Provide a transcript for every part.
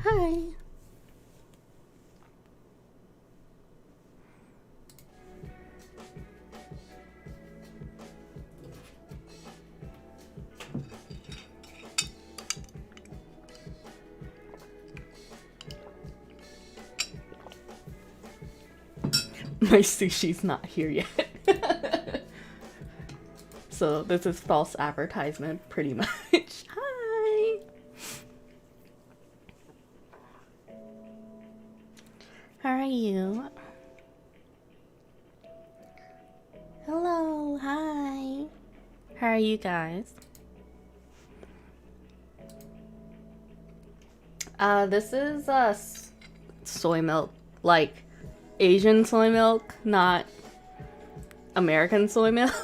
Hi. My sushi's not here yet. So this is false advertisement, pretty much. Hi. How are you? Hello. Hi. How are you guys? This is soy milk, like Asian soy milk, not American soy milk.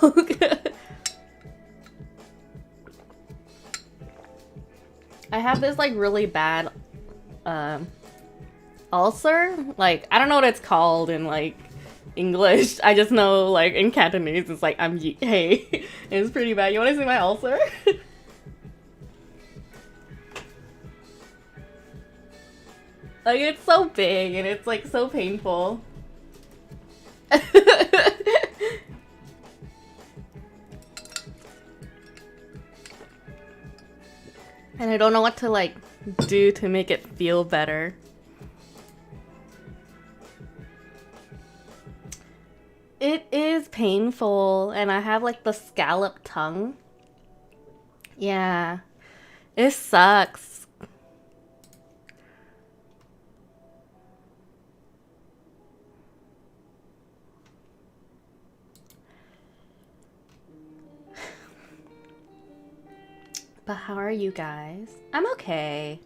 I have this like really bad ulcer. Like, I don't know what it's called in like English. I just know like in Cantonese it's like hey. It's pretty bad. You want to see my ulcer? Like, it's so big and it's like so painful. And I don't know what to like do to make it feel better. It is painful and I have like the scallop tongue. Yeah. It sucks. But how are you guys? I'm okay.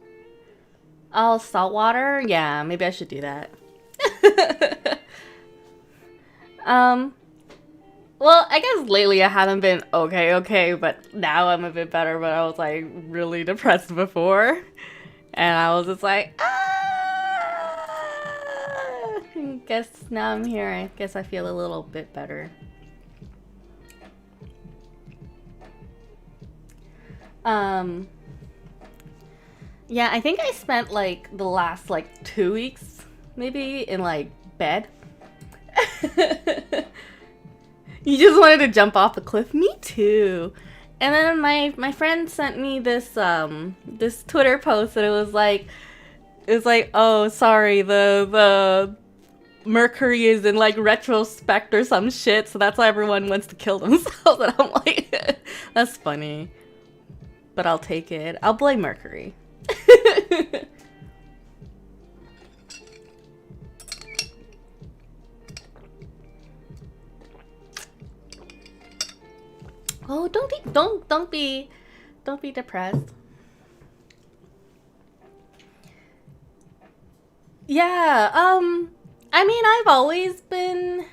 Oh, salt water? Yeah, maybe I should do that. Well, I guess lately I haven't been okay, but now I'm a bit better, but I was like really depressed before. And I was just like, guess now I'm here. I guess I feel a little bit better. Yeah, I think I spent like the last like 2 weeks maybe in like bed. You just wanted to jump off the cliff? Me too. And then my friend sent me this this Twitter post and it was like, oh sorry, the Mercury is in like retrospect or some shit, so that's why everyone wants to kill themselves. And I'm like, that's funny. But I'll take it. I'll blame Mercury. Oh, don't be depressed. Yeah, I mean, I've always been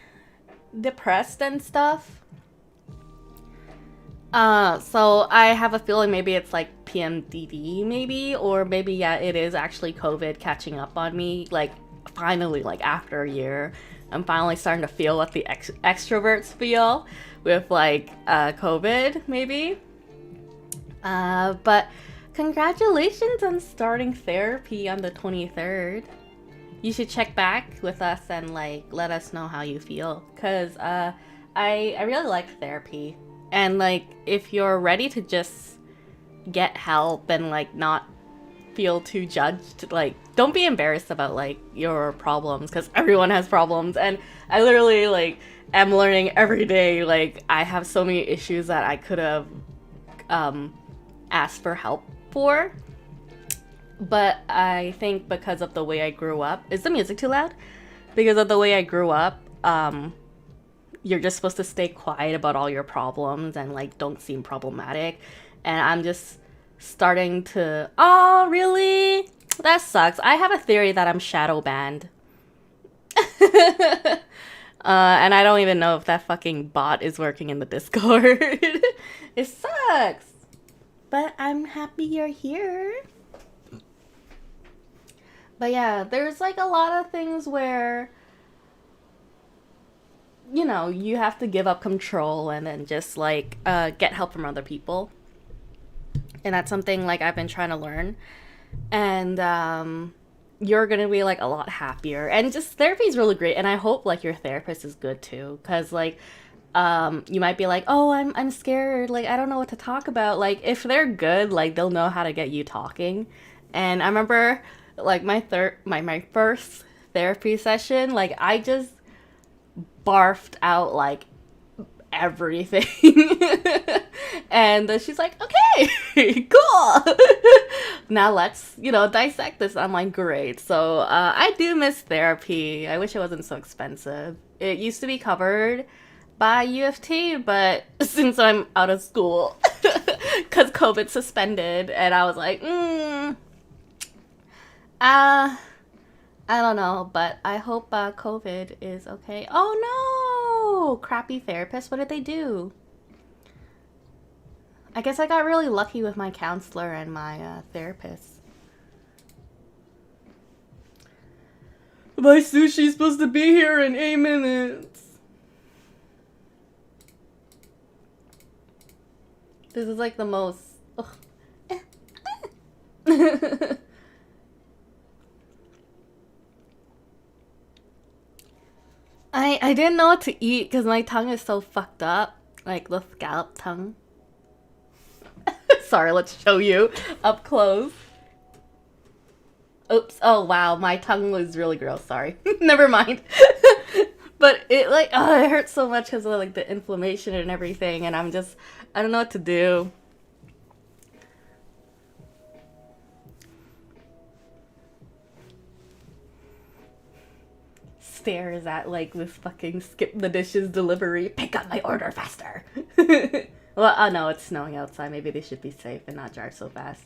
depressed and stuff. So I have a feeling maybe it's like PMDD maybe, or maybe yeah, it is actually COVID catching up on me. Like finally, like after a year, I'm finally starting to feel what the extroverts feel with like COVID maybe. But congratulations on starting therapy on the 23rd. You should check back with us and like let us know how you feel, cause I really like therapy. And like if you're ready to just get help and like not feel too judged, like don't be embarrassed about like your problems, because everyone has problems. And I literally like am learning every day. Like I have so many issues that I could have asked for help for, but I think because of the way I grew up, is the music too loud? Because of the way I grew up, you're just supposed to stay quiet about all your problems and like don't seem problematic. And I'm just starting to, oh really? That sucks. I have a theory that I'm shadow banned. And I don't even know if that fucking bot is working in the Discord. It sucks. But I'm happy you're here. But yeah, there's like a lot of things where, you know, you have to give up control and then just like get help from other people. And that's something like I've been trying to learn. and you're gonna be like a lot happier. And just therapy is really great, and I hope like your therapist is good too, because like you might be like, oh, I'm scared, like I don't know what to talk about. Like if they're good, like they'll know how to get you talking. And I remember like my first therapy session, like I just barfed out like everything. And she's like, okay, cool. Now let's, dissect this. I'm like, great. So I do miss therapy. I wish it wasn't so expensive. It used to be covered by U of T, but since I'm out of school, because COVID suspended, and I was like, I don't know, but I hope COVID is okay. Oh no! Crappy therapist. What did they do? I guess I got really lucky with my counselor and my therapist. My sushi's supposed to be here in 8 minutes. This is like the most... I didn't know what to eat because my tongue is so fucked up. Like the scallop tongue. Sorry, let's show you up close. Oops. Oh, wow. My tongue was really gross. Sorry. Never mind. But it like, it hurts so much because of like the inflammation and everything. And I don't know what to do. Stares at like this fucking skip the dishes delivery. Pick up my order faster. Well, oh no, it's snowing outside. Maybe they should be safe and not drive so fast.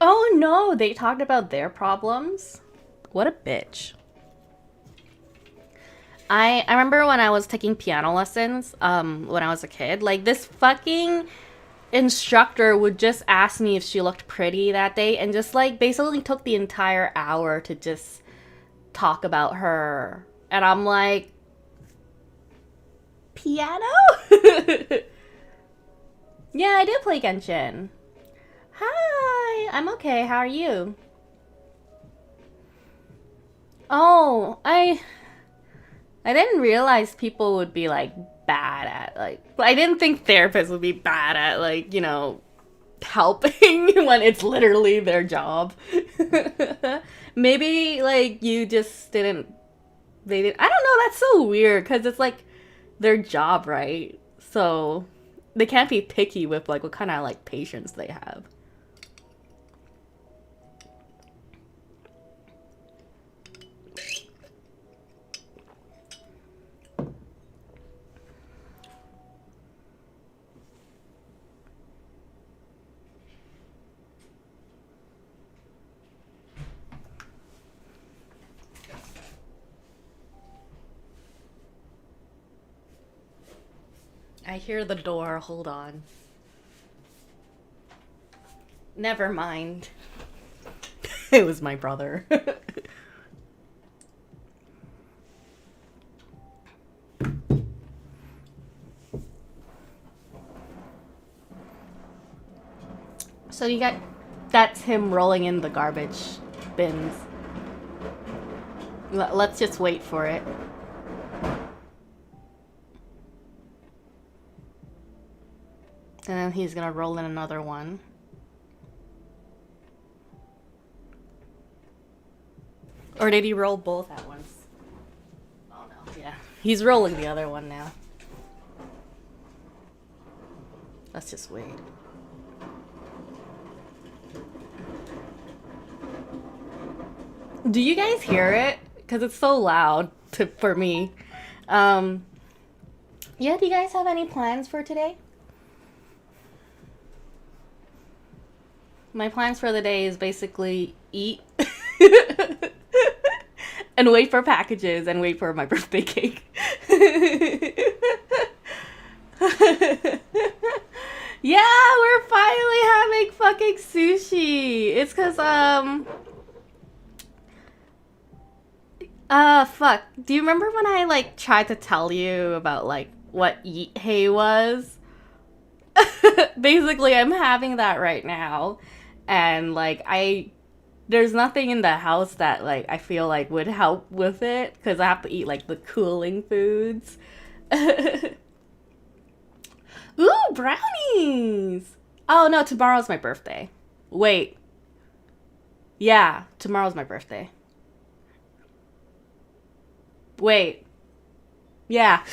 Oh no, they talked about their problems. What a bitch. I remember when I was taking piano lessons, when I was a kid, like this fucking instructor would just ask me if she looked pretty that day and just like basically took the entire hour to just talk about her. And I'm like, piano? Yeah, I do play Genshin. Hi, I'm okay. How are you? Oh, I didn't realize people would be like bad at like I didn't think therapists would be bad at like, helping when it's literally their job. Maybe like you just didn't I don't know, that's so weird because it's like their job, right? So they can't be picky with like what kind of like patience they have. I hear the door. Hold on. Never mind. It was my brother. So that's him rolling in the garbage bins. Let's just wait for it. And then he's gonna roll in another one. Or did he roll both at once? Oh no, yeah. He's rolling the other one now. Let's just wait. Do you guys hear it? Because it's so loud for me. Yeah, do you guys have any plans for today? My plans for the day is basically eat and wait for packages and wait for my birthday cake. Yeah, we're finally having fucking sushi. It's cause fuck. Do you remember when I like tried to tell you about like what Yeet Hey was? Basically, I'm having that right now. And like there's nothing in the house that like I feel like would help with it because I have to eat like the cooling foods. Ooh, brownies! Oh no, tomorrow's my birthday. Wait. Yeah, tomorrow's my birthday. Wait. Yeah.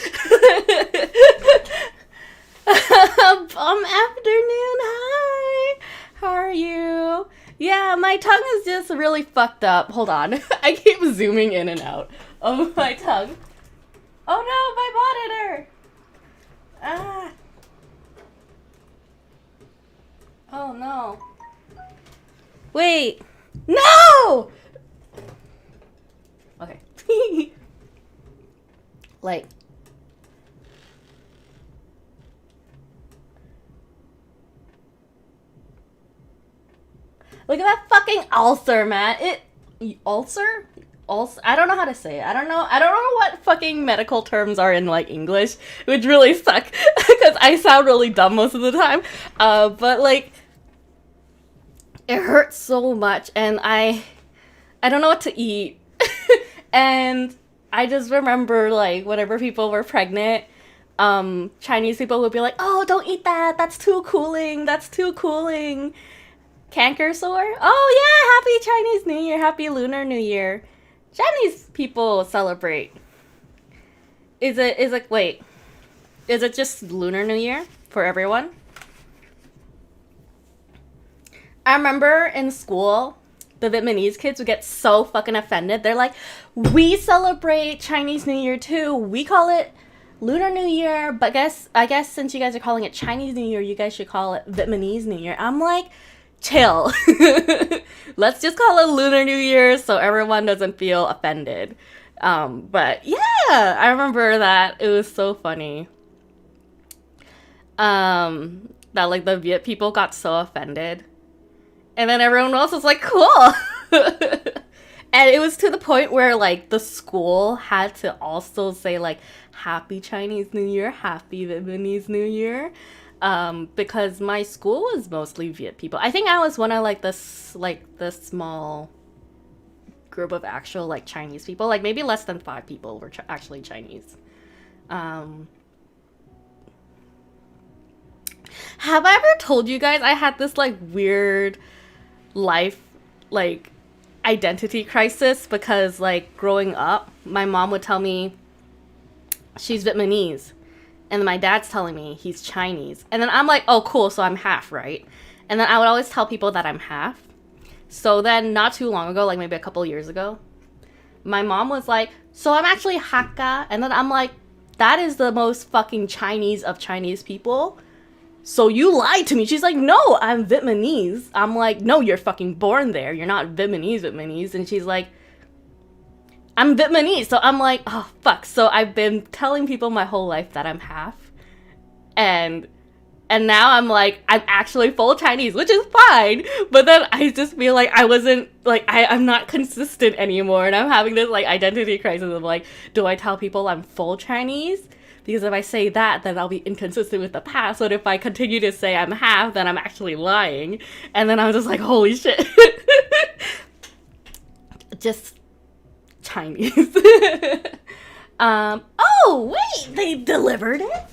Afternoon. Hi. How are you? Yeah, my tongue is just really fucked up. Hold on. I keep zooming in and out of my tongue. Oh no, my monitor. Ah. Oh no. Wait. No! Okay. Like. Look at that fucking ulcer, man. Ulcer? Ulcer? I don't know how to say it. I don't know what fucking medical terms are in like English, which really suck because I sound really dumb most of the time. But like, it hurts so much, and I don't know what to eat, and I just remember like whenever people were pregnant. Chinese people would be like, "Oh, don't eat that. That's too cooling. That's too cooling." Canker sore? Oh yeah, happy Chinese New Year, happy Lunar New Year. Chinese people celebrate. Wait, is it just Lunar New Year for everyone? I remember in school, the Vietnamese kids would get so fucking offended. They're like, we celebrate Chinese New Year too. We call it Lunar New Year, but I guess since you guys are calling it Chinese New Year, you guys should call it Vietnamese New Year. I'm like, chill. Let's just call it Lunar New Year so everyone doesn't feel offended. But yeah, I remember that. It was so funny. That like the Viet people got so offended. And then everyone else was like, cool. And it was to the point where like the school had to also say like Happy Chinese New Year, Happy Vietnamese New Year. Because my school was mostly Viet people. I think I was one of like the small group of actual like Chinese people. Like maybe less than 5 people were actually Chinese. Have I ever told you guys I had this like weird life like identity crisis because like growing up, my mom would tell me she's Vietnamese. And then my dad's telling me he's Chinese. And then I'm like, oh, cool, so I'm half, right? And then I would always tell people that I'm half. So then not too long ago, like maybe a couple years ago, my mom was like, so I'm actually Hakka. And then I'm like, that is the most fucking Chinese of Chinese people. So you lied to me. She's like, no, I'm Vietnamese. I'm like, no, you're fucking born there. You're not Vietnamese. And she's like, I'm Vietnamese. So I'm like, oh, fuck. So I've been telling people my whole life that I'm half. And now I'm like, I'm actually full Chinese, which is fine. But then I just feel like I wasn't, like, I'm not consistent anymore. And I'm having this, like, identity crisis of, like, do I tell people I'm full Chinese? Because if I say that, then I'll be inconsistent with the past. But if I continue to say I'm half, then I'm actually lying. And then I'm just like, holy shit. Just Chinese. Oh, wait, they delivered it?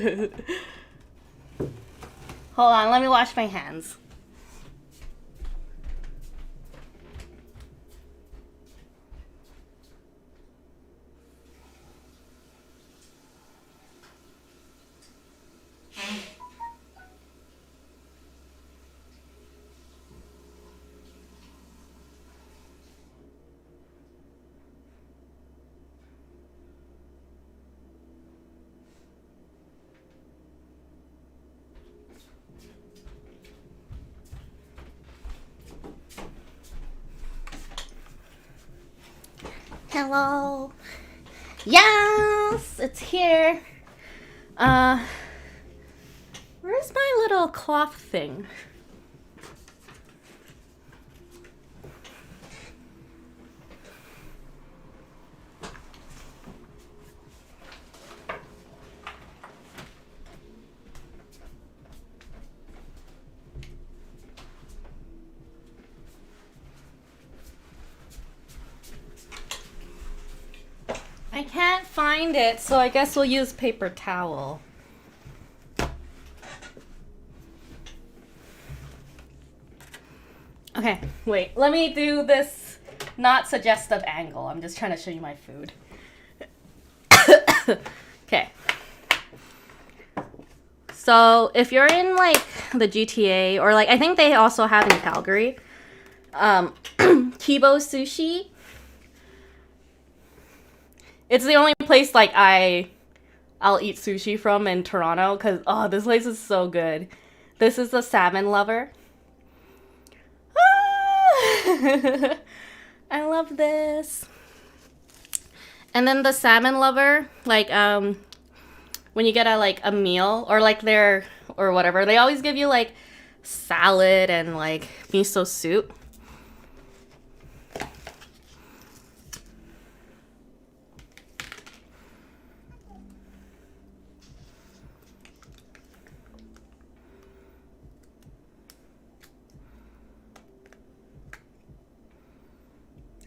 Hold on, let me wash my hands. Hello. Yes, it's here. Where's my little cloth thing? I can't find it, so I guess we'll use paper towel. Okay, wait. Let me do this not suggestive angle. I'm just trying to show you my food. Okay. So if you're in like the GTA, or like I think they also have in Calgary, Kibo Sushi. It's the only place like I'll eat sushi from in Toronto because this place is so good. This is the salmon lover. Ah! I love this. And then the salmon lover, like when you get a meal or like or whatever, they always give you like salad and like miso soup.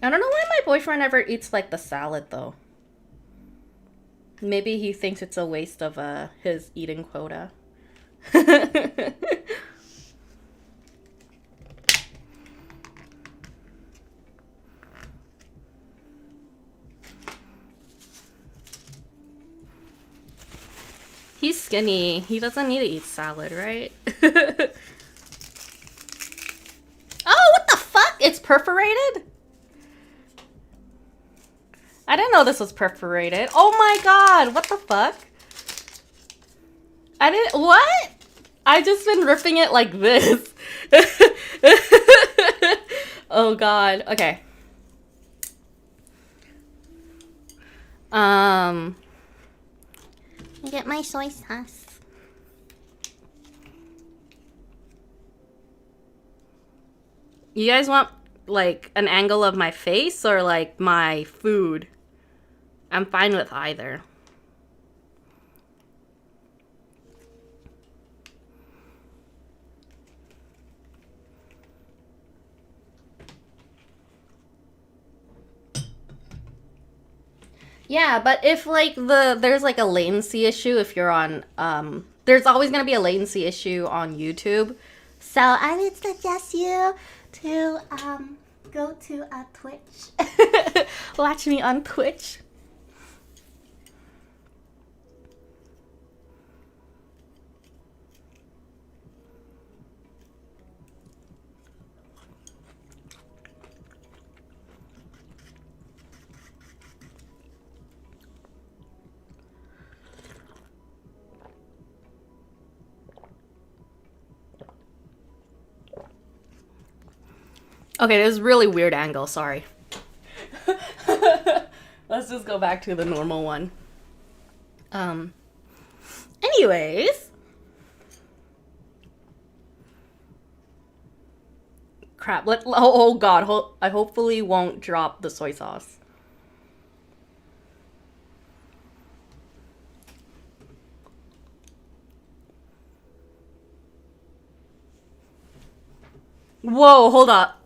I don't know why my boyfriend ever eats like the salad though. Maybe he thinks it's a waste of his eating quota. He's skinny. He doesn't need to eat salad, right? Oh, what the fuck? It's perforated? I didn't know this was perforated. Oh my god, what the fuck? What? I just been ripping it like this. Oh god, okay. Get my soy sauce. You guys want like an angle of my face or like my food? I'm fine with either. Yeah, but if like there's like a latency issue if you're on there's always gonna be a latency issue on YouTube. So I would suggest you to go to Twitch. Watch me on Twitch. Okay, this is a really weird angle, sorry. Let's just go back to the normal one. Anyways. Crap, oh god, I hopefully won't drop the soy sauce. Whoa, hold up.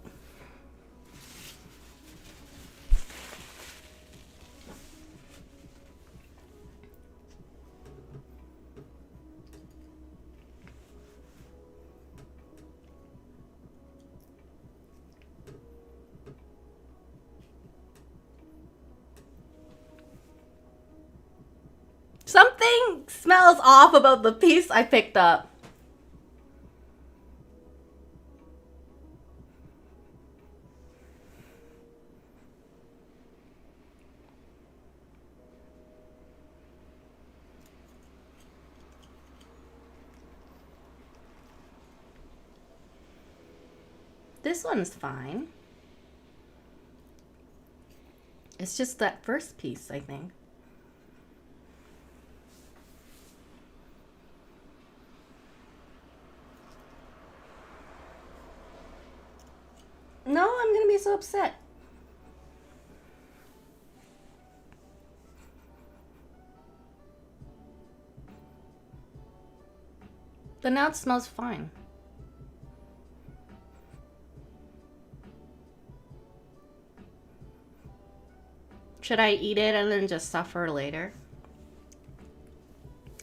Something smells off about the piece I picked up. This one's fine. It's just that first piece, I think. No, I'm gonna be so upset. But now it smells fine. Should I eat it and then just suffer later?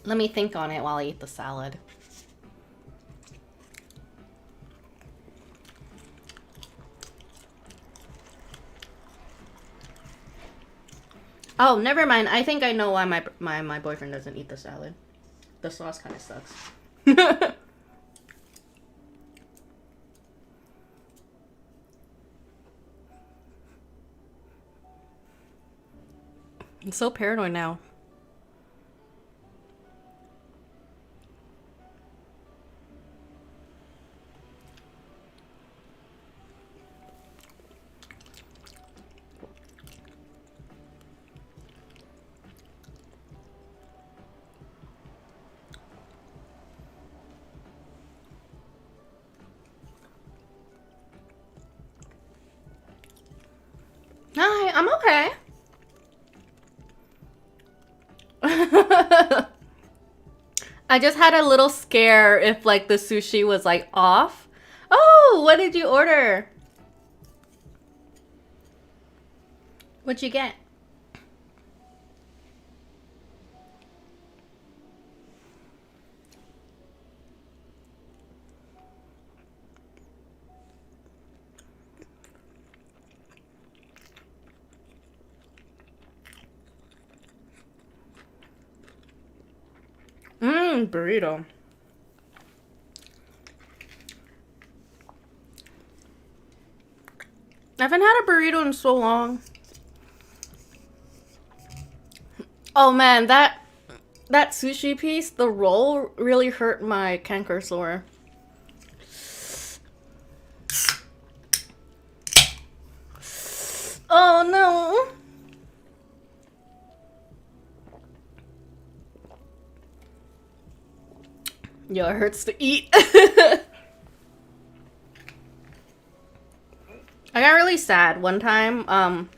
Let me think on it while I eat the salad. Oh, never mind. I think I know why my boyfriend doesn't eat the salad. The sauce kind of sucks. I'm so paranoid now. Hi, I'm okay. I just had a little scare if like the sushi was like off. Oh, what did you order? What'd you get? Burrito. I haven't had a burrito in so long. Oh man, that sushi piece, the roll really hurt my canker sore. Oh no. Yo, it hurts to eat. I got really sad one time.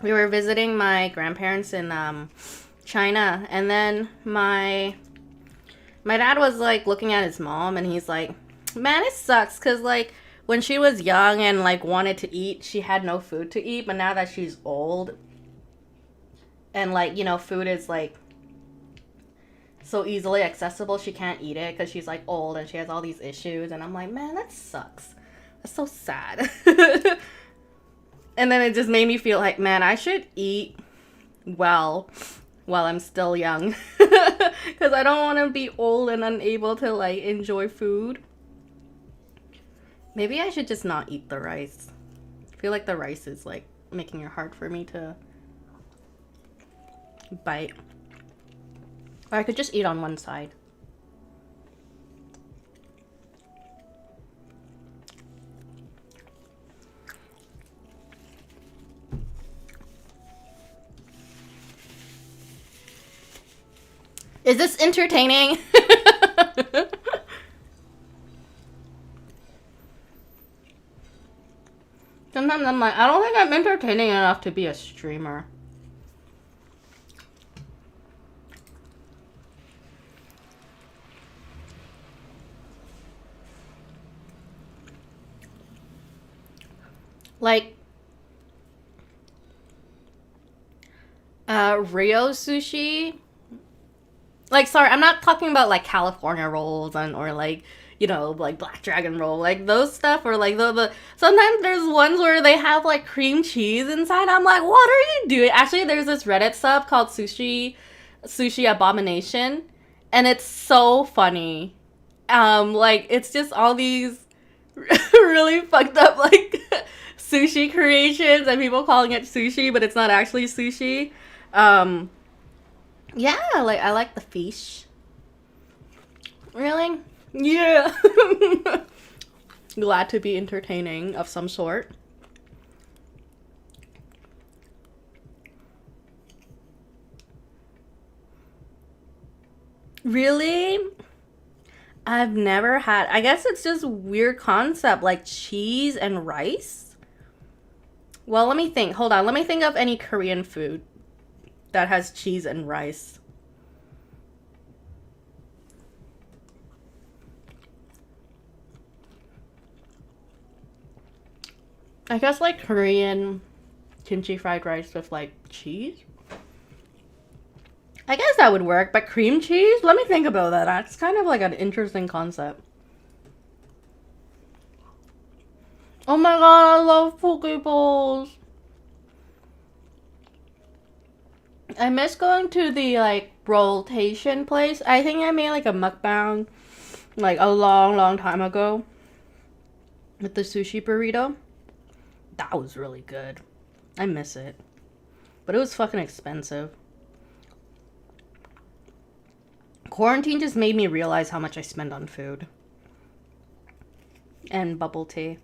We were visiting my grandparents in China, and then my dad was like looking at his mom, and he's like, man, it sucks because like when she was young and like wanted to eat, she had no food to eat, but now that she's old and like, you know, food is like so easily accessible, she can't eat it because she's like old and she has all these issues. And I'm like, man, that sucks. That's so sad. And then it just made me feel like, man, I should eat well while I'm still young. Because I don't want to be old and unable to like enjoy food. Maybe I should just not eat the rice. I feel like the rice is like making it hard for me to bite. Or I could just eat on one side. Is this entertaining? Sometimes I'm like, I don't think I'm entertaining enough to be a streamer. Like, Rio sushi. Like, sorry, I'm not talking about like California rolls or like, you know, like Black Dragon roll, like those stuff, or like the sometimes there's ones where they have like cream cheese inside. I'm like, what are you doing? Actually, there's this Reddit sub called Sushi, sushi abomination, and it's so funny. Like it's just all these really fucked up like sushi creations and people calling it sushi, but it's not actually sushi. Um, yeah, like I like the fish. Really? Yeah. Glad to be entertaining of some sort. Really? I've never had. I guess it's just weird concept like cheese and rice. Well, let me think. Hold on. Let me think of any Korean food that has cheese and rice. I guess like Korean kimchi fried rice with like cheese. I guess that would work, but cream cheese? Let me think about that. That's kind of like an interesting concept. Oh my god, I love poke bowls. I miss going to the like rotation place. I think I made like a mukbang like a long time ago with the sushi burrito. That was really good. I miss it. But it was fucking expensive. Quarantine just made me realize how much I spend on food. And bubble tea.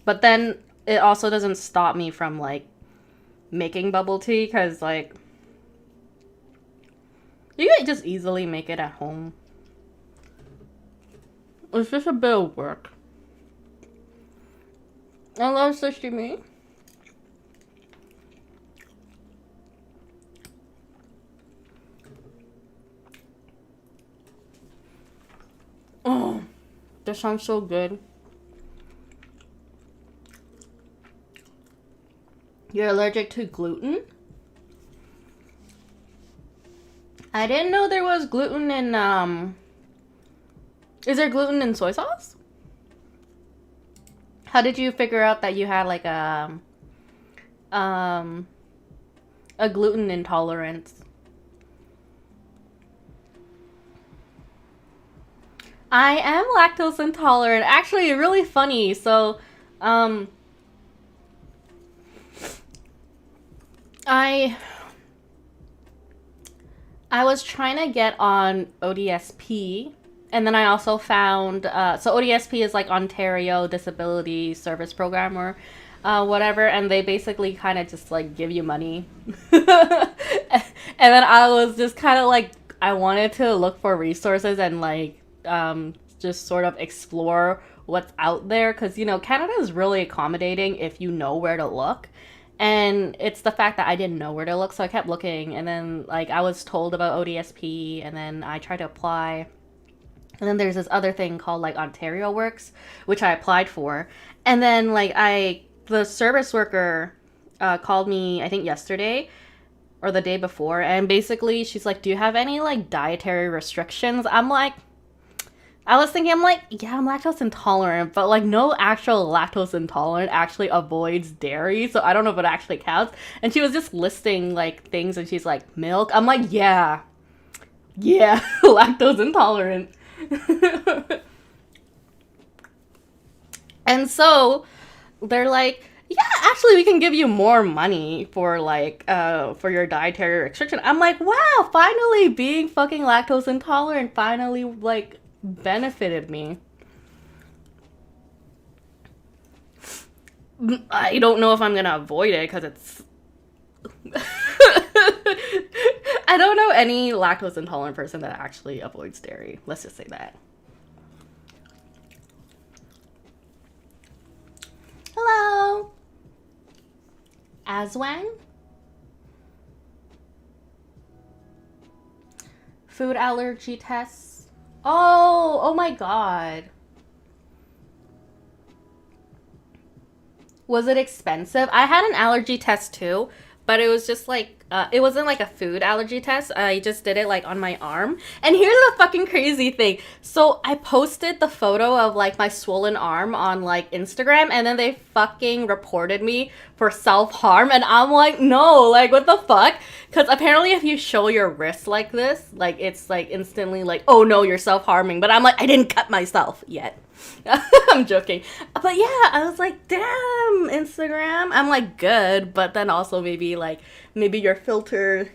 But then it also doesn't stop me from like making bubble tea because like you can just easily make it at home. It's just a bit of work. I love sashimi. Oh, this sounds so good. You're allergic to gluten? I didn't know there was gluten in, is there gluten in soy sauce? How did you figure out that you had like a gluten intolerance? I am lactose intolerant. Actually, really funny. So, I was trying to get on ODSP, and then I also found so ODSP is like Ontario Disability Service Program or whatever, and they basically kind of just like give you money. And then I was just kind of like I wanted to look for resources and like just sort of explore what's out there because you know Canada is really accommodating if you know where to look. And it's the fact that I didn't know where to look, so I kept looking, and then like I was told about ODSP, and then I tried to apply, and then there's this other thing called like Ontario Works, which I applied for, and then like the service worker called me I think yesterday or the day before, and basically she's like, "Do you have any like dietary restrictions?" I was thinking, I'm like, yeah, I'm lactose intolerant, but like no actual lactose intolerant actually avoids dairy, so I don't know if it actually counts. And she was just listing like things, and she's like, milk. I'm like, yeah, lactose intolerant. And so they're like, yeah, actually, we can give you more money for like for your dietary restriction. I'm like, wow, finally being fucking lactose intolerant finally like benefited me. I don't know if I'm gonna avoid it because it's I don't know any lactose intolerant person that actually avoids dairy. Let's just say that. Hello, Aswang. Food allergy tests. Oh my god. Was it expensive? I had an allergy test too, but it was just like it wasn't like a food allergy test. I just did it like on my arm. And here's the fucking crazy thing. So I posted the photo of like my swollen arm on like Instagram, and then they fucking reported me for self-harm. And I'm like, no, like what the fuck? Because apparently if you show your wrist like this, like it's like instantly like, oh no, you're self-harming. But I'm like, I didn't cut myself yet. I'm joking. But yeah, I was like, damn, Instagram. I'm like, good, but then also maybe your filtering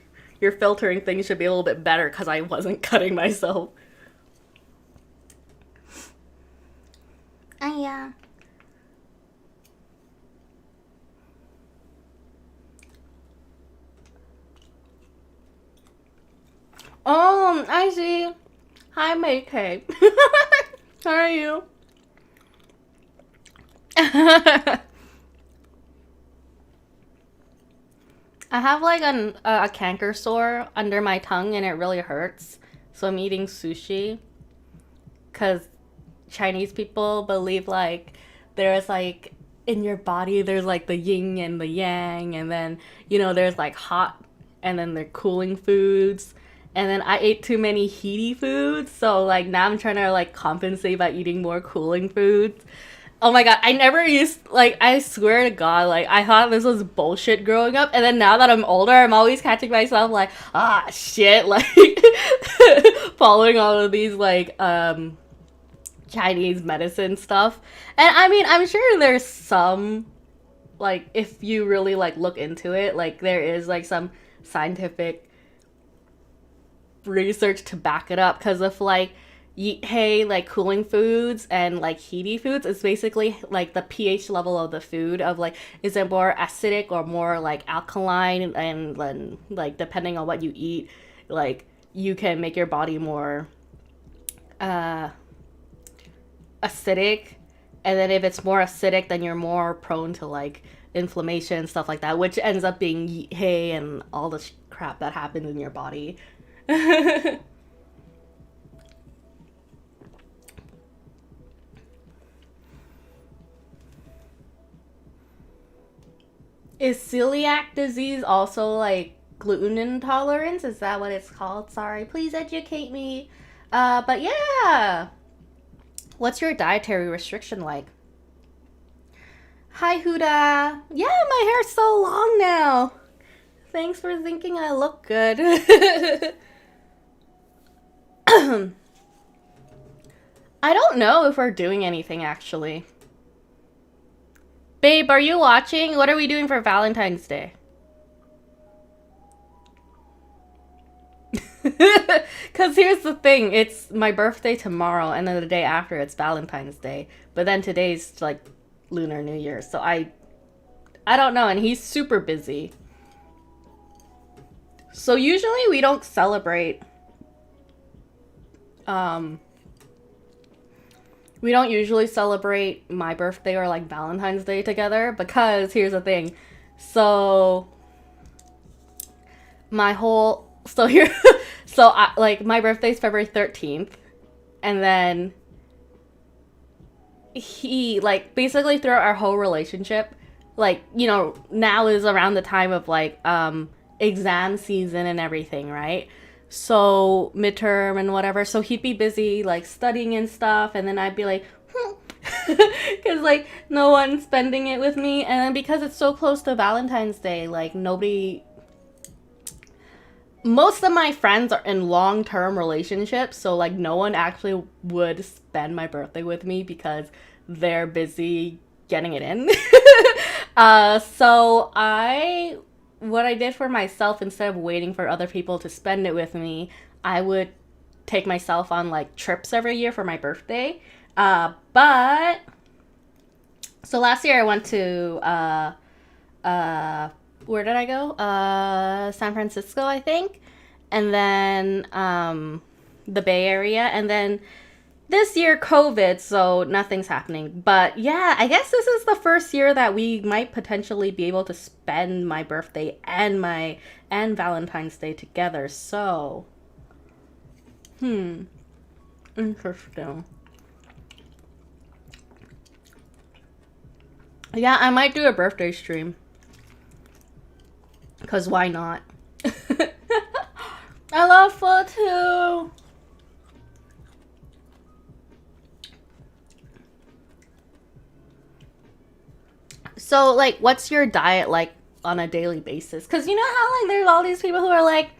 things should be a little bit better because I wasn't cutting myself. Yeah. Oh, I see. Hi, May-K. How are you? I have like a canker sore under my tongue and it really hurts. So I'm eating sushi because Chinese people believe like there's like in your body there's like the yin and the yang, and then there's like hot and then they're cooling foods. And then I ate too many heaty foods, so like now I'm trying to like compensate by eating more cooling foods. Oh my god, I never used, like, I swear to god, like, I thought this was bullshit growing up, and then now that I'm older, I'm always catching myself, like, shit, like, following all of these, like, Chinese medicine stuff. And, I mean, I'm sure there's some, like, if you really, like, look into it, like, there is, like, some scientific research to back it up, because if, like, like cooling foods and like heaty foods is basically like the pH level of the food of like, is it more acidic or more like alkaline, and then like depending on what you eat, like you can make your body more acidic, and then if it's more acidic then you're more prone to like inflammation and stuff like that, which ends up being hey and all the crap that happens in your body. Is celiac disease also like gluten intolerance? Is that what it's called? Sorry, please educate me. But yeah. What's your dietary restriction like? Hi, Huda. Yeah, my hair's so long now. Thanks for thinking I look good. I don't know if we're doing anything actually. Babe, are you watching? What are we doing for Valentine's Day? Because here's the thing. It's my birthday tomorrow, and then the day after it's Valentine's Day. But then today's, like, Lunar New Year. So I don't know, and he's super busy. So usually we don't celebrate... We don't usually celebrate my birthday or like Valentine's Day together, because here's the thing. So my whole like my birthday's February 13th, and then he like basically throughout our whole relationship, like, now is around the time of like exam season and everything, right? So midterm and whatever, so he'd be busy like studying and stuff, and then I'd be like because like no one's spending it with me. And then because it's so close to Valentine's Day, like most of my friends are in long-term relationships, so like no one actually would spend my birthday with me because they're busy getting it in. So what I did for myself, instead of waiting for other people to spend it with me, I would take myself on like trips every year for my birthday. But so last year I went to where did I go? San Francisco, I think. And then the Bay Area, and then this year COVID, so nothing's happening. But yeah, I guess this is the first year that we might potentially be able to spend my birthday and Valentine's Day together. So interesting. Yeah, I might do a birthday stream, because why not? I love pho too. So, like, what's your diet like on a daily basis? Because you know how, like, there's all these people who are like,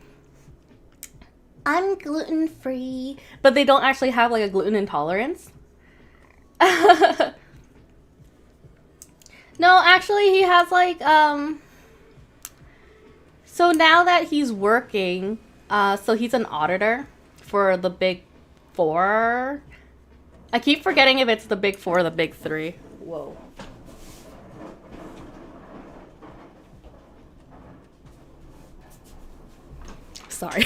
I'm gluten free, but they don't actually have like a gluten intolerance. No, actually, he has like, so now that he's working, so he's an auditor for the big four. I keep forgetting if it's the big four or the big three. Whoa. Sorry.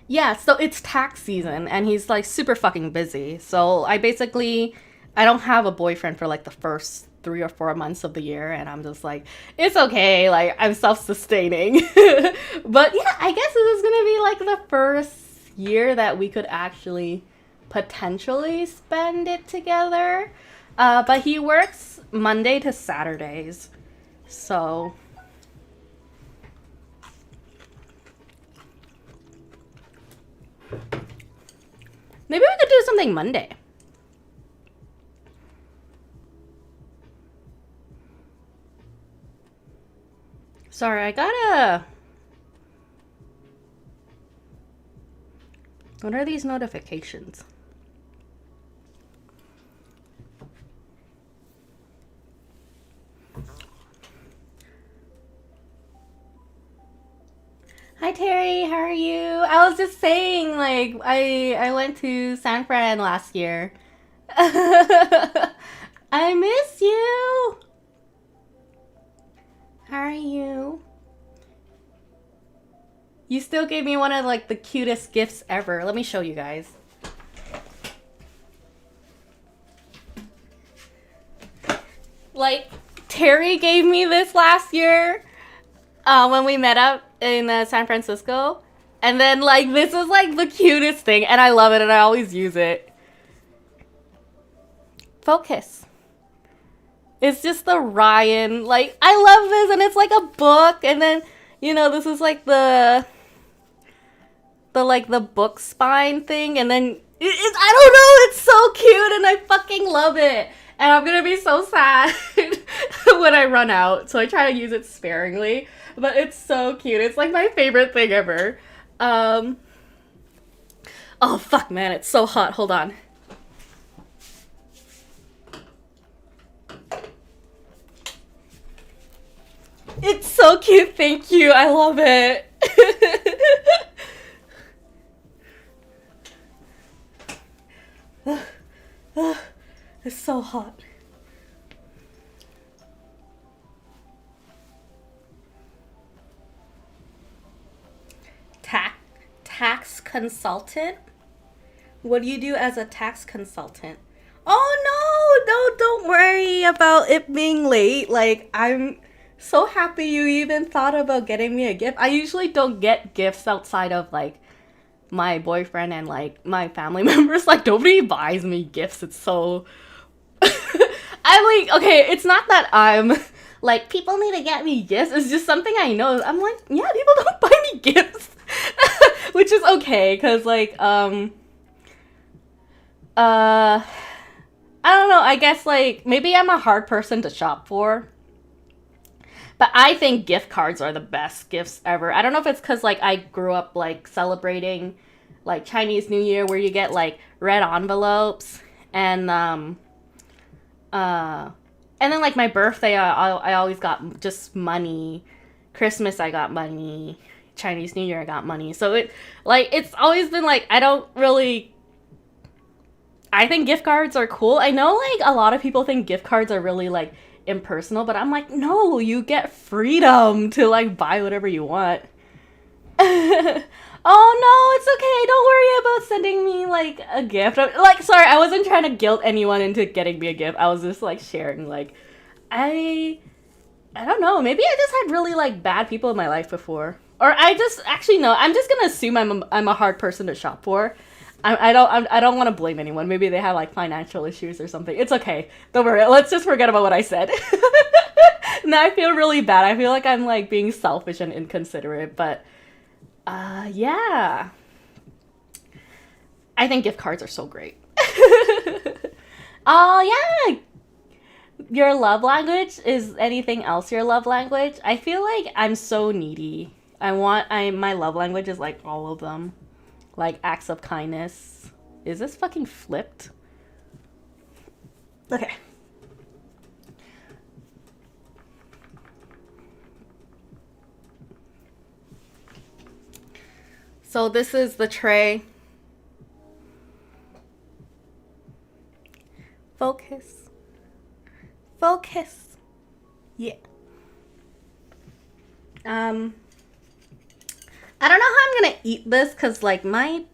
Yeah, so it's tax season and he's like super fucking busy. So I don't have a boyfriend for like the first 3 or 4 months of the year, and I'm just like, it's okay, like I'm self-sustaining. But yeah, I guess this is gonna be like the first year that we could actually potentially spend it together. But he works Monday to Saturdays, so maybe we could do something Monday. Sorry, I gotta... What are these notifications? Hi Terry, how are you? I was just saying, like, I went to San Fran last year. I miss you. How are you? You still gave me one of like the cutest gifts ever. Let me show you guys. Like, Terry gave me this last year when we met up in San Francisco. And then, like, this is like the cutest thing, and I love it, and I always use it. Focus. It's just the Ryan, like, I love this, and it's like a book, and then, you know, this is like the book spine thing, and then, I don't know, it's so cute, and I fucking love it, and I'm gonna be so sad when I run out, so I try to use it sparingly, but it's so cute, it's like my favorite thing ever. Oh fuck, man, it's so hot, hold on. It's so cute, thank you, I love it. It's so hot. Tax consultant? What do you do as a tax consultant? Oh no, don't worry about it being late. Like, I'm so happy you even thought about getting me a gift. I usually don't get gifts outside of like my boyfriend and like my family members. Like, nobody buys me gifts. It's so I'm like, okay, it's not that I'm like, people need to get me gifts. It's just something I know. I'm like, yeah, people don't buy me gifts. Which is okay, because like I don't know, I guess like maybe I'm a hard person to shop for. But I think gift cards are the best gifts ever. I don't know if it's because, like, I grew up, like, celebrating, like, Chinese New Year where you get, like, red envelopes. And then, like, my birthday, I always got just money. Christmas, I got money. Chinese New Year, I got money. So, it's always been, like, I think gift cards are cool. I know, like, a lot of people think gift cards are really, like, impersonal, but I'm like, no, you get freedom to like buy whatever you want. Oh no, it's okay, don't worry about sending me like a gift. Like, sorry, I wasn't trying to guilt anyone into getting me a gift. I was just like sharing, like, I don't know, maybe I just had really like bad people in my life before, or I just actually no, I'm just gonna assume I'm a hard person to shop for. I don't want to blame anyone. Maybe they have like financial issues or something. It's okay. Don't worry. Let's just forget about what I said. Now I feel really bad. I feel like I'm like being selfish and inconsiderate, but yeah. I think gift cards are so great. Oh yeah. Your love language is anything else your love language? I feel like I'm so needy. My love language is like all of them. Like acts of kindness. Is this fucking flipped? Okay. So this is the tray. Focus. Focus. Yeah. I don't know how I'm gonna eat this because like my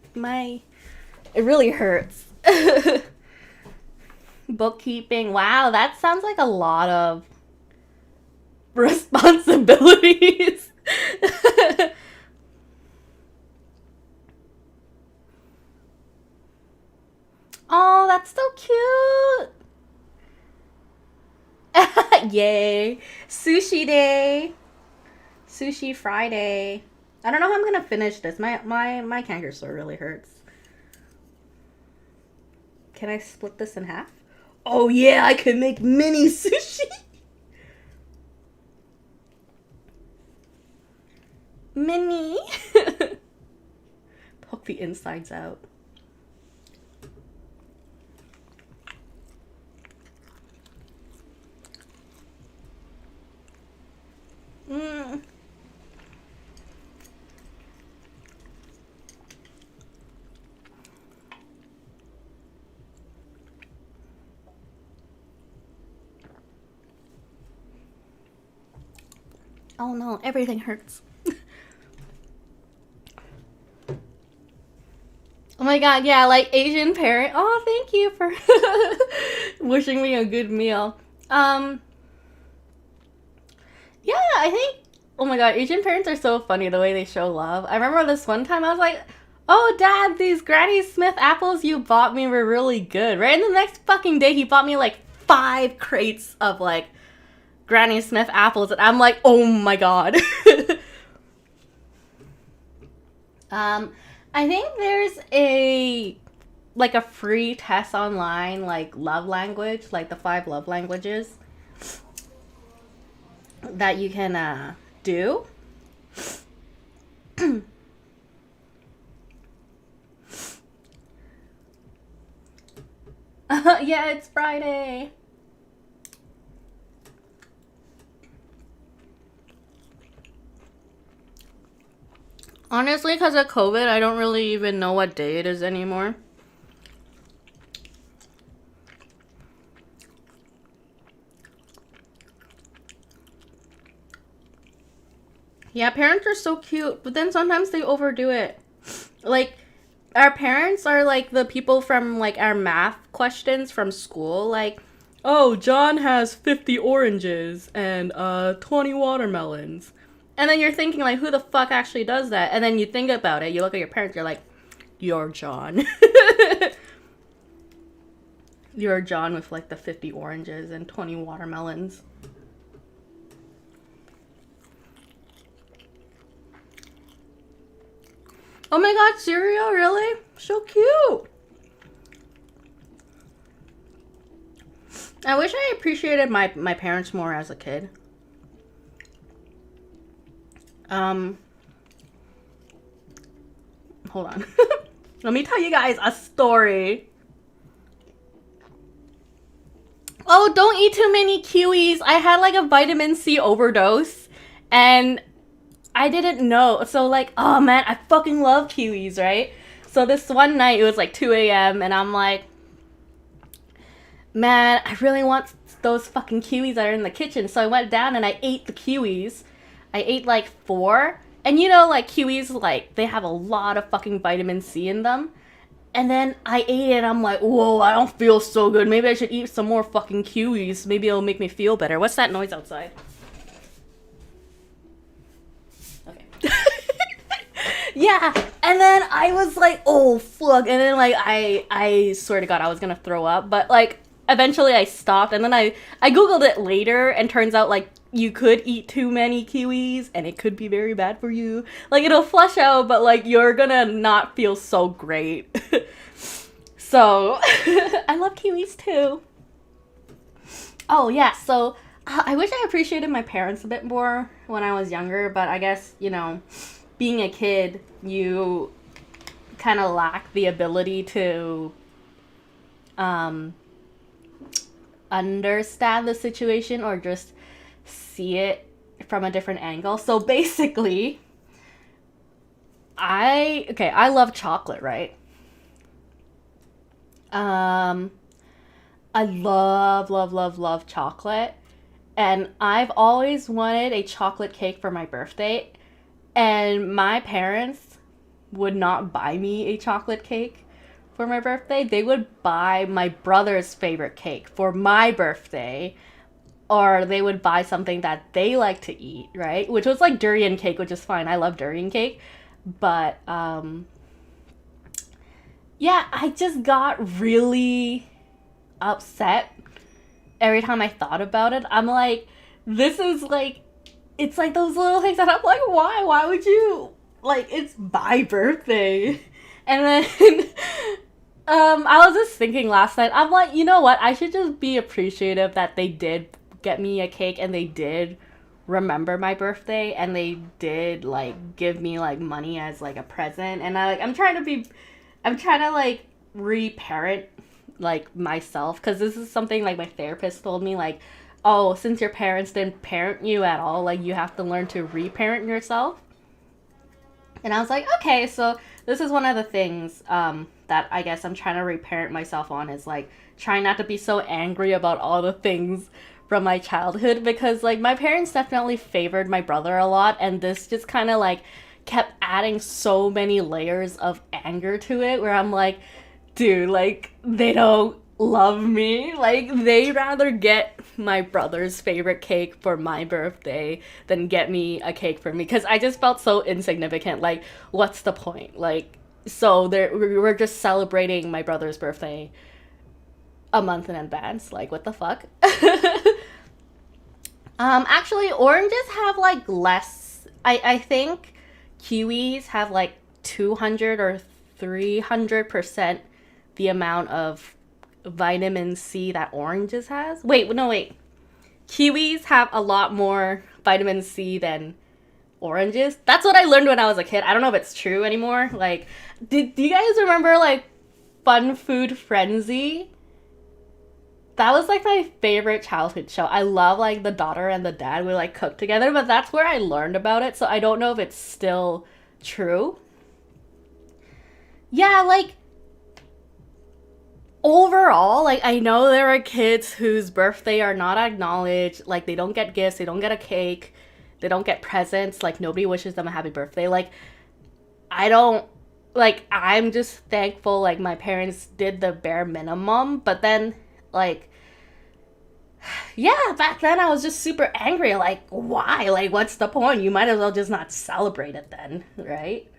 it really hurts. Bookkeeping. Wow, that sounds like a lot of responsibilities. Oh, that's so cute. Yay. Sushi day. Sushi Friday. I don't know how I'm gonna finish this. My canker sore really hurts. Can I split this in half? Oh yeah, I can make mini sushi. Mini. Poke the insides out. Mm. Oh no, everything hurts. Oh my god, yeah, like Asian parent. Oh, thank you for wishing me a good meal. Yeah, I think, oh my god, Asian parents are so funny the way they show love. I remember this one time I was like, oh dad, these Granny Smith apples you bought me were really good, right? And the next fucking day he bought me like 5 crates of like Granny Smith apples and I'm like, oh my god. I think there's a free test online, like love language, like the 5 love languages that you can do. Yeah, it's Friday. Honestly, because of COVID, I don't really even know what day it is anymore. Yeah, parents are so cute, but then sometimes they overdo it. Like, our parents are like the people from like our math questions from school. Like, oh, John has 50 oranges and 20 watermelons. And then you're thinking, like, who the fuck actually does that? And then you think about it, you look at your parents, you're like, you're John. You're John with, like, the 50 oranges and 20 watermelons. Oh my god, cereal? Really? So cute. I wish I appreciated my parents more as a kid. Hold on. Let me tell you guys a story. Oh, don't eat too many kiwis. I had like a vitamin C overdose and I didn't know. So like, oh man, I fucking love kiwis, right? So this one night it was like 2 a.m. and I'm like, man, I really want those fucking kiwis that are in the kitchen. So I went down and I ate the kiwis. I ate like 4. And you know, like kiwis, like they have a lot of fucking vitamin C in them. And then I ate it and I'm like, whoa, I don't feel so good. Maybe I should eat some more fucking kiwis. Maybe it'll make me feel better. What's that noise outside? Okay. Yeah. And then I was like, oh, fuck. And then like, I swear to God, I was gonna throw up. But like, eventually I stopped. And then I Googled it later and turns out like you could eat too many kiwis and it could be very bad for you. Like, it'll flush out, but like you're gonna not feel so great. So I love kiwis too. Oh yeah, so I wish I appreciated my parents a bit more when I was younger, but I guess, you know, being a kid, you kind of lack the ability to understand the situation or just see it from a different angle. So basically, I love chocolate, right? I love chocolate. And I've always wanted a chocolate cake for my birthday. And my parents would not buy me a chocolate cake for my birthday. They would buy my brother's favorite cake for my birthday. Or they would buy something that they like to eat, right? Which was like durian cake, which is fine. I love durian cake. But, yeah, I just got really upset every time I thought about it. I'm like, this is like, it's like those little things that I'm like, why? Why would you? Like, it's my birthday. And then, I was just thinking last night, I'm like, you know what? I should just be appreciative that they did get me a cake and they did remember my birthday and they did like give me like money as like a present. And I'm trying to like reparent like myself, because this is something like my therapist told me, like, oh, since your parents didn't parent you at all, like you have to learn to reparent yourself. And I was like, okay, so this is one of the things that I guess I'm trying to reparent myself on, is like trying not to be so angry about all the things from my childhood, because like my parents definitely favored my brother a lot, and this just kind of like kept adding so many layers of anger to it, where I'm like, dude, like, they don't love me. Like, they'd rather get my brother's favorite cake for my birthday than get me a cake for me, because I just felt so insignificant. Like, what's the point? Like, so we're just celebrating my brother's birthday a month in advance. Like, what the fuck? Actually, oranges have like less. I think kiwis have like 200 or 300% the amount of vitamin C that oranges has. Wait, no, wait. Kiwis have a lot more vitamin C than oranges. That's what I learned when I was a kid. I don't know if it's true anymore. Like, do you guys remember like Fun Food Frenzy? That was like my favorite childhood show. I love like the daughter and the dad would like cook together, but that's where I learned about it. So I don't know if it's still true. Yeah, like overall, like I know there are kids whose birthday are not acknowledged. Like they don't get gifts, they don't get a cake, they don't get presents. Like nobody wishes them a happy birthday. Like I don't, like I'm just thankful like my parents did the bare minimum. But then like, yeah, back then I was just super angry. Like why? Like what's the point? You might as well just not celebrate it then, right?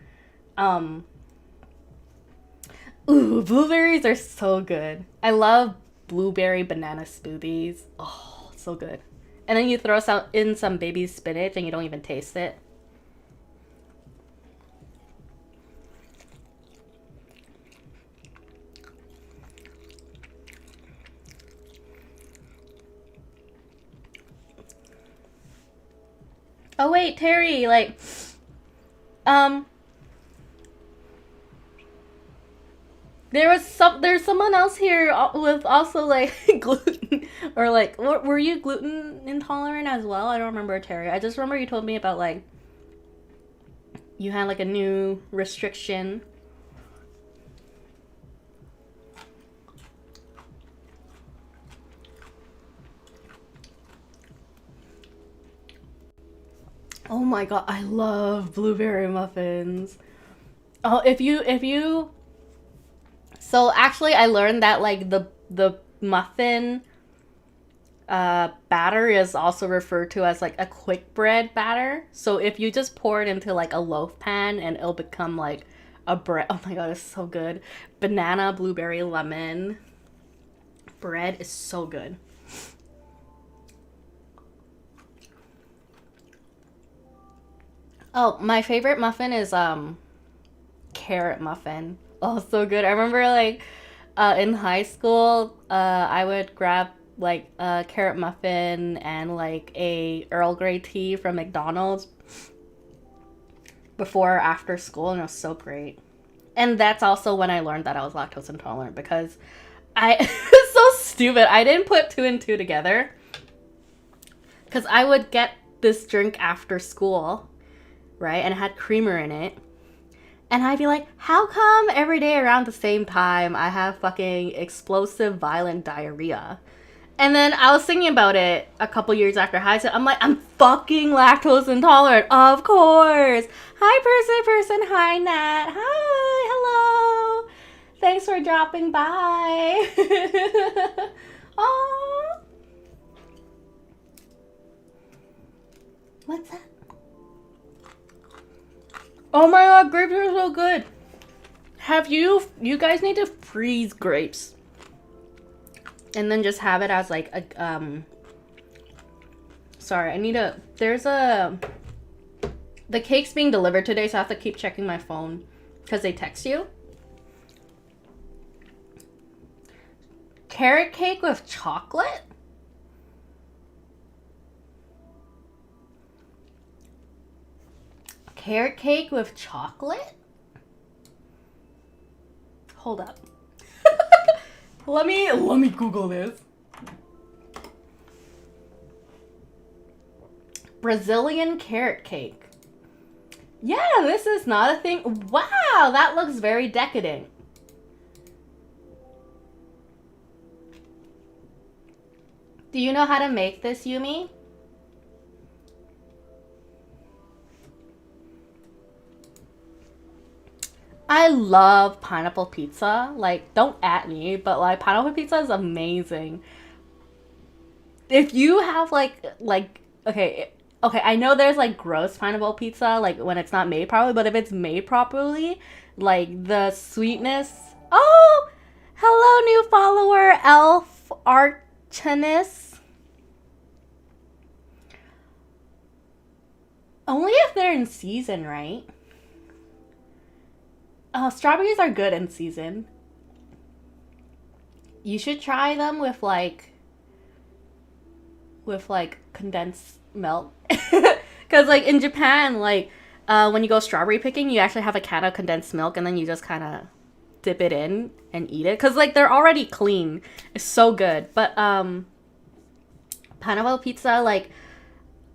Ooh, blueberries are so good. I love blueberry banana smoothies. Oh, so good. And then you throw some baby spinach and you don't even taste it. Oh wait, Terry, like, um, there's someone else here with also like gluten, or like were you gluten intolerant as well? I don't remember, Terry. I just remember you told me about like you had like a new restriction. Oh my god, I love blueberry muffins. Oh, if you so actually I learned that like the muffin batter is also referred to as like a quick bread batter. So if you just pour it into like a loaf pan and it'll become like a bread. Oh my god, it's so good. Banana, blueberry, lemon bread is so good. Oh, my favorite muffin is carrot muffin. Oh, so good. I remember like in high school, I would grab like a carrot muffin and like a Earl Grey tea from McDonald's before or after school, and it was so great. And that's also when I learned that I was lactose intolerant because I it's so stupid. I didn't put two and two together because I would get this drink after school, right? And it had creamer in it. And I'd be like, how come every day around the same time I have fucking explosive violent diarrhea? And then I was thinking about it a couple years after high school. I'm like, I'm fucking lactose intolerant. Of course. Hi, person. Hi, Nat. Hi. Hello. Thanks for dropping by. Aww. What's that? Oh my god, grapes are so good. You guys need to freeze grapes. And then just have it as like a, sorry, the cake's being delivered today, so I have to keep checking my phone because they text you. Carrot cake with chocolate? Carrot cake with chocolate? Hold up. let me Google this. Brazilian carrot cake. Yeah, this is not a thing. Wow, that looks very decadent. Do you know how to make this, Yumi? I love pineapple pizza. Like, don't at me, but like pineapple pizza is amazing. If you have okay, I know there's like gross pineapple pizza, like when it's not made properly, but if it's made properly, like the sweetness. Oh, hello, new follower, Elf Archinus. Only if they're in season, right? Oh, strawberries are good in season. You should try them with condensed milk. Because like in Japan, like when you go strawberry picking, you actually have a can of condensed milk and then you just kind of dip it in and eat it. Because like they're already clean. It's so good. But pineapple pizza, like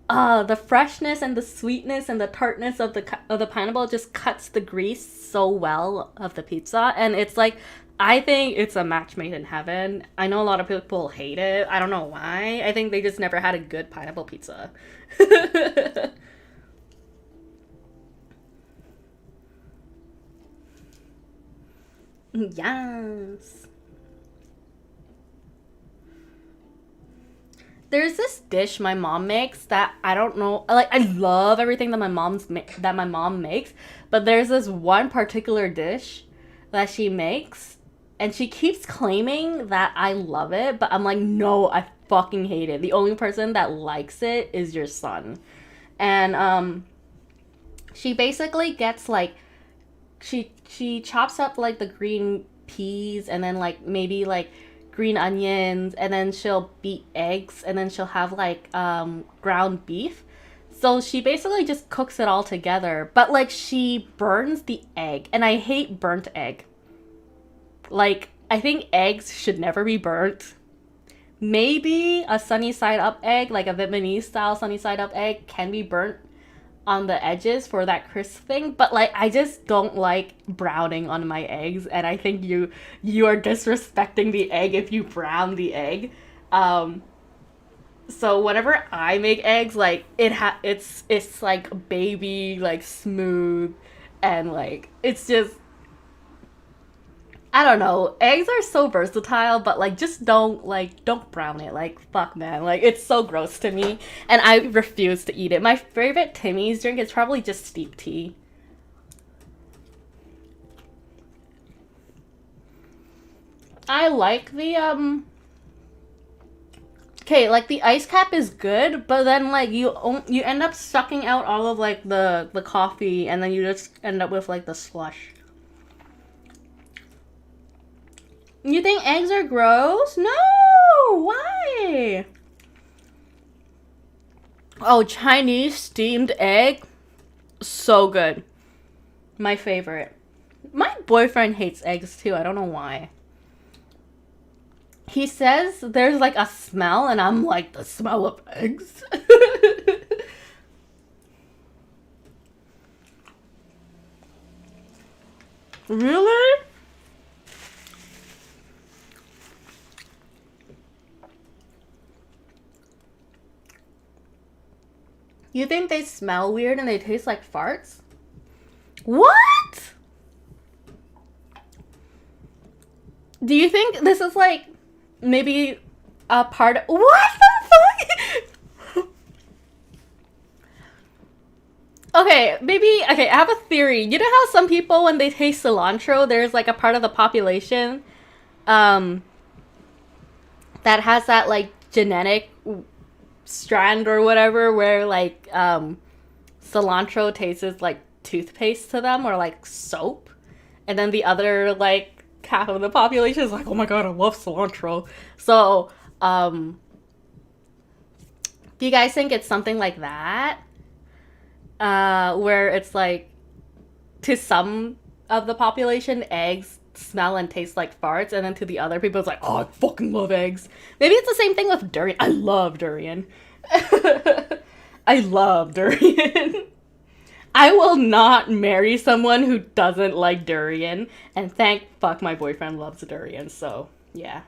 the freshness and the sweetness and the tartness of the pineapple just cuts the grease so well of the pizza, and it's like, I think it's a match made in heaven. I know a lot of people hate it. I don't know why. I think they just never had a good pineapple pizza. Yes. There's this dish my mom makes that I don't know. Like, I love everything that my mom makes, but there's this one particular dish that she makes, and she keeps claiming that I love it, but I'm like, no, I fucking hate it. The only person that likes it is your son. And she basically gets like, she chops up like the green peas and then like maybe like green onions, and then she'll beat eggs, and then she'll have like ground beef. So she basically just cooks it all together, but like she burns the egg, and I hate burnt egg. Like, I think eggs should never be burnt. Maybe a sunny side up egg, like a Vietnamese style sunny side up egg, can be burnt on the edges for that crisp thing, but like I just don't like browning on my eggs, and I think you are disrespecting the egg if you brown the egg. So whenever I make eggs, like it's like baby, like smooth, and like it's just, I don't know. Eggs are so versatile, but like just don't brown it. Like, fuck, man. Like, it's so gross to me, and I refuse to eat it. My favorite Timmy's drink is probably just steep tea. I like the Okay, like the ice cap is good, but then like you end up sucking out all of like the coffee, and then you just end up with like the slush. You think eggs are gross? No! Why? Oh, Chinese steamed egg? So good. My favorite. My boyfriend hates eggs too. I don't know why. He says there's like a smell, and I'm like, the smell of eggs? Really? You think they smell weird and they taste like farts? What? Do you think this is like maybe a part of... What the fuck? Okay, maybe... Okay, I have a theory. You know how some people, when they taste cilantro, there's like a part of the population that has that like genetic strand or whatever where like cilantro tastes like toothpaste to them or like soap, and then the other like half of the population is like, oh my god, I love cilantro. So do you guys think it's something like that, where it's like to some of the population eggs smell and taste like farts, and then to the other people it's like, oh, I fucking love eggs? Maybe it's the same thing with durian. I love durian. I love durian. I will not marry someone who doesn't like durian, and thank fuck my boyfriend loves durian, so yeah.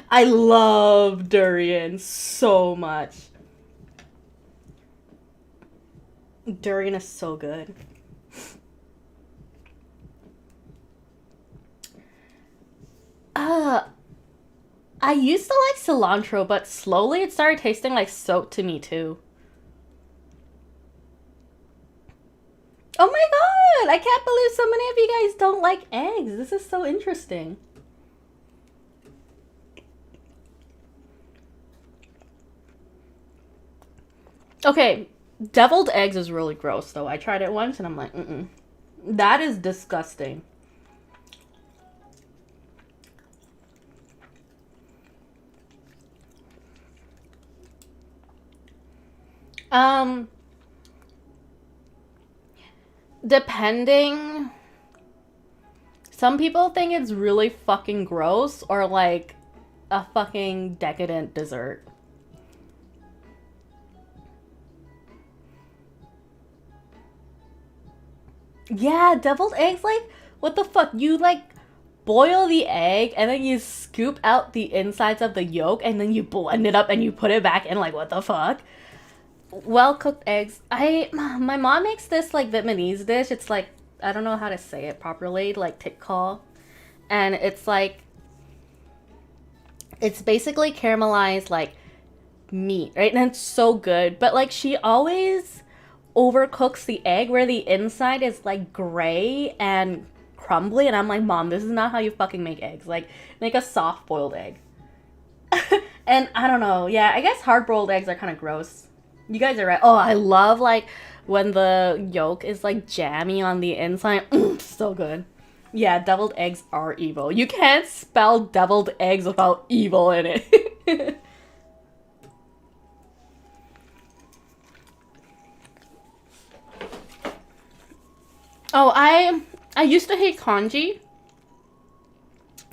I love durian so much. Durian is so good. I used to like cilantro, but slowly it started tasting like soap to me too. Oh my god! I can't believe so many of you guys don't like eggs. This is so interesting. Okay, deviled eggs is really gross though. I tried it once and I'm like, mm-mm. That is disgusting. Depending. Some people think it's really fucking gross or like a fucking decadent dessert. Yeah, deviled eggs, like, what the fuck? You like boil the egg and then you scoop out the insides of the yolk and then you blend it up and you put it back in, like, what the fuck? Well cooked eggs. My mom makes this like Vietnamese dish. It's like, I don't know how to say it properly, like tik call. And it's like, it's basically caramelized like meat, right? And it's so good. But like she always overcooks the egg where the inside is like gray and crumbly, and I'm like, Mom, this is not how you fucking make eggs. Like, make a soft boiled egg. And I don't know, yeah, I guess hard boiled eggs are kind of gross. You guys are right. Oh, I love like when the yolk is like jammy on the inside. So good. Yeah, deviled eggs are evil. You can't spell deviled eggs without evil in it. Oh, I used to hate congee.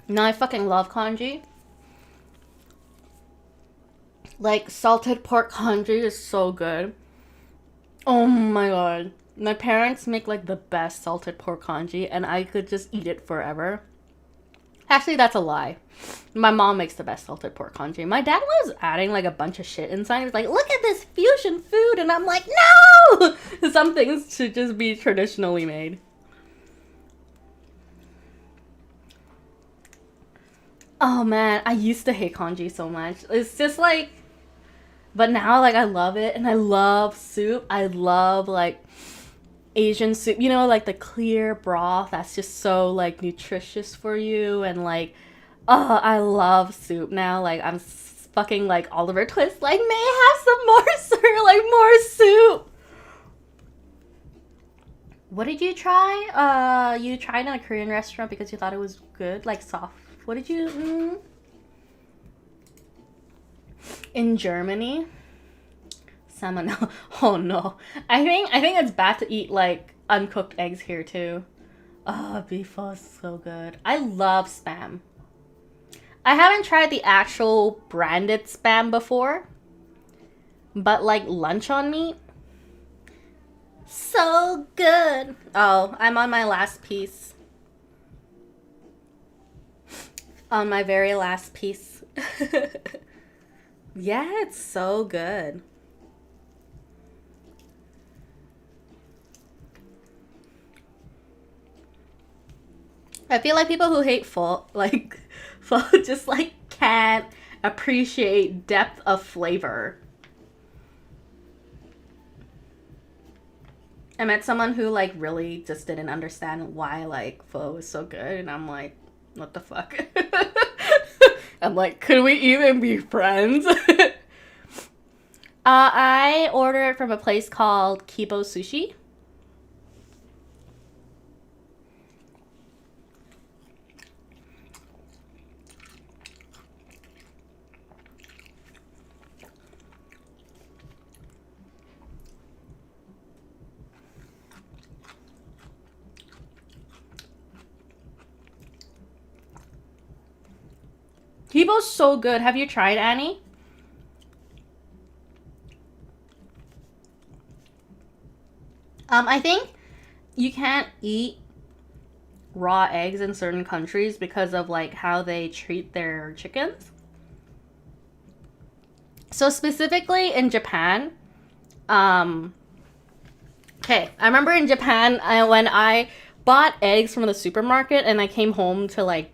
Now I fucking love congee. Like, salted pork congee is so good. Oh my god. My parents make like the best salted pork congee, and I could just eat it forever. Actually, that's a lie. My mom makes the best salted pork congee. My dad was adding like a bunch of shit inside. He was like, look at this fusion food. And I'm like, no! Some things should just be traditionally made. Oh man, I used to hate congee so much. It's just like, but now like I love it, and I love soup. I love like Asian soup, you know, like the clear broth that's just so like nutritious for you, and like Oh, I love soup now. Like I'm fucking like Oliver Twist. Like, may I have some more, sir? Like more soup. What did you try? You tried in a Korean restaurant because you thought it was good, like soft. What did you? In Germany, salmon. Oh no, I think it's bad to eat like uncooked eggs here too. Oh, beef is so good. I love spam. I haven't tried the actual branded spam before, but like luncheon meat, so good. Oh, I'm on my last piece. On my very last piece. Yeah, it's so good. I feel like people who hate pho, like pho, just like can't appreciate depth of flavor. I met someone who like really just didn't understand why like pho was so good, and I'm like, what the fuck? I'm like, could we even be friends? I ordered from a place called Sushi. Kibo's so good. Have you tried, Annie? I think you can't eat raw eggs in certain countries because of like how they treat their chickens. So specifically in Japan, okay, I remember in Japan when I bought eggs from the supermarket and I came home to like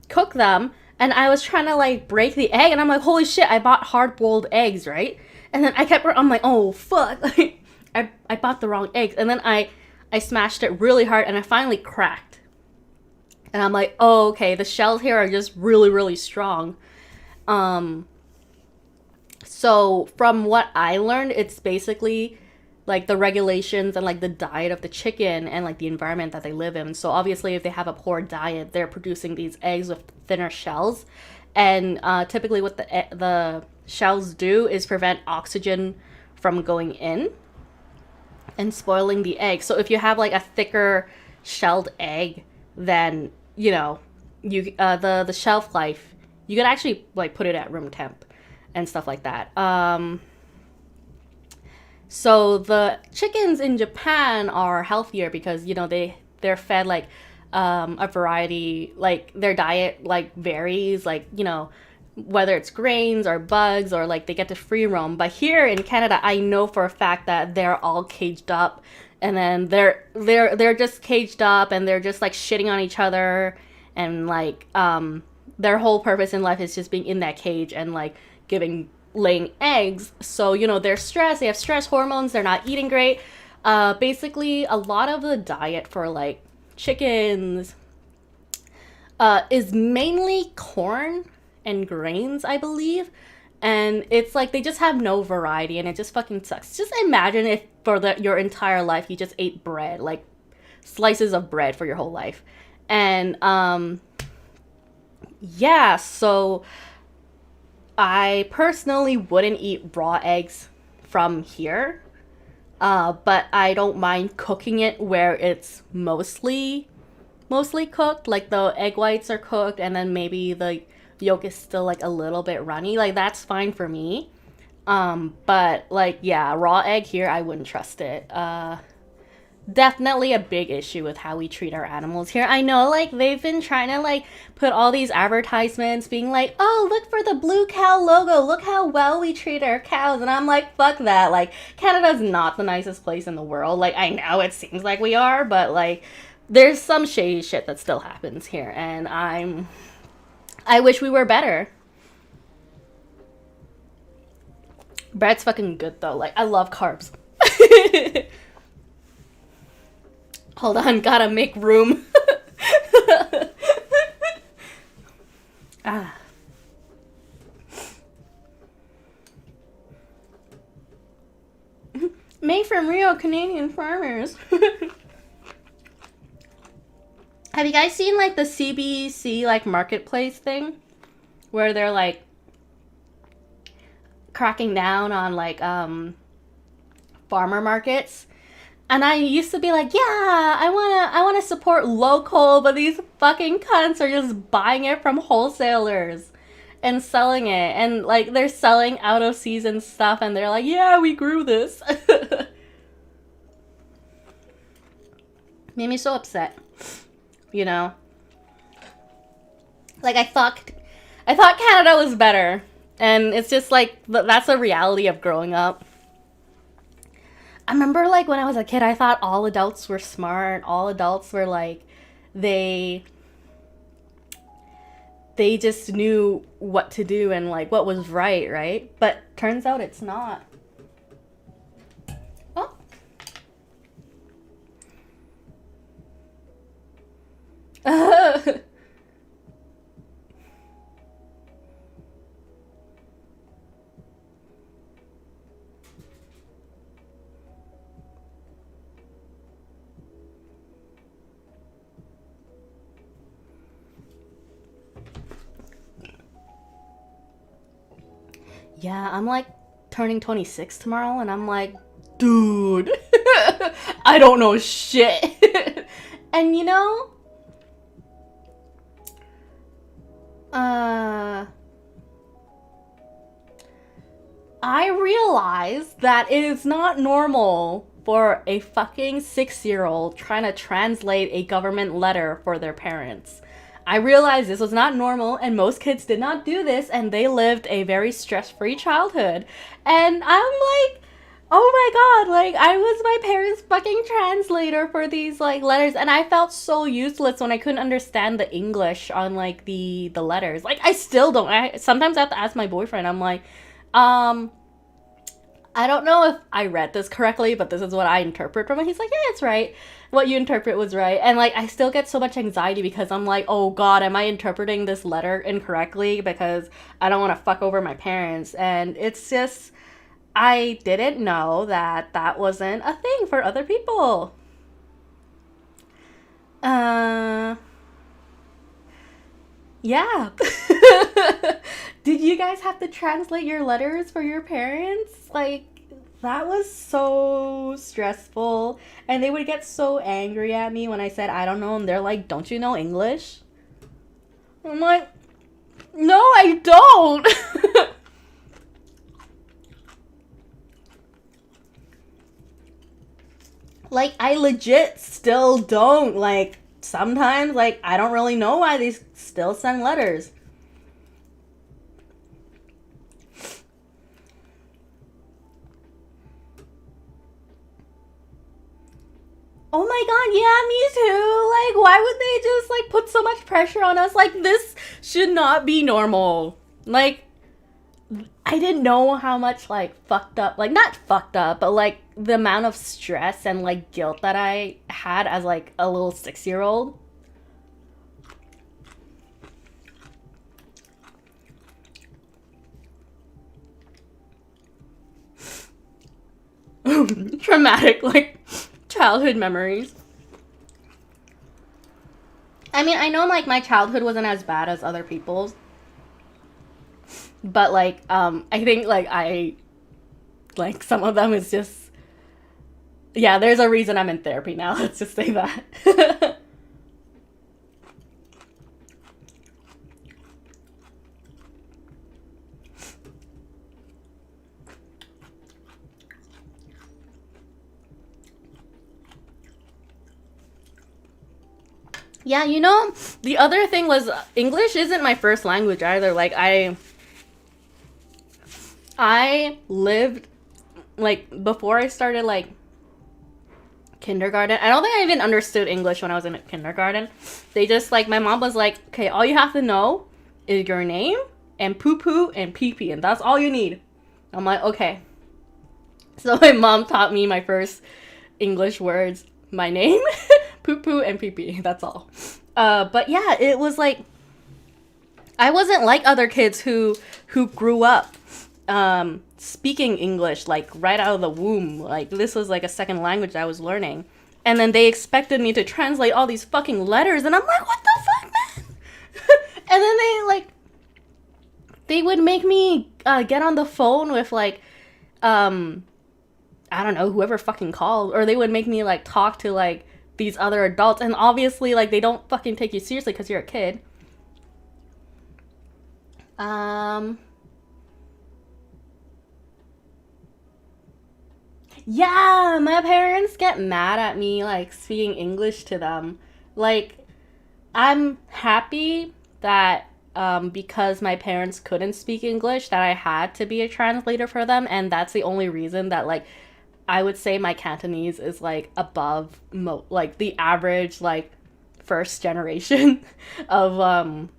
cook them, and I was trying to like break the egg, and I'm like, holy shit, I bought hard-boiled eggs, right? And then I'm like, oh fuck, I bought the wrong eggs, and then I smashed it really hard, and I finally cracked. And I'm like, oh, okay, the shells here are just really, really strong. So from what I learned, it's basically like the regulations and like the diet of the chicken and like the environment that they live in. So obviously if they have a poor diet, they're producing these eggs with thinner shells. And typically what the shells do is prevent oxygen from going in and spoiling the egg. So if you have like a thicker shelled egg, then you know you the shelf life, you could actually like put it at room temp and stuff like that. So the chickens in Japan are healthier because you know they're fed like a variety, like their diet like varies, like you know whether it's grains or bugs or like they get to free roam. But here in Canada, I know for a fact that they're all caged up, and then they're just caged up and they're just like shitting on each other, and like their whole purpose in life is just being in that cage and like laying eggs. So you know they're stressed, they have stress hormones, they're not eating great. Basically a lot of the diet for like chickens is mainly corn and grains, I believe, and it's like they just have no variety, and it just fucking sucks. Just imagine if for your entire life you just ate bread, like slices of bread for your whole life. And yeah, so I personally wouldn't eat raw eggs from here, but I don't mind cooking it where it's mostly cooked, like the egg whites are cooked and then maybe the yolk is still like a little bit runny. Like that's fine for me. But like yeah, raw egg here I wouldn't trust it. Definitely a big issue with how we treat our animals here. I know like they've been trying to like put all these advertisements being like, oh, look for the blue cow logo, look how well we treat our cows, and I'm like, fuck that. Like Canada's not the nicest place in the world. Like I know it seems like we are, but like there's some shady shit that still happens here, and I wish we were better. Bread's fucking good though. Like I love carbs. Hold on, gotta make room. Made from real Canadian farmers. Have you guys seen like the CBC like marketplace thing? Where they're like cracking down on like farmer markets? And I used to be like, yeah, I wanna support local, but these fucking cunts are just buying it from wholesalers and selling it. And like they're selling out of season stuff and they're like, yeah, we grew this. Made me so upset. You know? Like I thought Canada was better. And it's just like that's a reality of growing up. I remember like when I was a kid, I thought all adults were smart. All adults were like, they just knew what to do and like what was right? But turns out it's not. Oh. Yeah, I'm like turning 26 tomorrow and I'm like, dude, I don't know shit. And you know, I realized that it is not normal for a fucking 6-year-old trying to translate a government letter for their parents. I realized this was not normal and most kids did not do this and they lived a very stress-free childhood. And I'm like, oh my god, like I was my parents' fucking translator for these like letters and I felt so useless when I couldn't understand the English on like the letters. Like I still don't. I sometimes have to ask my boyfriend. I'm like, I don't know if I read this correctly, but this is what I interpret from it. He's like, yeah, it's right. What you interpret was right. And like, I still get so much anxiety because I'm like, oh god, am I interpreting this letter incorrectly? Because I don't want to fuck over my parents. And it's just, I didn't know that that wasn't a thing for other people. Yeah. Did you guys have to translate your letters for your parents? Like, that was so stressful. And they would get so angry at me when I said, I don't know. And they're like, don't you know English? I'm like, no, I don't. Like, I legit still don't. Like, sometimes, like, I don't really know why they still send letters. Oh my god, yeah, me too. Like, why would they just, like, put so much pressure on us? Like, this should not be normal. Like, I didn't know how much, like, fucked up, like, not fucked up, but, like, the amount of stress and, like, guilt that I had as, like, a little 6-year-old. Traumatic, like, childhood memories. I mean, I know, like, my childhood wasn't as bad as other people's. But, like, I think, like, some of them is just... Yeah, there's a reason I'm in therapy now. Let's just say that. Yeah, you know, the other thing was English isn't my first language either. Like, I lived, like, before I started, like, kindergarten. I don't think I even understood English when I was in kindergarten. They just, like, my mom was like, okay, all you have to know is your name and poo-poo and pee-pee, and that's all you need. I'm like, okay. So my mom taught me my first English words, my name, poo-poo, and pee-pee. That's all. But yeah, it was like, I wasn't like other kids who grew up speaking English like right out of the womb. Like this was like a second language I was learning. And then they expected me to translate all these fucking letters, and I'm like, what the fuck, man? And then they would make me get on the phone with like I don't know, whoever fucking called, or they would make me like talk to like these other adults, and obviously like they don't fucking take you seriously because you're a kid. Yeah, my parents get mad at me like speaking English to them. Like, I'm happy that because my parents couldn't speak English, that I had to be a translator for them, and that's the only reason that like I would say my Cantonese is like above like the average like first generation of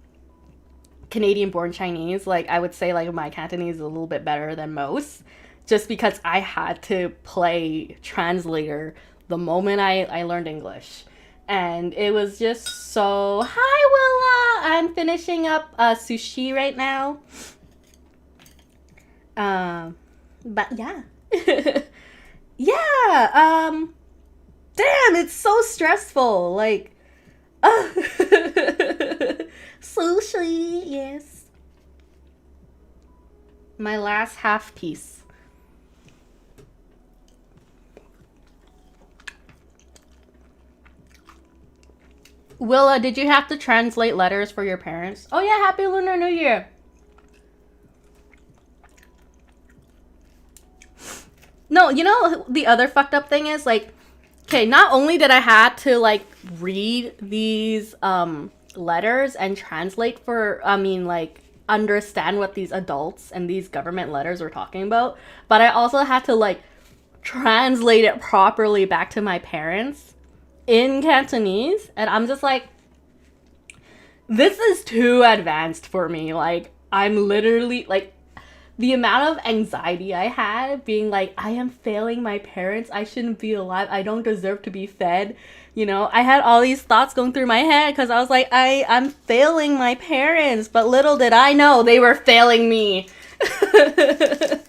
Canadian born Chinese. Like I would say like my Cantonese is a little bit better than most, just because I had to play translator the moment I learned English. And it was just so, hi Willa! I'm finishing up Sushi right now. But yeah. Yeah, damn, it's so stressful. Like, sushi, yes. My last half piece. Willa, did you have to translate letters for your parents? Oh yeah, happy Lunar New Year. No, you know, the other fucked up thing is, like, okay, not only did I have to, like, read these letters and translate for, like, understand what these adults and these government letters were talking about, but I also had to, like, translate it properly back to my parents in Cantonese, and I'm just like, this is too advanced for me. Like, I'm literally, like, the amount of anxiety I had being like, I am failing my parents. I shouldn't be alive. I don't deserve to be fed. You know, I had all these thoughts going through my head because I was like, I'm failing my parents. But little did I know they were failing me. Is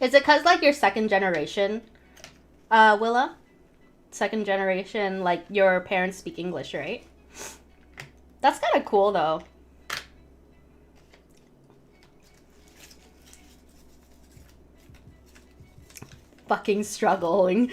it because, like, you're second generation, Willa? Second generation, like, your parents speak English, right? That's kind of cool, though. Fucking struggling.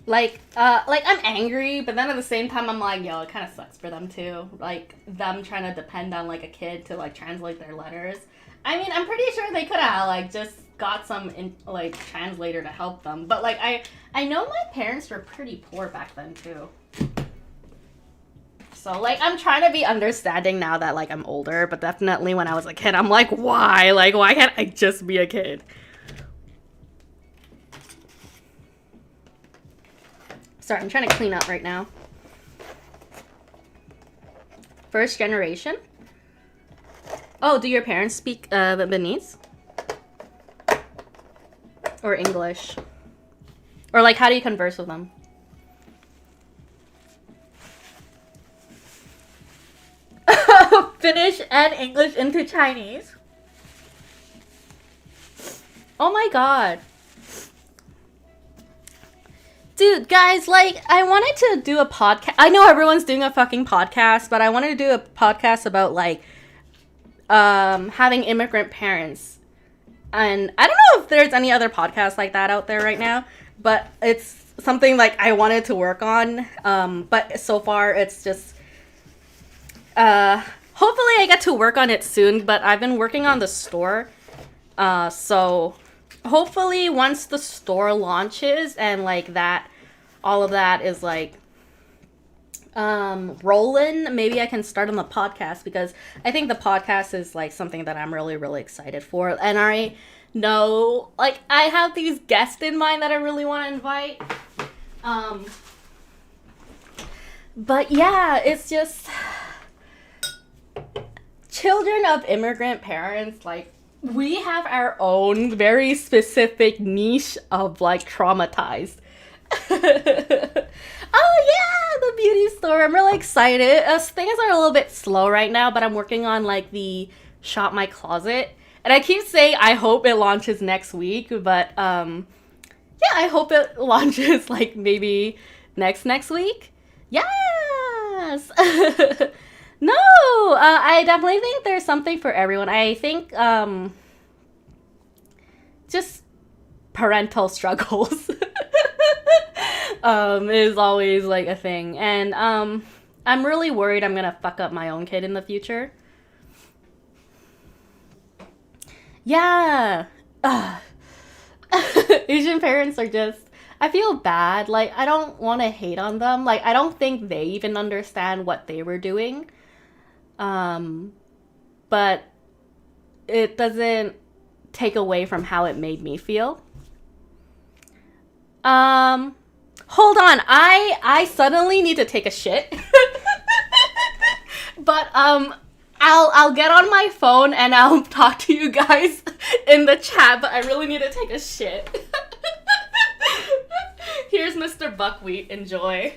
like I'm angry, but then at the same time I'm like, yo, it kind of sucks for them too. Like, them trying to depend on like a kid to like translate their letters. I mean, I'm pretty sure they could have like just got some like translator to help them, but like I know my parents were pretty poor back then too. So, like, I'm trying to be understanding now that, like, I'm older, but definitely when I was a kid, I'm like, why? Like, why can't I just be a kid? Sorry, I'm trying to clean up right now. First generation? Oh, do your parents speak Lebanese? Or English? Or, like, how do you converse with them? Finnish and English into Chinese. Oh my god. Dude, guys, like, I wanted to do a podcast. I know everyone's doing a fucking podcast, but I wanted to do a podcast about, like, having immigrant parents. And I don't know if there's any other podcasts like that out there right now, but it's something, like, I wanted to work on. But so far, it's just... hopefully I get to work on it soon, but I've been working on the store. So hopefully once the store launches and like that, all of that is like rolling, maybe I can start on the podcast, because I think the podcast is like something that I'm really, really excited for. And I know, like, I have these guests in mind that I really want to invite. But yeah, it's just... Children of immigrant parents, like, we have our own very specific niche of, like, traumatized. Oh yeah, the beauty store. I'm really excited. Things are a little bit slow right now, but I'm working on like the shop my closet. And I keep saying I hope it launches next week, but yeah, I hope it launches like maybe next week. Yes. No, I definitely think there's something for everyone. I think just parental struggles is always like a thing, and I'm really worried I'm gonna fuck up my own kid in the future. Yeah. Ugh. Asian parents are just, I feel bad. Like, I don't want to hate on them. Like, I don't think they even understand what they were doing. Um, but it doesn't take away from how it made me feel. Um, hold on. I suddenly need to take a shit. But I'll get on my phone and I'll talk to you guys in the chat, but I really need to take a shit. Here's Mr. Buckwheat. Enjoy.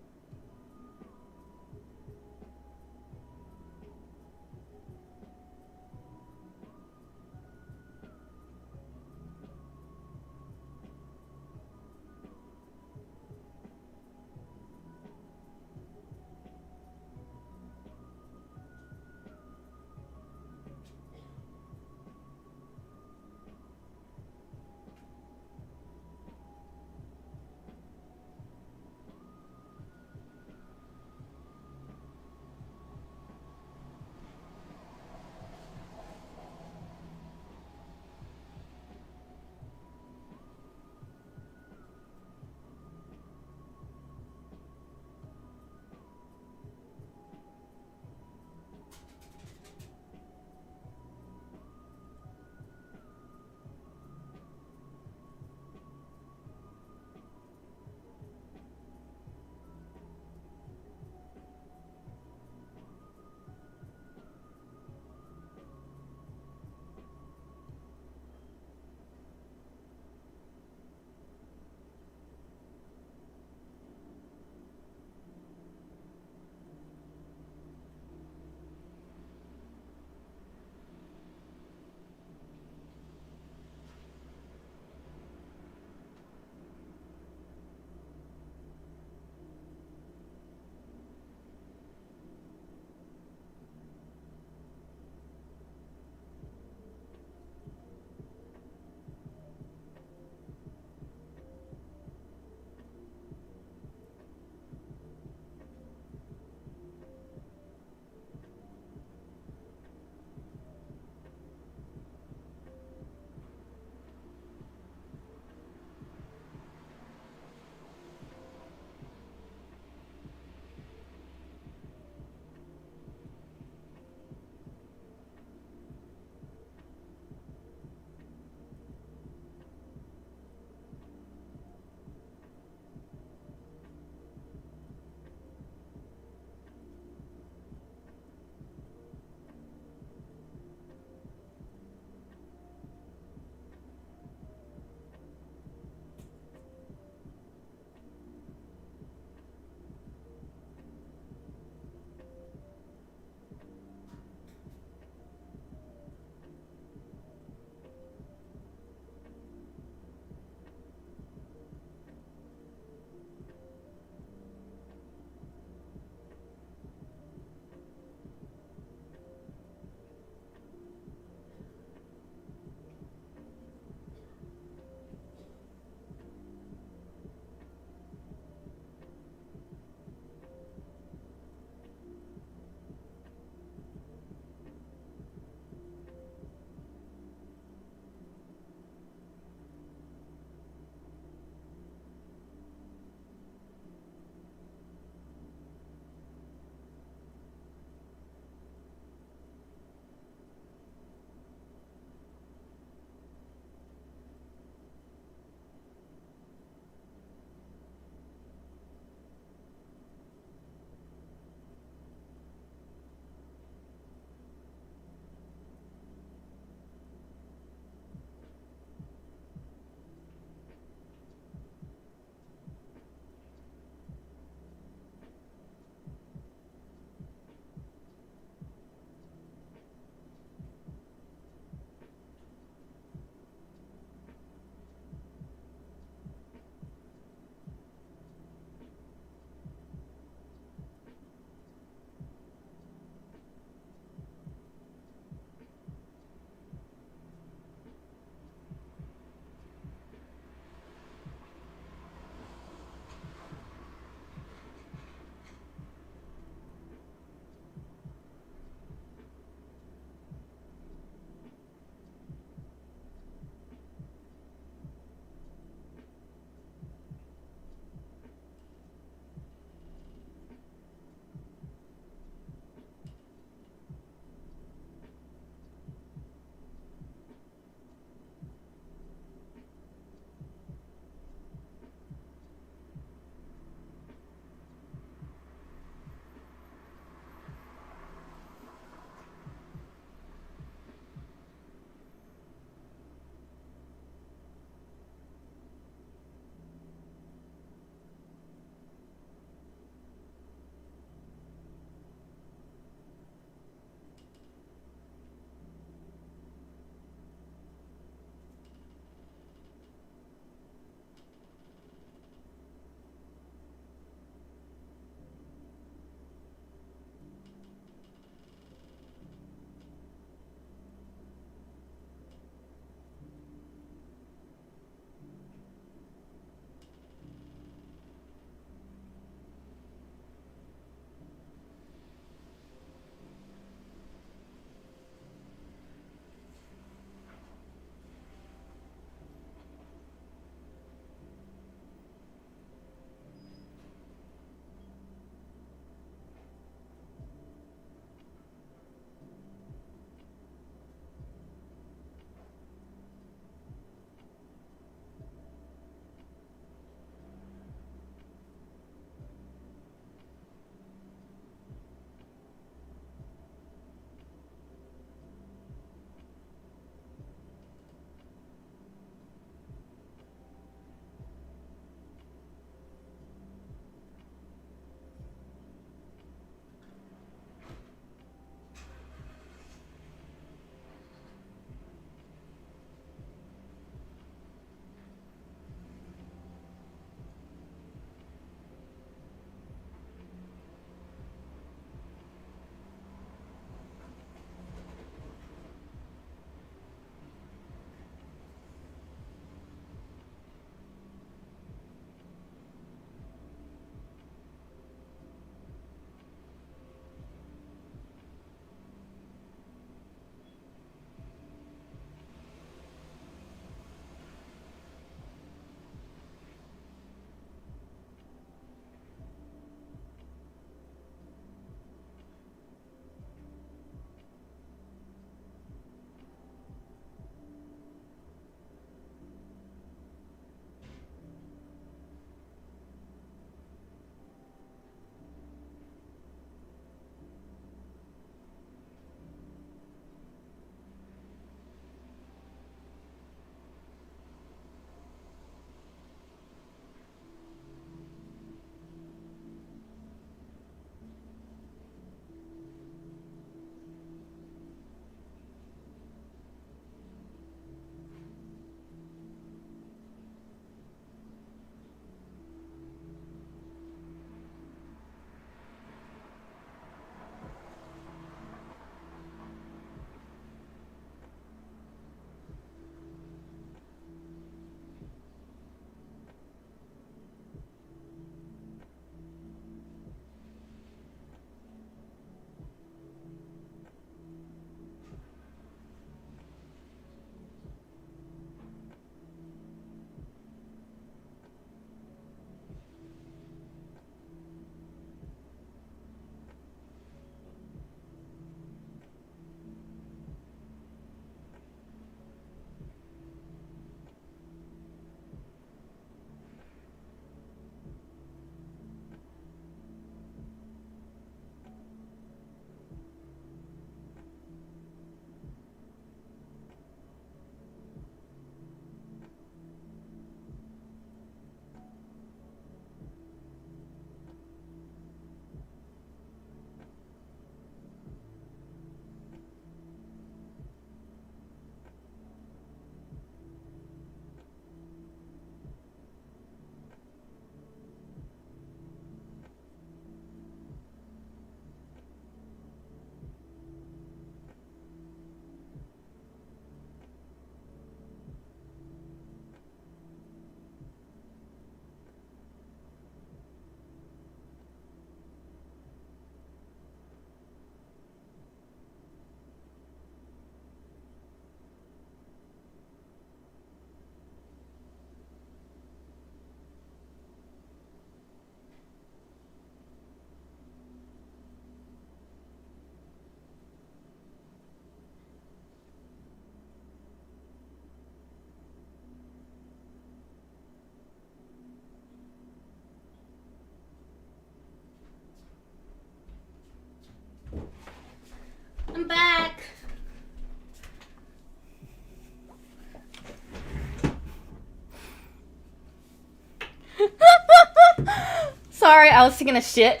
Sorry, I was taking a shit.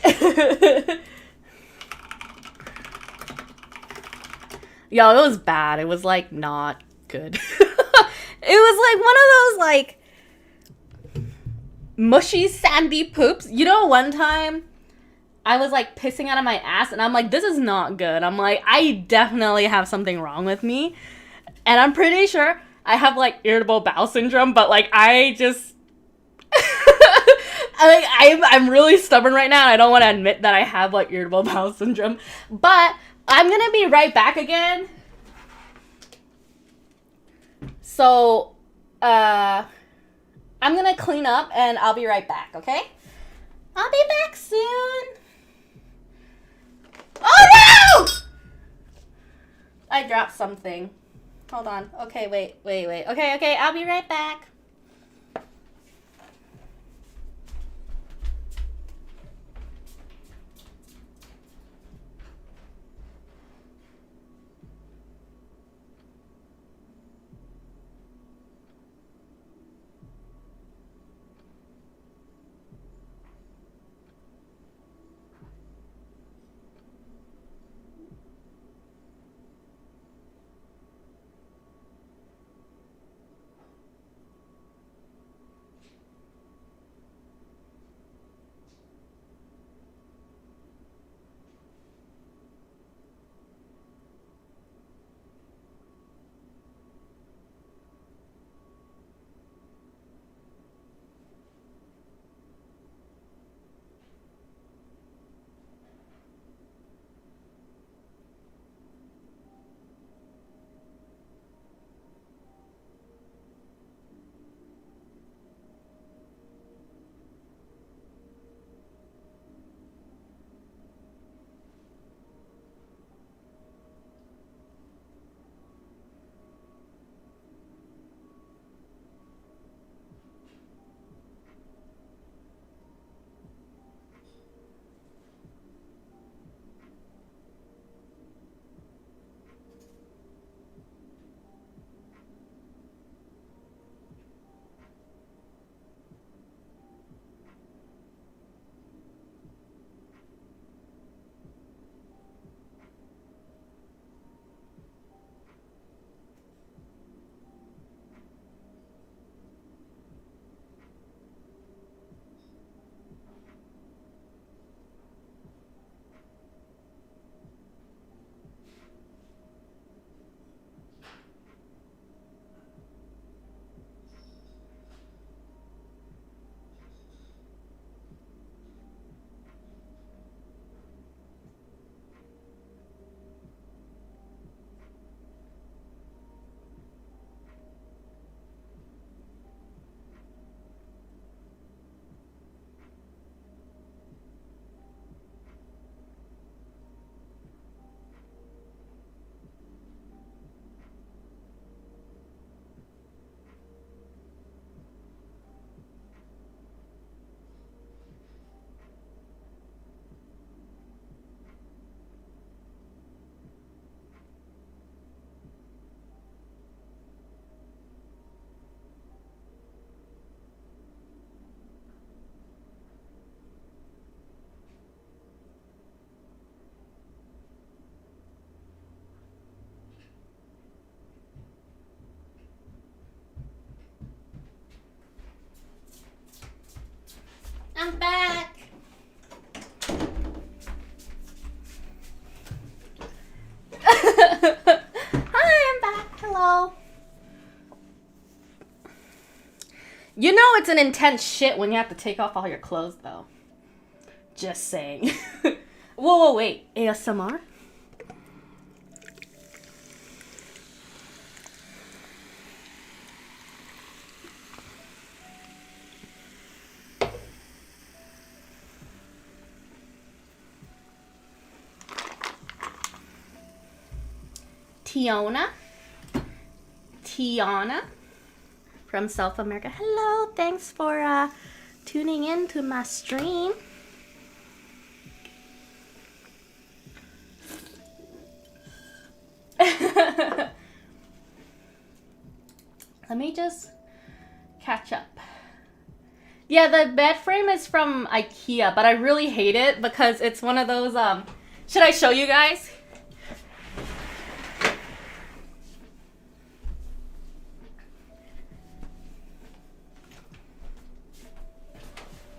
Yo, it was bad. It was like not good. It was like one of those like mushy sandy poops. You know, one time I was like pissing out of my ass and I'm like, this is not good. I'm like, I definitely have something wrong with me. And I'm pretty sure I have like irritable bowel syndrome, but like I just I'm really stubborn right now and I don't want to admit that I have like irritable bowel syndrome. But I'm gonna be right back again. So I'm gonna clean up and I'll be right back, okay? I'll be back soon. Oh no! I dropped something. Hold on. Okay, wait. Okay, I'll be right back. I'm back. Hi, I'm back. Hello. You know it's an intense shit when you have to take off all your clothes, though. Just saying. Whoa, wait. ASMR? Tiana from South America. Hello, thanks for tuning in to my stream. Let me just catch up. Yeah, the bed frame is from IKEA, but I really hate it because it's one of those, should I show you guys?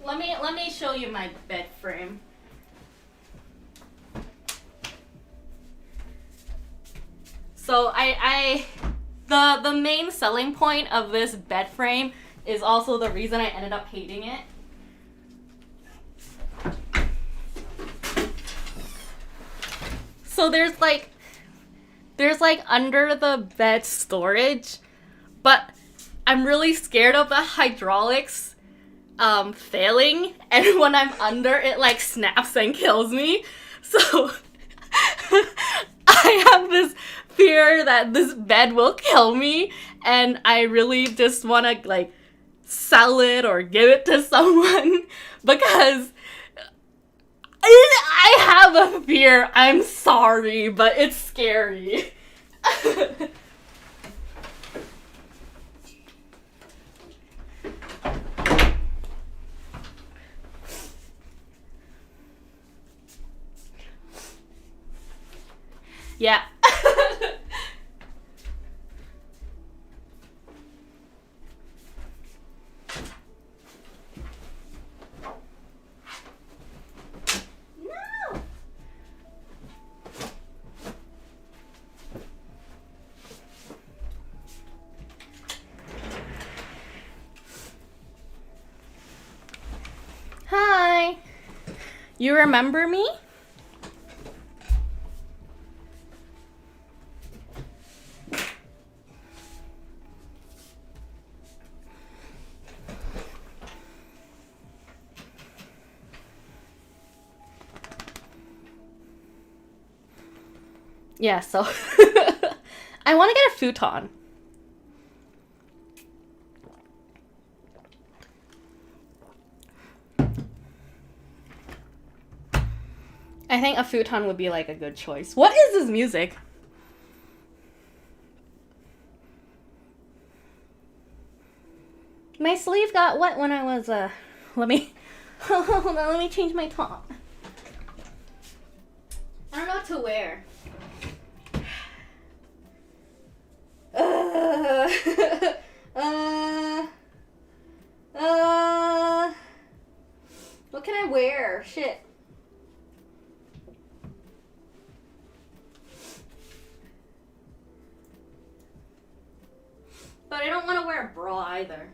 Let me show you my bed frame. So the main selling point of this bed frame is also the reason I ended up hating it. So there's like under the bed storage, but I'm really scared of the hydraulics failing, and when I'm under it like snaps and kills me. So I have this fear that this bed will kill me, and I really just want to like sell it or give it to someone because I have a fear. I'm sorry, but it's scary. Yeah. No. Hi. You remember me? Yeah, so I want to get a futon. I think a futon would be like a good choice. What is this music? My sleeve got wet when I was let me hold on, let me change my top. I don't know what to wear. What can I wear? Shit. But I don't want to wear a bra either.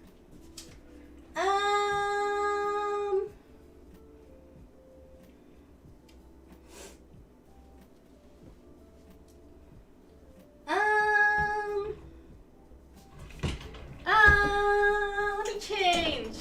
Let me change.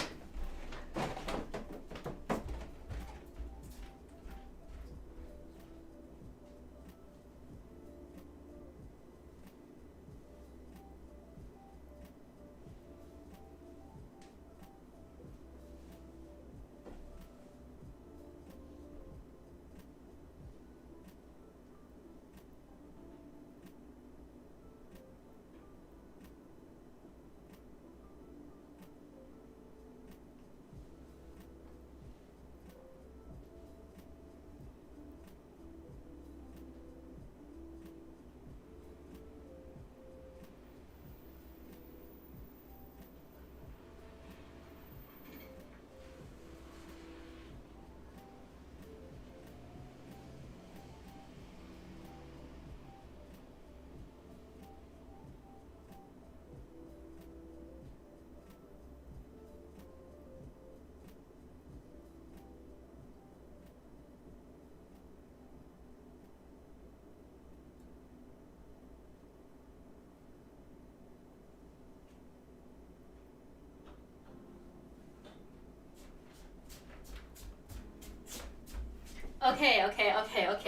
Okay.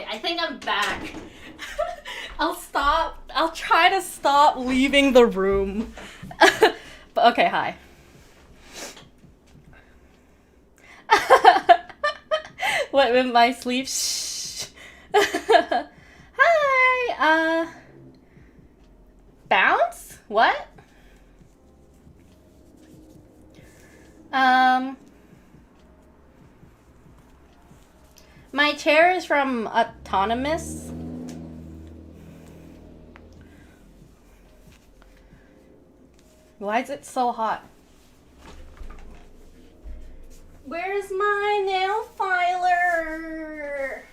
I think I'm back. I'll try to stop leaving the room. But okay, hi. What, with my sleeve? Shh. Hi, bounce? What? Um, my chair is from Autonomous. Why is it so hot? Where's my nail filer?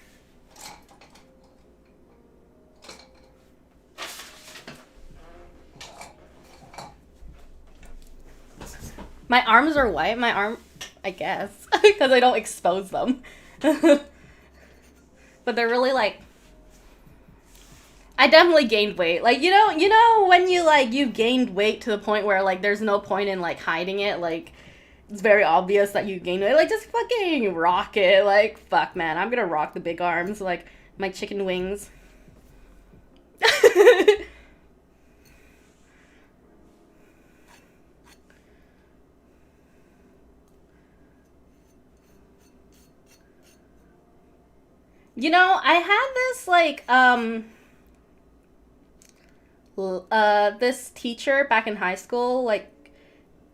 My arms are white. My arm, I guess, because I don't expose them. But they're really like. I definitely gained weight. Like you know when you've gained weight to the point where like there's no point in like hiding it. Like it's very obvious that you gained weight. Like just fucking rock it. Like fuck, man, I'm gonna rock the big arms. Like my chicken wings. You know, I had this like this teacher back in high school, like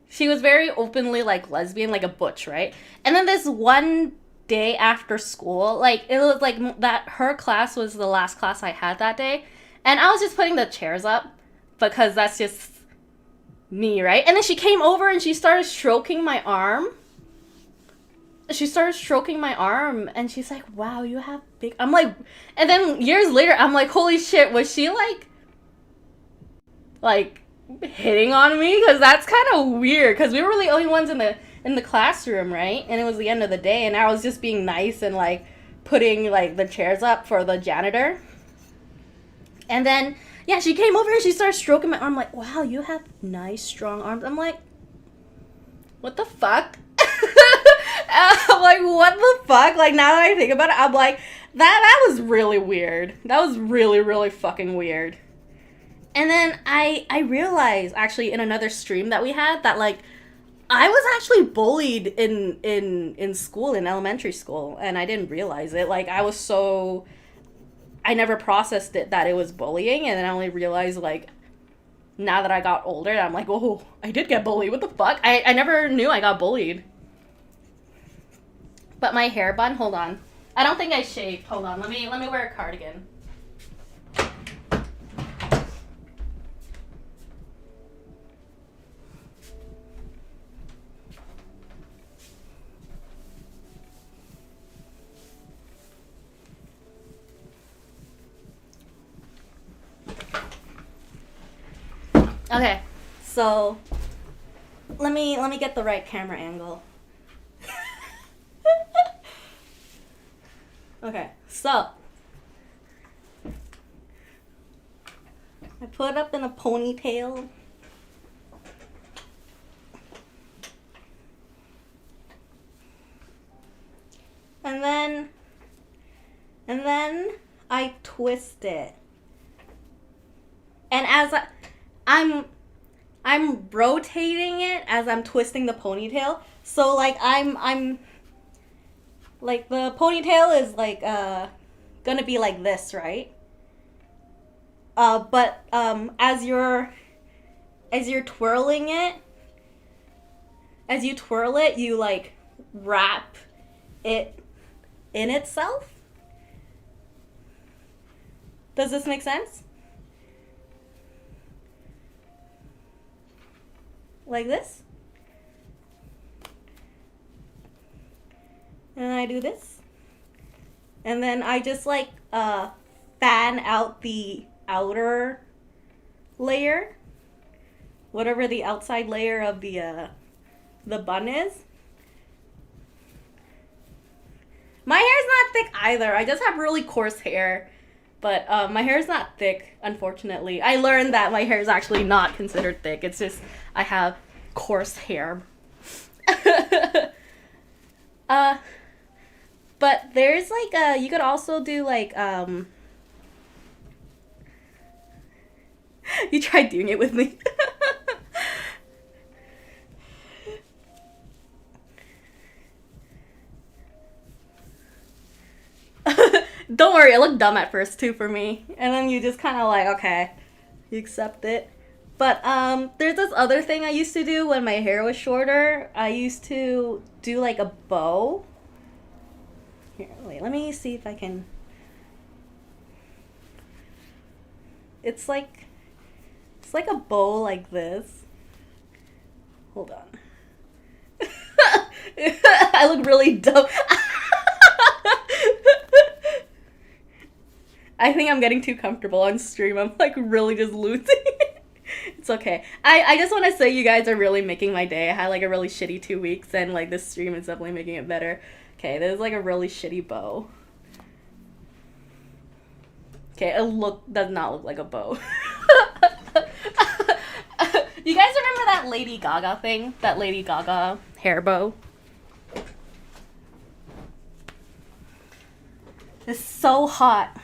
she was very openly like lesbian, like a butch, right? And then this one day after school, like it was like that her class was the last class I had that day, and I was just putting the chairs up because that's just me, right? And then she came over and she started stroking my arm. She started stroking my arm and she's like, wow, you have big. I'm like, and then years later, I'm like, holy shit, was she like hitting on me? Because that's kind of weird, because we were the only ones in the classroom, right? And it was the end of the day, and I was just being nice and like putting like the chairs up for the janitor. And then yeah, she came over and she started stroking my arm. I'm like, wow, you have nice strong arms. I'm like, what the fuck? I'm like, what the fuck? Like, now that I think about it, I'm like, that was really weird. That was really, really fucking weird. And then I realized, actually, in another stream that we had, that, like, I was actually bullied in school, in elementary school, and I didn't realize it. Like, I never processed it, that it was bullying, and then I only realized, like, now that I got older, I'm like, oh, I did get bullied. What the fuck? I never knew I got bullied. But my hair bun, hold on. I don't think I shaved. Hold on. Let me wear a cardigan. Okay. So let me get the right camera angle. Okay, so I put it up in a ponytail. And then I twist it. And as I'm rotating it as I'm twisting the ponytail. So like I'm like the ponytail is like gonna be like this, right? But as you're twirling it, as you twirl it, you like wrap it in itself. Does this make sense? Like this. And I do this. And then I just like fan out the outer layer, whatever the outside layer of the bun is. My hair's not thick either. I just have really coarse hair. But my hair is not thick, unfortunately. I learned that my hair is actually not considered thick. It's just I have coarse hair. But there's like you could also do like you tried doing it with me. Don't worry, it looked dumb at first too for me. And then you just kind of like, okay, you accept it. But there's this other thing I used to do when my hair was shorter. I used to do like a bow. Here, wait, let me see if I can. It's like a bow like this. Hold on. I look really dumb. I think I'm getting too comfortable on stream. I'm like really just losing it. It's okay. I just want to say you guys are really making my day. I had like a really shitty 2 weeks and like this stream is definitely making it better. Okay, there's like a really shitty bow. Okay, it does not look like a bow. You guys remember that Lady Gaga thing? That Lady Gaga hair bow? It's so hot.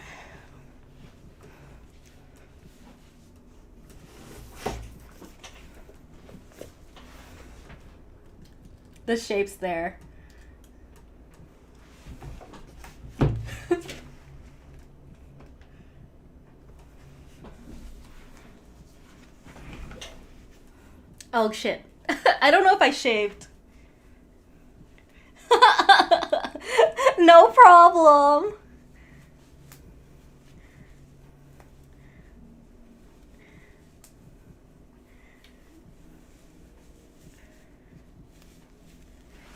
The shape's there. Oh shit. I don't know if I shaved. No problem.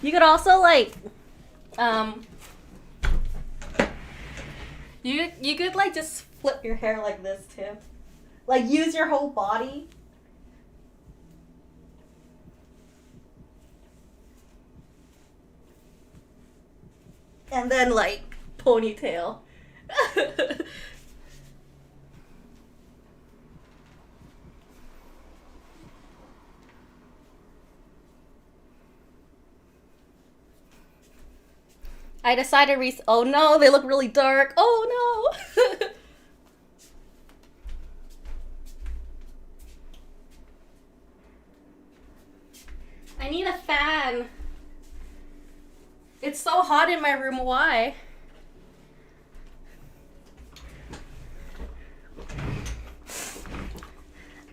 You could also like you could like just flip your hair like this too. Like use your whole body. And then like ponytail. I decided oh no, they look really dark. Oh no. I need a fan. It's so hot in my room, why?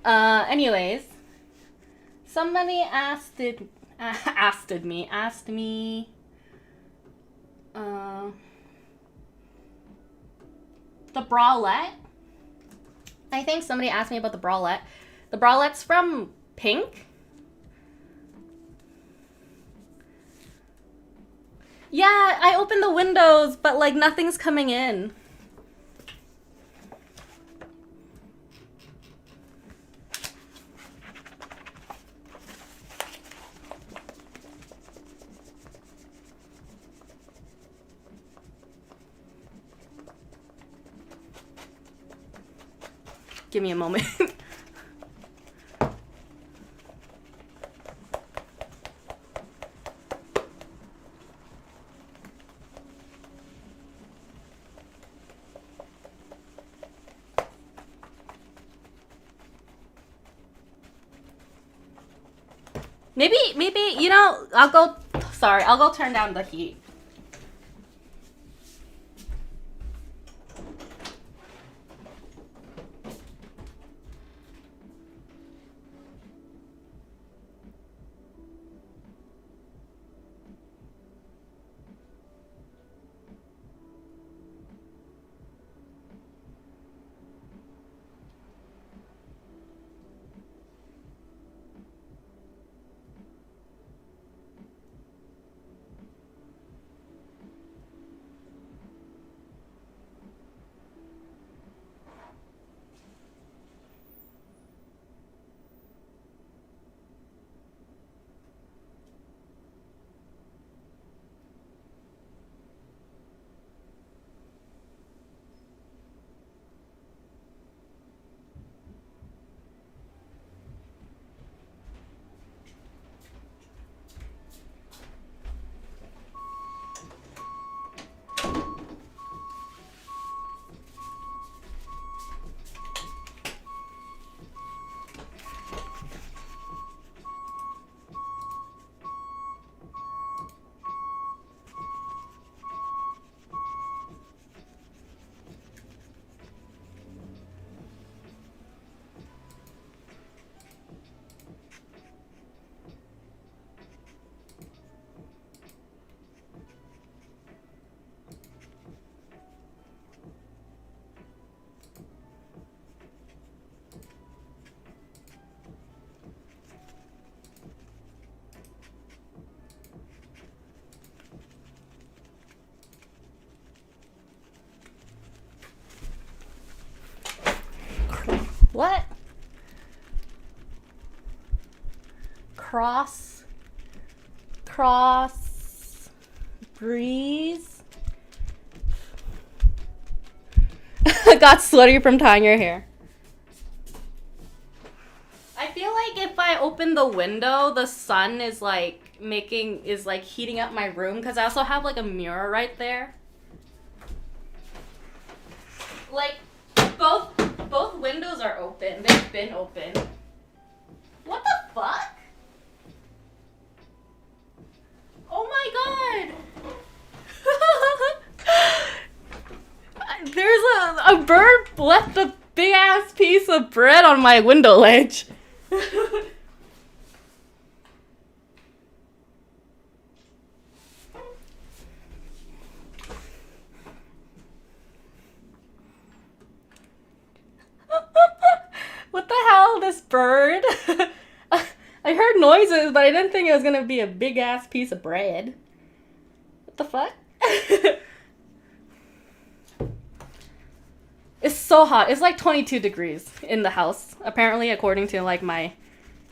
Anyways. Somebody asked me, the bralette. I think somebody asked me about the bralette. The bralette's from Pink. Yeah, I opened the windows, but like nothing's coming in. Give me a moment. Maybe, you know, I'll go turn down the heat. What? Cross breeze. Got sweaty from tying your hair. I feel like if I open the window, the sun is like heating up my room because I also have like a mirror right there. Like both windows are open. They've been open. What the fuck? Oh my god! There's a bird left a big ass piece of bread on my window ledge. What the hell, this bird? I heard noises, but I didn't think it was gonna be a big ass piece of bread. What the fuck? It's so hot. It's like 22 degrees in the house, apparently, according to like my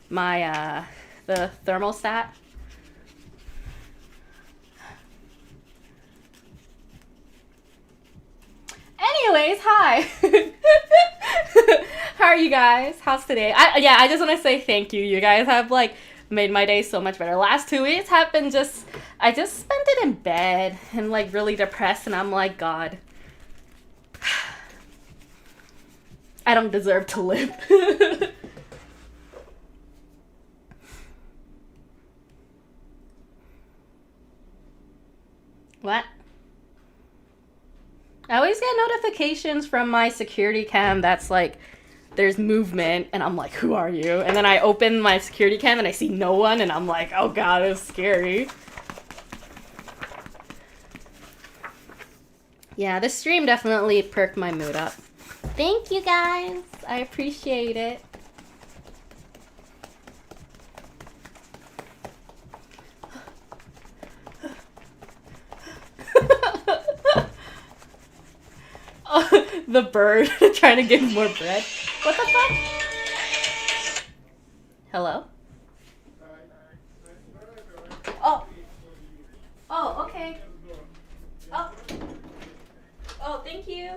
the thermostat. Anyways, hi. How are you guys? How's today? I just want to say thank you. You guys have like made my day so much better. Last 2 weeks have been I just spent it in bed and like really depressed, and I'm like, God, I don't deserve to live. What? I always get notifications from my security cam that's like, there's movement, and I'm like, who are you? And then I open my security cam and I see no one, and I'm like, oh god, it's scary. Yeah, this stream definitely perked my mood up. Thank you guys. I appreciate it. Oh, the bird trying to give more bread. What the fuck? Hello? Oh. Oh, okay. Oh. Oh, thank you.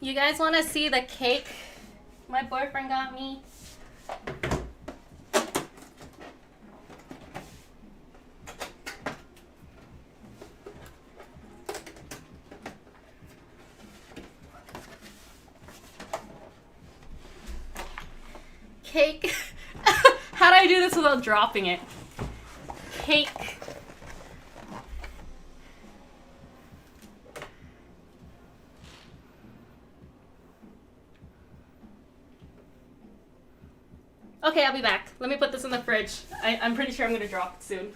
You guys want to see the cake my boyfriend got me? Cake. How do I do this without dropping it? Cake. Okay, I'll be back. Let me put this in the fridge. I'm pretty sure I'm gonna drop it soon.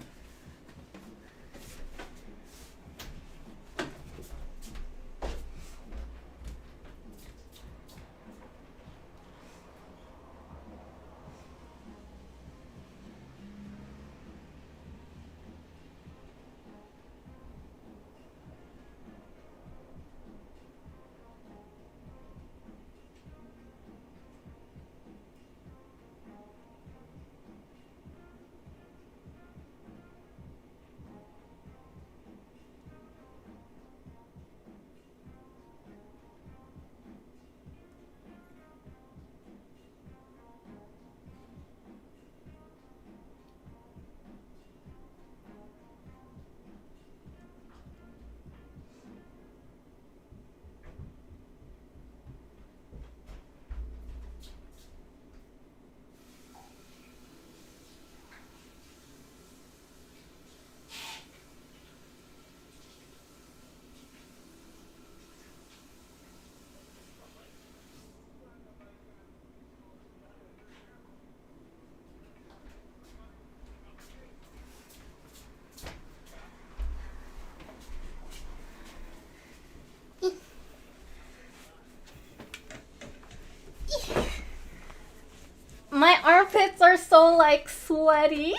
like sweaty.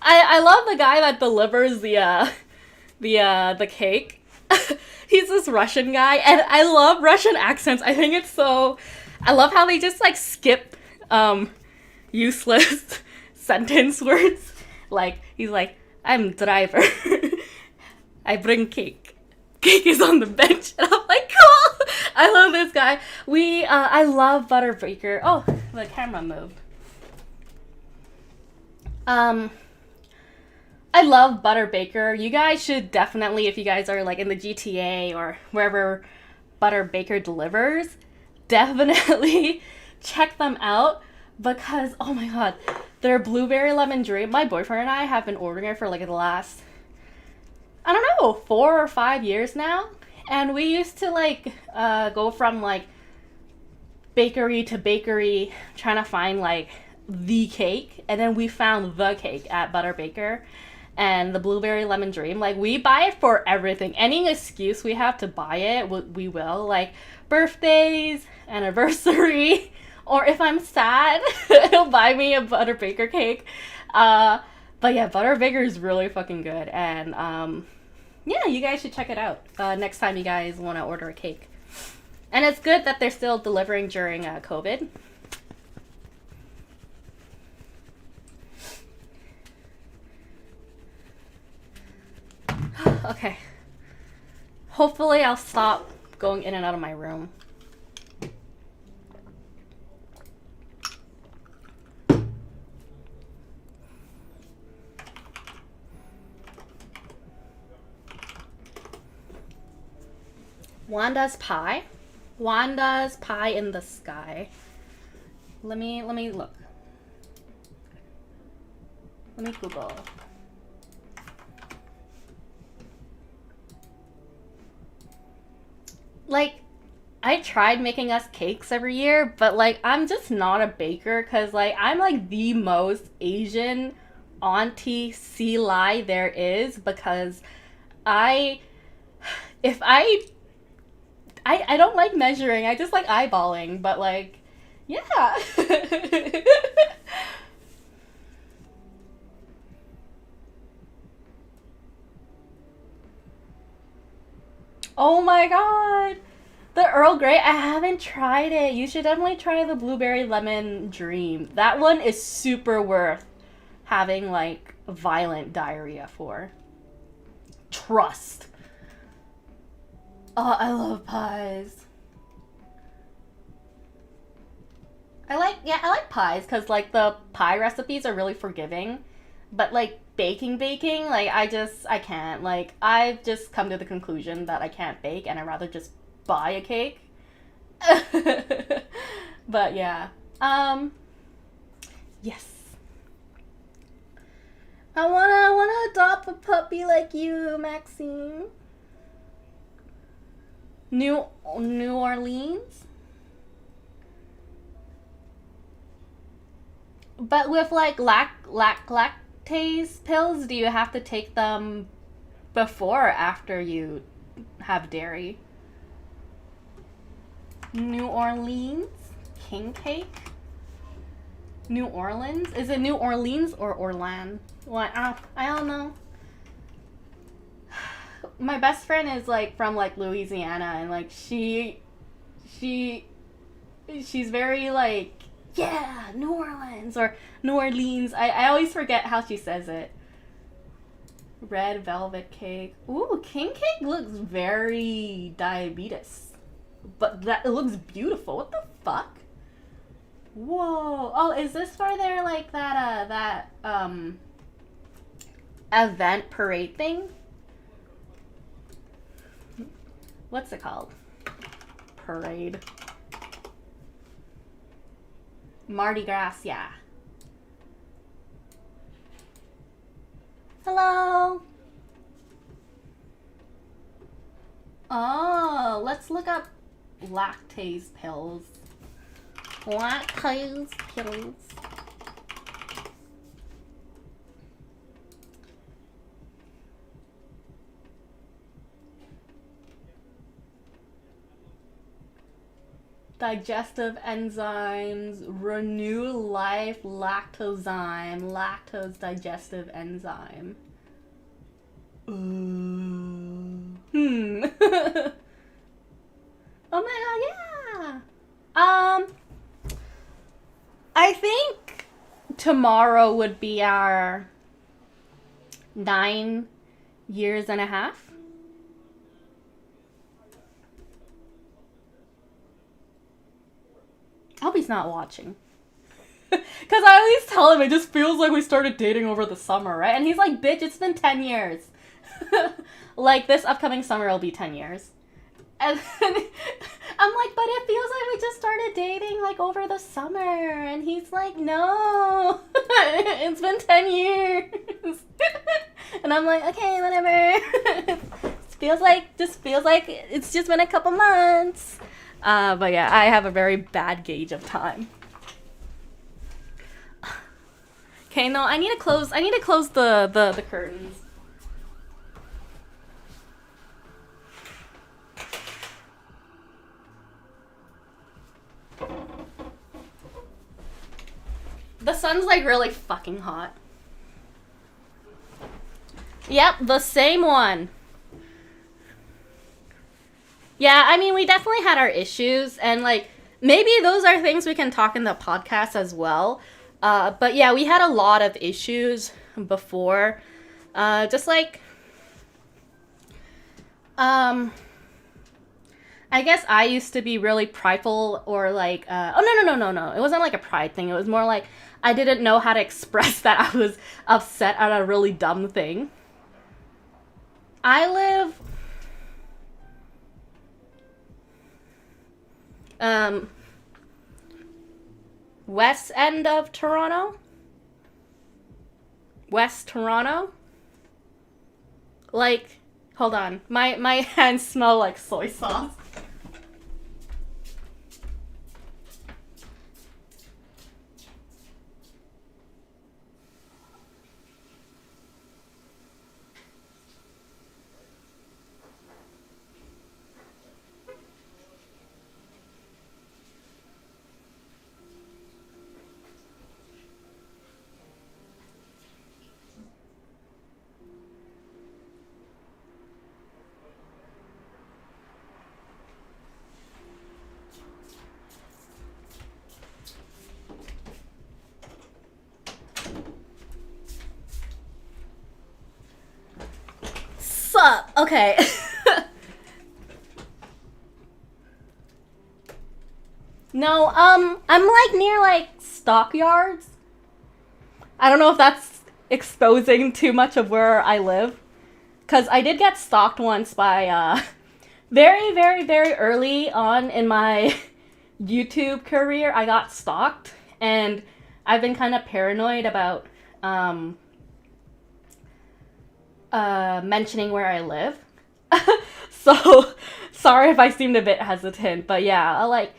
I love the guy that delivers the cake. He's this Russian guy, and I love Russian accents. I think it's so. I love how they just like skip useless sentence words. Like he's like, I'm driver. I bring cake. Cake is on the bench, and I'm like, cool. I love this guy. I love Butter Baker. Oh, the camera moved. I love Butter Baker. You guys should definitely, if you guys are like in the GTA or wherever Butter Baker delivers, definitely check them out because, oh my god, their blueberry lemon dream. My boyfriend and I have been ordering it for like the last, I don't know, 4 or 5 years now. And we used to like go from like bakery to bakery trying to find like the cake, and then we found the cake at Butter Baker and the blueberry lemon dream. Like we buy it for everything. Any excuse we have to buy it, we will. Like birthdays, anniversary, or if I'm sad, he'll buy me a Butter Baker cake. But yeah, Butter Baker is really fucking good, and yeah, you guys should check it out next time you guys want to order a cake. And it's good that they're still delivering during COVID. Okay. Hopefully I'll stop going in and out of my room. Wanda's pie? Wanda's pie in the sky. Let me look. Let me Google. Like, I tried making us cakes every year, but like I'm just not a baker because like I'm like the most Asian auntie CLI there is because I don't like measuring. I just like eyeballing, but like yeah. Oh my god. The Earl Grey, I haven't tried it. You should definitely try the Blueberry Lemon Dream. That one is super worth having like violent diarrhea for. Trust. Oh, I love pies. I like pies because like the pie recipes are really forgiving, but like baking, like I can't. Like I've just come to the conclusion that I can't bake and I'd rather just buy a cake. But yeah. Yes. I wanna adopt a puppy like you, Maxine. New Orleans? But with like lactase pills, do you have to take them before or after you have dairy? New Orleans? King cake? New Orleans? Is it New Orleans or Orlan? What? I don't know. My best friend is like from like Louisiana, and like she's very like, yeah, New Orleans or New Orleans. I always forget how she says it. Red velvet cake. Ooh, king cake looks very diabetes. But that it looks beautiful. What the fuck? Whoa. Oh, is this for their like that event parade thing? What's it called? Parade. Mardi Gras, yeah. Hello. Oh, let's look up lactase pills. Lactase pills. digestive enzymes, renew life, lactozyme, lactose digestive enzyme. Oh my god, yeah. I think tomorrow would be our 9 years and a half. I hope he's not watching. Because I always tell him it just feels like we started dating over the summer, right? And he's like, bitch, it's been 10 years. Like, this upcoming summer will be 10 years. And I'm like, but it feels like we just started dating, like, over the summer. And he's like, no. It's been 10 years. And I'm like, okay, whatever. feels like it's just been a couple months. But yeah, I have a very bad gauge of time. Okay, no, I need to close the curtains. The sun's like really fucking hot. Yep, the same one. Yeah, I mean, we definitely had our issues, and like maybe those are things we can talk in the podcast as well. But yeah, we had a lot of issues before. Just like I guess I used to be really prideful, or like no. It wasn't like a pride thing. It was more like I didn't know how to express that I was upset at a really dumb thing. I live west end of Toronto. West Toronto. Like, hold on. My hands smell like soy sauce. Sup? Okay. No, I'm like near like stockyards. I don't know if that's exposing too much of where I live. Cause I did get stalked once by very, very, very early on in my YouTube career. I got stalked, and I've been kind of paranoid about mentioning where I live. So sorry if I seemed a bit hesitant, but yeah, like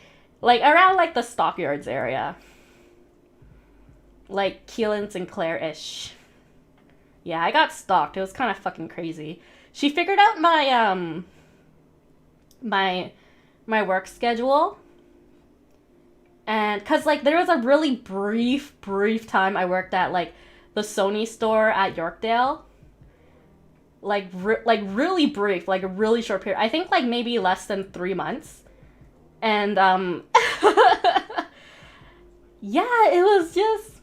around like the Stockyards area, like Keelan Sinclair-ish. Yeah, I got stalked. It was kind of fucking crazy. She figured out my my work schedule, and cause like there was a really brief time I worked at like the Sony store at Yorkdale. Like really brief, like a really short period. I think like maybe less than 3 months. And yeah, it was just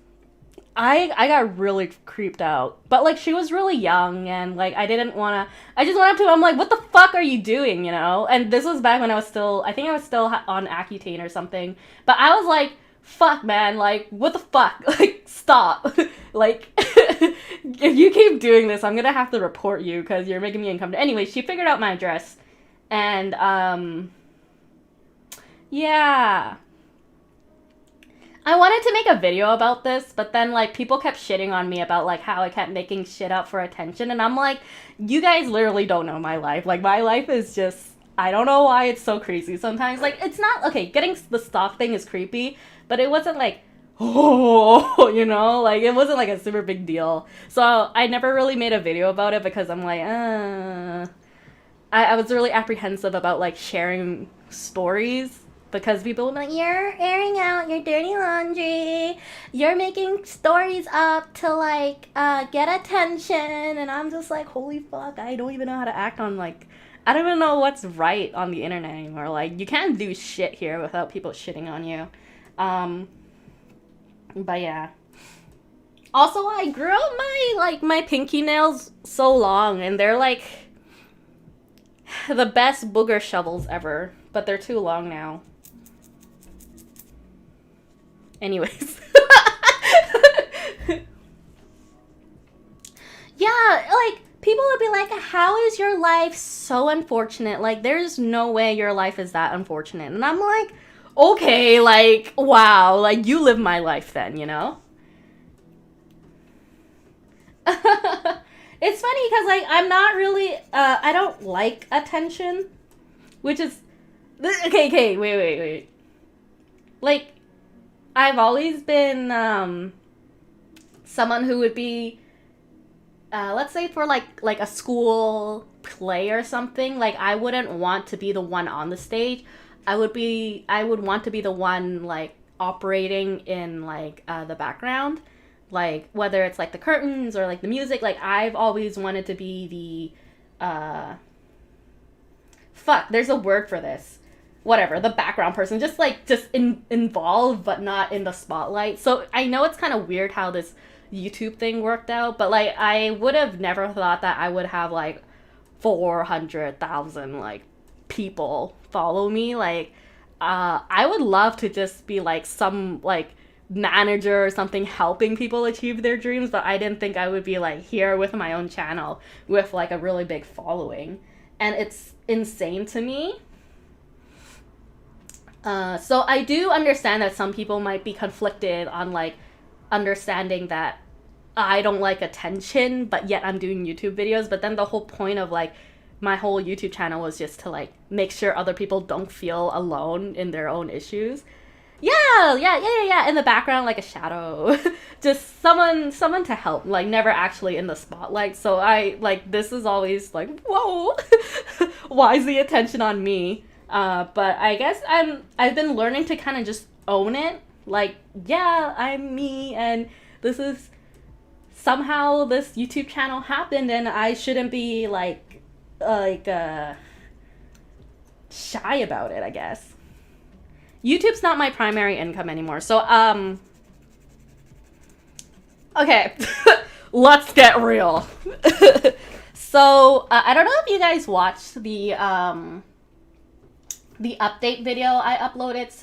I got really creeped out. But like she was really young, and like I just went up to her, I'm like, what the fuck are you doing, you know? And this was back when I think I was still on Accutane or something. But I was like, fuck, man, like, what the fuck? Like, stop. Like, if you keep doing this, I'm gonna have to report you because you're making me uncomfortable. Anyway, she figured out my address, and, yeah. I wanted to make a video about this, but then, like, people kept shitting on me about, like, how I kept making shit up for attention, and I'm like, you guys literally don't know my life. Like, my life is just, I don't know why it's so crazy sometimes. Like, it's not, okay, getting the stalk thing is creepy, but it wasn't like, oh, you know, like it wasn't like a super big deal. So I never really made a video about it because I'm like, I was really apprehensive about like sharing stories because people will be like, you're airing out your dirty laundry, you're making stories up to like get attention, and I'm just like, holy fuck, I don't even know how to act on like, I don't even know what's right on the internet anymore. Like, you can't do shit here without people shitting on you. But yeah. Also, I grew out my pinky nails so long, and they're like the best booger shovels ever, but they're too long now. Anyways. Yeah, like, people would be like, how is your life so unfortunate? Like, there's no way your life is that unfortunate. And I'm like, okay, like, wow, like, you live my life then, you know? It's funny because, like, I'm not really, I don't like attention, which is, okay, wait. Like, I've always been, someone who would be, let's say for, like a school play or something, like, I wouldn't want to be the one on the stage. I would want to be the one, like, operating in, like, the background. Like, whether it's, like, the curtains or, like, the music, like, I've always wanted to be the, there's a word for this. Whatever, the background person. Just involved, but not in the spotlight. So, I know it's kind of weird how this YouTube thing worked out, but, like, I would have never thought that I would have, like, 400,000, like, people follow me. Like, I would love to just be, like, some, like, manager or something helping people achieve their dreams, but I didn't think I would be like here with my own channel with like a really big following, and it's insane to me. So I do understand that some people might be conflicted on like understanding that I don't like attention, but yet I'm doing YouTube videos. But then the whole point of like my whole YouTube channel was just to like make sure other people don't feel alone in their own issues. Yeah. In the background, like a shadow, just someone to help. Like never actually in the spotlight. So I like this is always like, whoa, why is the attention on me? But I guess I've been learning to kind of just own it. Like, yeah, I'm me, and this is somehow this YouTube channel happened, and I shouldn't be like shy about it, I guess. YouTube's not my primary income anymore. So, okay, let's get real. So, I don't know if you guys watched the update video I uploaded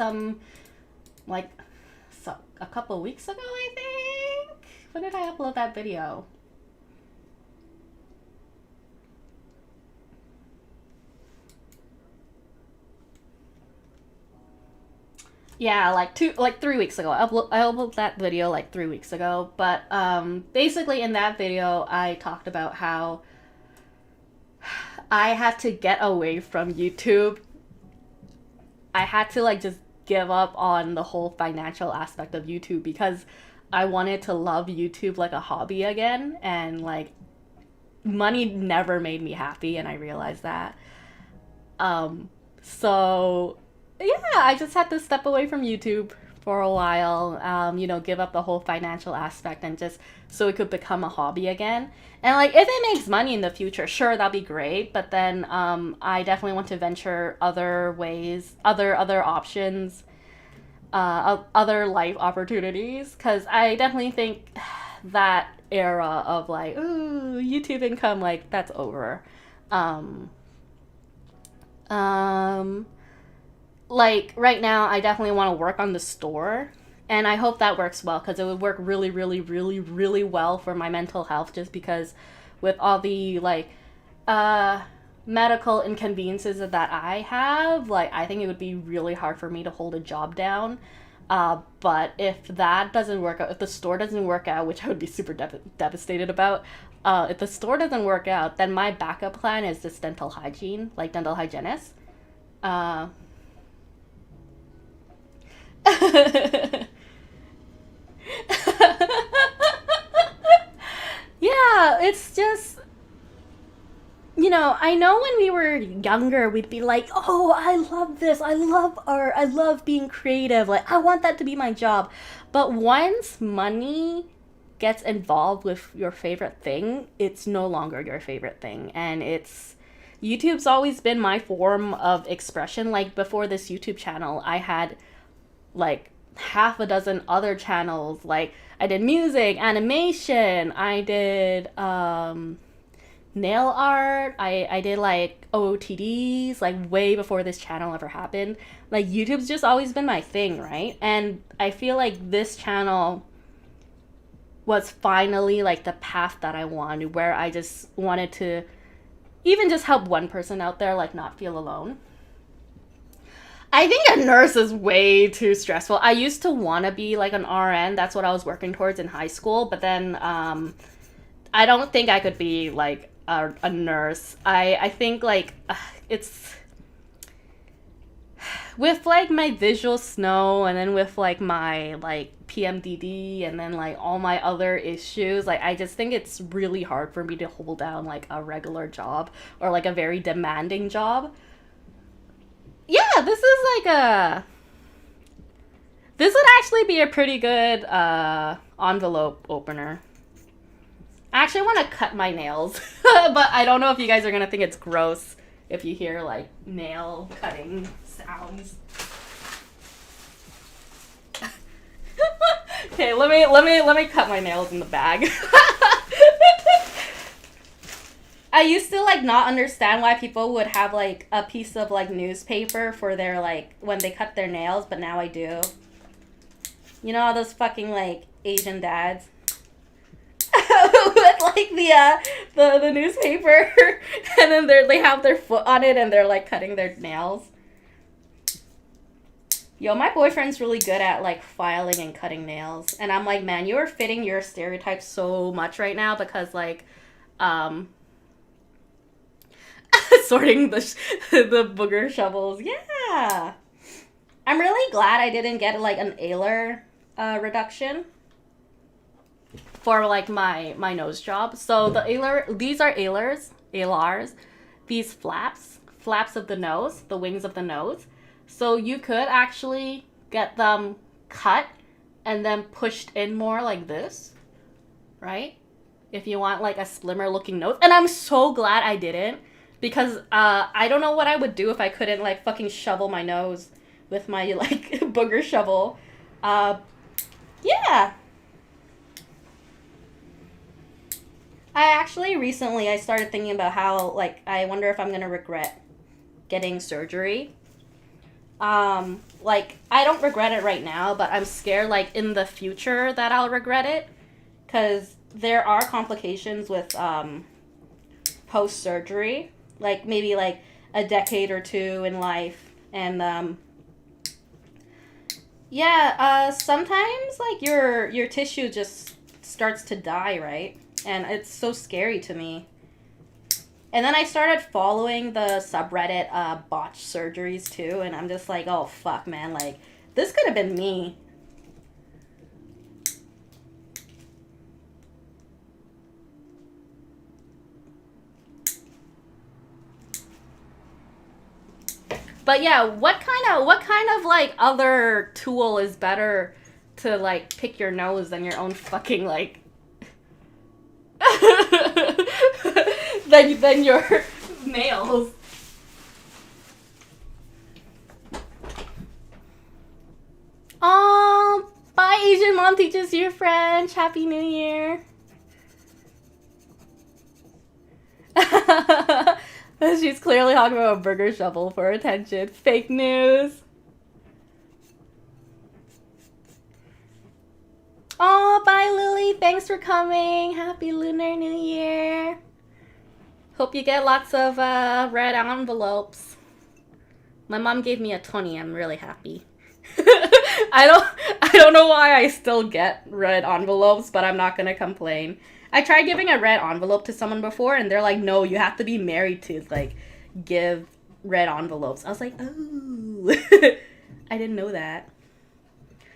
a couple weeks ago, I think. When did I upload that video? Yeah, like 3 weeks ago. I uploaded that video like 3 weeks ago. But basically in that video, I talked about how I had to get away from YouTube. I had to like just give up on the whole financial aspect of YouTube because I wanted to love YouTube like a hobby again, and like money never made me happy, and I realized that. So yeah, I just had to step away from YouTube for a while, give up the whole financial aspect and just so it could become a hobby again. And like, if it makes money in the future, sure, that'll be great. But then I definitely want to venture other ways, other options, other life opportunities. Because I definitely think that era of like, ooh, YouTube income, like, that's over. Like, right now, I definitely want to work on the store. And I hope that works well, because it would work really, really, really, really well for my mental health, just because with all the, like, medical inconveniences that I have, like, I think it would be really hard for me to hold a job down. But if that doesn't work out, if the store doesn't work out, which I would be super devastated about, if the store doesn't work out, then my backup plan is just dental hygiene, like dental hygienist. Yeah, it's just you know, I know when we were younger, we'd be like, oh, I love this. I love art. I love being creative. Like, I want that to be my job. But once money gets involved with your favorite thing, it's no longer your favorite thing. And YouTube's always been my form of expression. Like, before this YouTube channel, I had like half a dozen other channels. Like, I did music, animation, I did nail art, I did like OOTDs, like way before this channel ever happened. Like, YouTube's just always been my thing, right? And I feel like this channel was finally like the path that I wanted, where I just wanted to even just help one person out there, like, not feel alone. I think a nurse is way too stressful. I used to want to be like an RN. That's what I was working towards in high school. But then I don't think I could be like a nurse. I think like it's with like my visual snow, and then with like my like PMDD, and then like all my other issues, like I just think it's really hard for me to hold down like a regular job or like a very demanding job. Yeah, this would actually be a pretty good envelope opener. I actually want to cut my nails, but I don't know if you guys are gonna think it's gross if you hear like nail cutting sounds. Okay, let me cut my nails in the bag. I used to like not understand why people would have like a piece of like newspaper for their like when they cut their nails, but now I do. You know all those fucking like Asian dads with like the newspaper, and then they have their foot on it and they're like cutting their nails. Yo, my boyfriend's really good at like filing and cutting nails, and I'm like, man, you are fitting your stereotype so much right now, because like sorting the booger shovels. Yeah, I'm really glad I didn't get like an alar reduction for like my nose job. So these are alars, these flaps of the nose, the wings of the nose. So you could actually get them cut and then pushed in more like this, right? If you want like a slimmer looking nose. And I'm so glad I didn't, because I don't know what I would do if I couldn't like fucking shovel my nose with my like booger shovel. Yeah. I actually recently I started thinking about how like I wonder if I'm gonna regret getting surgery. Like I don't regret it right now, but I'm scared like in the future that I'll regret it, because there are complications with post surgery, like maybe like a decade or two in life. And sometimes like your tissue just starts to die, right? And it's so scary to me. And then I started following the subreddit botched surgeries too, and I'm just like, oh fuck, man, like this could have been me. But yeah, what kind of like other tool is better to like pick your nose than your own fucking like than your nails? Oh, bye, Asian mom teaches you French. Happy New Year. She's clearly talking about a burger shovel for attention. Fake news. Oh, bye, Lily. Thanks for coming. Happy Lunar New Year. Hope you get lots of red envelopes. My mom gave me a 20. I'm really happy. I don't know why I still get red envelopes, but I'm not gonna complain. I tried giving a red envelope to someone before, and they're like, no, you have to be married to, like, give red envelopes. I was like, oh. I didn't know that.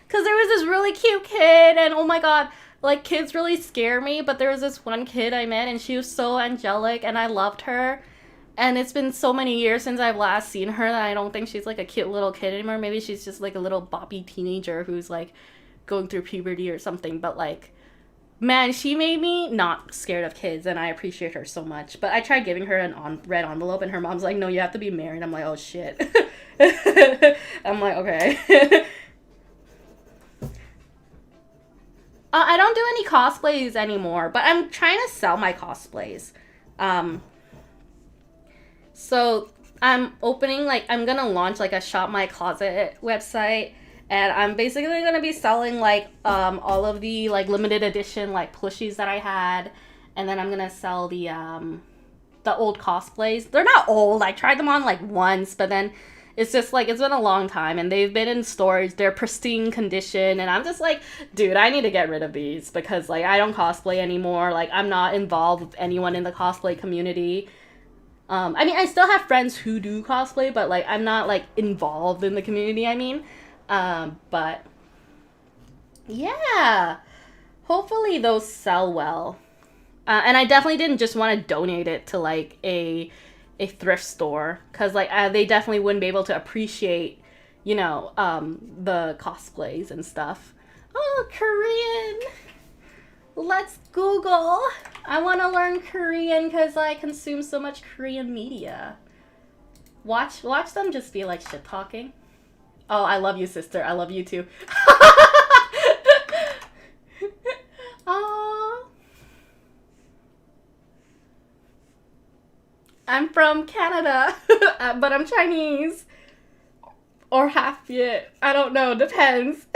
Because there was this really cute kid, and oh my god, like, kids really scare me, but there was this one kid I met, and she was so angelic, and I loved her. And it's been so many years since I've last seen her that I don't think she's like a cute little kid anymore. Maybe she's just like a little boppy teenager who's like going through puberty or something. But like, man, she made me not scared of kids, and I appreciate her so much. But I tried giving her an red envelope, and her mom's like, no, you have to be married. I'm like, oh shit. I'm like, okay. I don't do any cosplays anymore, but I'm trying to sell my cosplays. So I'm opening, like, I'm gonna launch like a Shop My Closet website, and I'm basically gonna be selling like all of the like limited edition like plushies that I had, and then I'm gonna sell the old cosplays. They're not old. I tried them on like once, but then it's just like, it's been a long time, and they've been in storage. They're pristine condition, and I'm just like, dude, I need to get rid of these because like I don't cosplay anymore. Like, I'm not involved with anyone in the cosplay community. I mean, I still have friends who do cosplay, but like I'm not like involved in the community. I mean, but yeah, hopefully those sell well. And I definitely didn't just want to donate it to like a thrift store, because like they definitely wouldn't be able to appreciate, you know, the cosplays and stuff. Oh, Korean. Let's Google. I want to learn Korean because I consume so much Korean media. Watch them just be like shit talking. Oh, I love you, sister. I love you too. Oh. I'm from Canada, but I'm Chinese. Or half Viet. I don't know. Depends.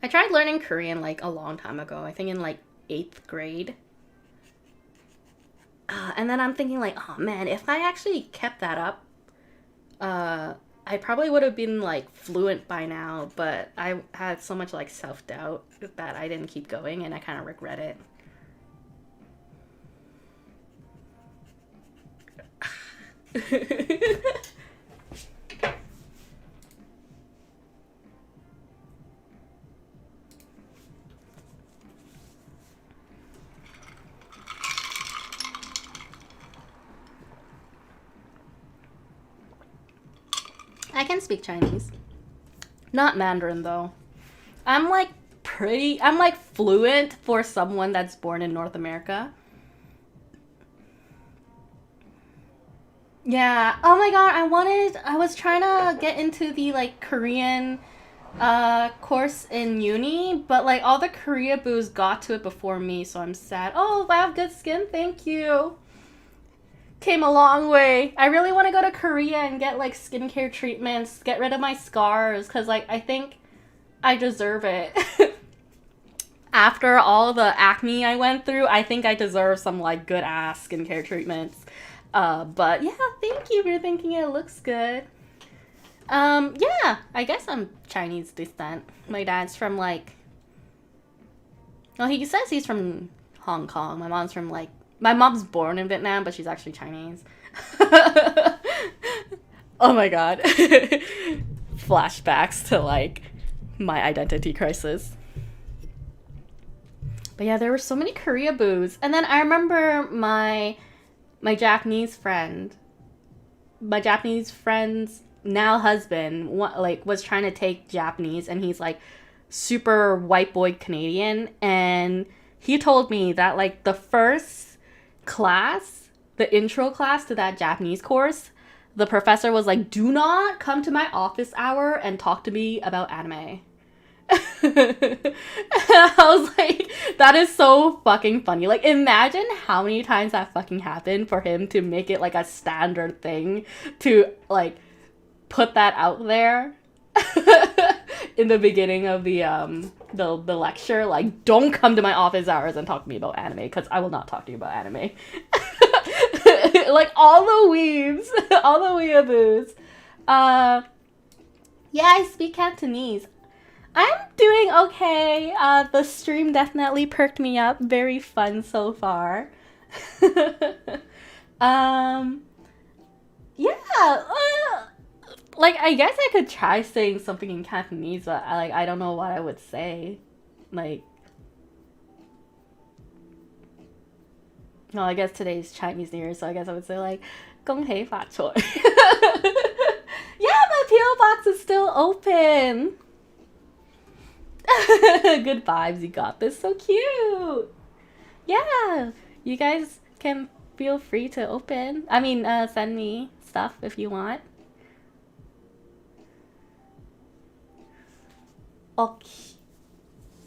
I tried learning Korean like a long time ago. I think in like 8th grade. And then I'm thinking like, oh man, if I actually kept that up, I probably would have been like fluent by now, but I had so much like self-doubt that I didn't keep going, and I kind of regret it. I can speak Chinese. Not Mandarin, though. I'm like fluent for someone that's born in North America. Yeah. Oh my god, I was trying to get into the like Korean course in uni, but like all the Korea boos got to it before me, so I'm sad. Oh, I have good skin, thank you. Came a long way. I really want to go to Korea and get like skincare treatments, get rid of my scars, because like I think I deserve it. After all the acne I went through, I think I deserve some like good ass skincare treatments. But yeah, thank you for thinking it looks good. Yeah, I guess I'm Chinese descent. My dad's from like, well, he says he's from Hong Kong. My mom's born in Vietnam, but she's actually Chinese. Oh my god. Flashbacks to like my identity crisis. But yeah, there were so many Korea boos. And then I remember my Japanese friend's now husband was trying to take Japanese, and he's like super white boy Canadian, and he told me that like the first class, the intro class to that Japanese course, the professor was like, do not come to my office hour and talk to me about anime. I was like, that is so fucking funny. Like, imagine how many times that fucking happened for him to make it like a standard thing to like put that out there in the beginning of the lecture. Like, don't come to my office hours and talk to me about anime, because I will not talk to you about anime. Like all the weebs, all the weeaboos. Yeah, I speak Cantonese. I'm doing okay. The stream definitely perked me up. Very fun so far. Yeah. Like, I guess I could try saying something in Cantonese, but I don't know what I would say. Like, well, I guess today's Chinese New Year, so I guess I would say like, 恭喜发财. Yeah, my PO box is still open. Good vibes, you got this. So cute. Yeah, you guys can feel free to open. I mean, send me stuff if you want.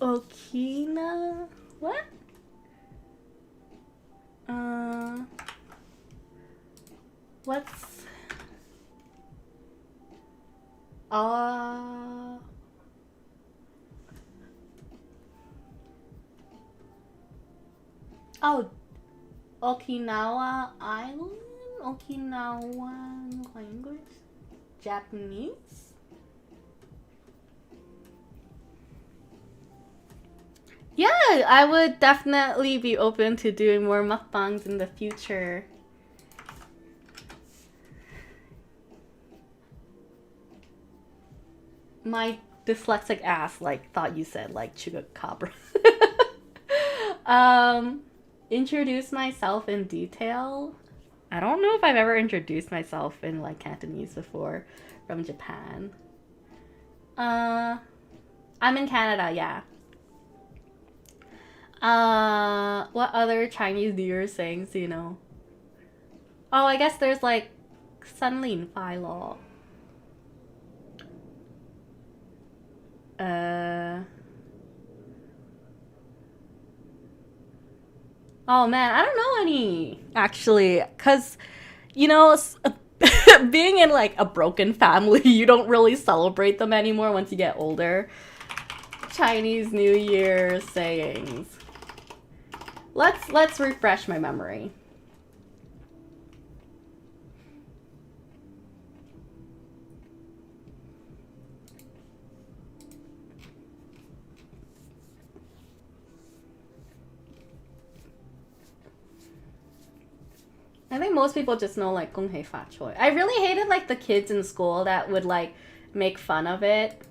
Okina? What? What's... Oh, Okinawa Island? Okinawan language? Japanese? Yeah, I would definitely be open to doing more mukbangs in the future. My dyslexic ass like thought you said like chupacabra. Introduce myself in detail. I don't know if I've ever introduced myself in like Cantonese before from Japan. I'm in Canada, yeah. What other Chinese New Year sayings do you know? Oh, I guess there's like 新年快樂. Oh man, I don't know any actually, cause you know, being in like a broken family, you don't really celebrate them anymore once you get older. Chinese New Year sayings. Let's refresh my memory. I think most people just know like 恭喜发财. I really hated like the kids in school that would like make fun of it.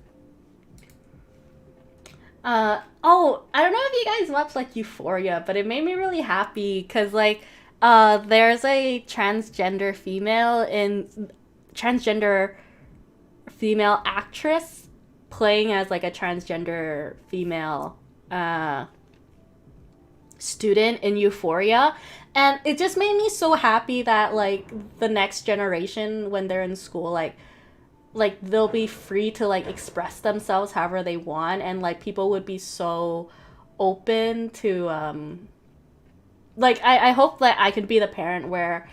Oh, I don't know if you guys watch like Euphoria, but it made me really happy because like there's a transgender female actress playing as like a transgender female student in Euphoria, and it just made me so happy that like the next generation when they're in school like they'll be free to like express themselves however they want, and like people would be so open to like I hope that I could be the parent where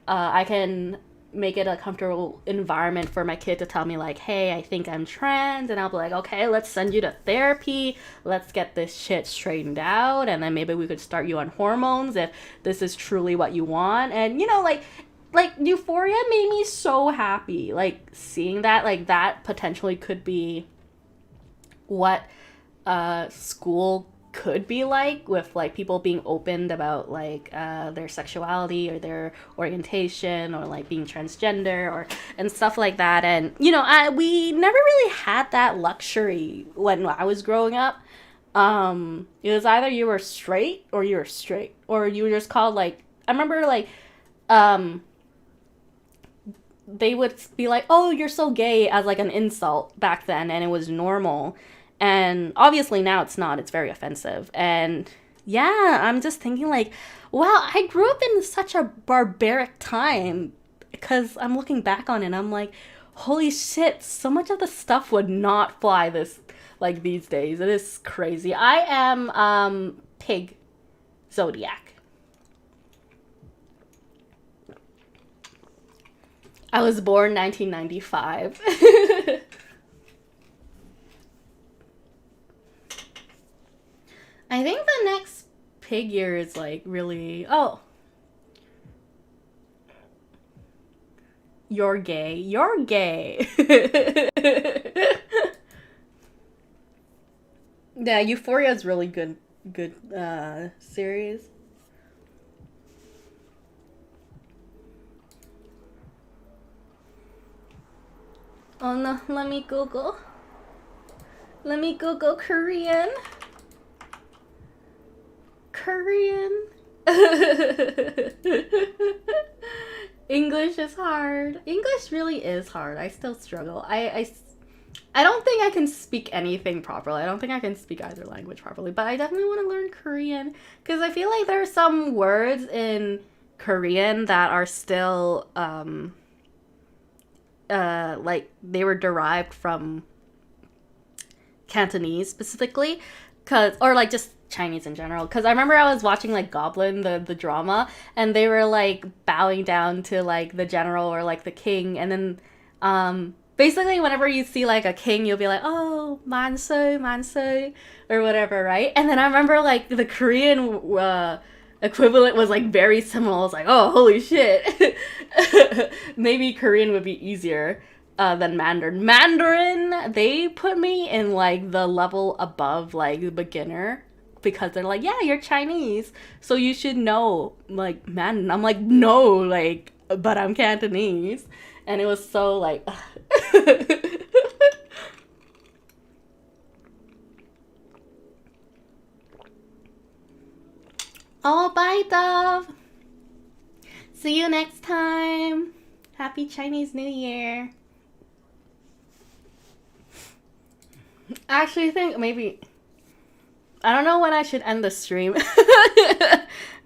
I can make it a comfortable environment for my kid to tell me like, hey, I think I'm trans, and I'll be like, okay, let's send you to therapy, let's get this shit straightened out, and then maybe we could start you on hormones if this is truly what you want. And you know, like Euphoria made me so happy, like seeing that like that potentially could be what school could be like, with like people being opened about like their sexuality or their orientation or like being transgender or and stuff like that. And you know, we never really had that luxury when I was growing up. It was either you were straight or you were straight, or you were just called like, I remember like they would be like, oh, you're so gay, as like an insult back then, and it was normal. And obviously now it's not, it's very offensive. And yeah, I'm just thinking like, wow, I grew up in such a barbaric time, because I'm looking back on it and I'm like, holy shit, so much of the stuff would not fly this like these days. It is crazy. I am pig zodiac. I was born 1995. I think the next pig year is like really... Oh. You're gay. You're gay. Yeah, Euphoria is really good series. Oh no, let me Google. Let me Google Korean. Korean. English is hard. English really is hard. I still struggle. I don't think I can speak anything properly. I don't think I can speak either language properly, but I definitely want to learn Korean because I feel like there are some words in Korean that are still like they were derived from Cantonese specifically, or like just Chinese in general. Because I remember I was watching like Goblin, the drama, and they were like bowing down to like the general or like the king, and then basically whenever you see like a king, you'll be like, oh, manso, manso, or whatever, right? And then I remember like the Korean equivalent was like very similar. I was like, oh, holy shit. Maybe Korean would be easier than Mandarin. Mandarin, they put me in like the level above like beginner because they're like, yeah, you're Chinese, so you should know like Mandarin. I'm like, no, like, but I'm Cantonese. And it was so like oh, bye, Dove. See you next time. Happy Chinese New Year. I actually think maybe, I don't know when I should end the stream.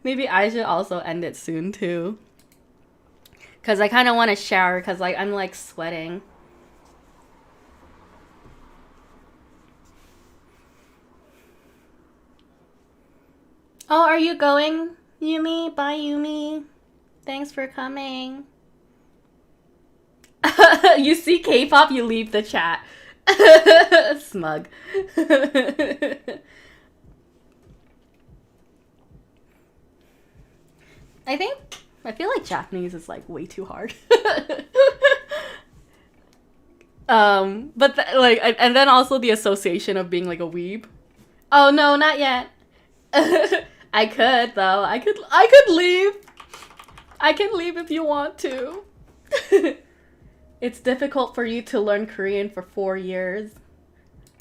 Maybe I should also end it soon too. Because I kind of want to shower because like I'm like sweating. Oh, are you going, Yumi? Bye, Yumi. Thanks for coming. You see K-pop, you leave the chat. Smug. I feel like Japanese is like way too hard. But like, and then also the association of being like a weeb. Oh no, not yet. I could though. I could leave. I can leave if you want to. It's difficult for you to learn Korean for 4 years.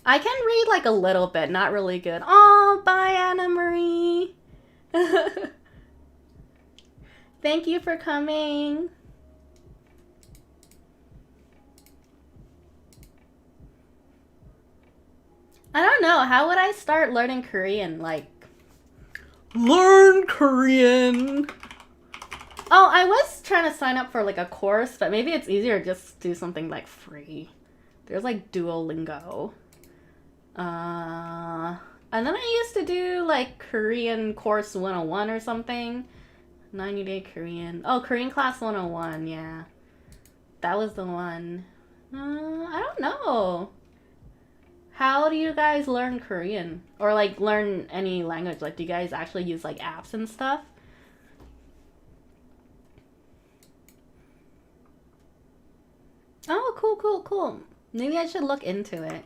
I can read like a little bit, not really good. Oh, bye, Anna Marie. Thank you for coming. I don't know. How would I start learning Korean? Like, learn Korean. Oh, I was trying to sign up for like a course, but maybe it's easier to just do something like free. There's like Duolingo. And then I used to do like Korean course 101 or something. 90-day Korean. Oh, Korean class 101, yeah. That was the one. I don't know. How do you guys learn Korean? Or like learn any language? Like do you guys actually use like apps and stuff? Oh, cool. Maybe I should look into it.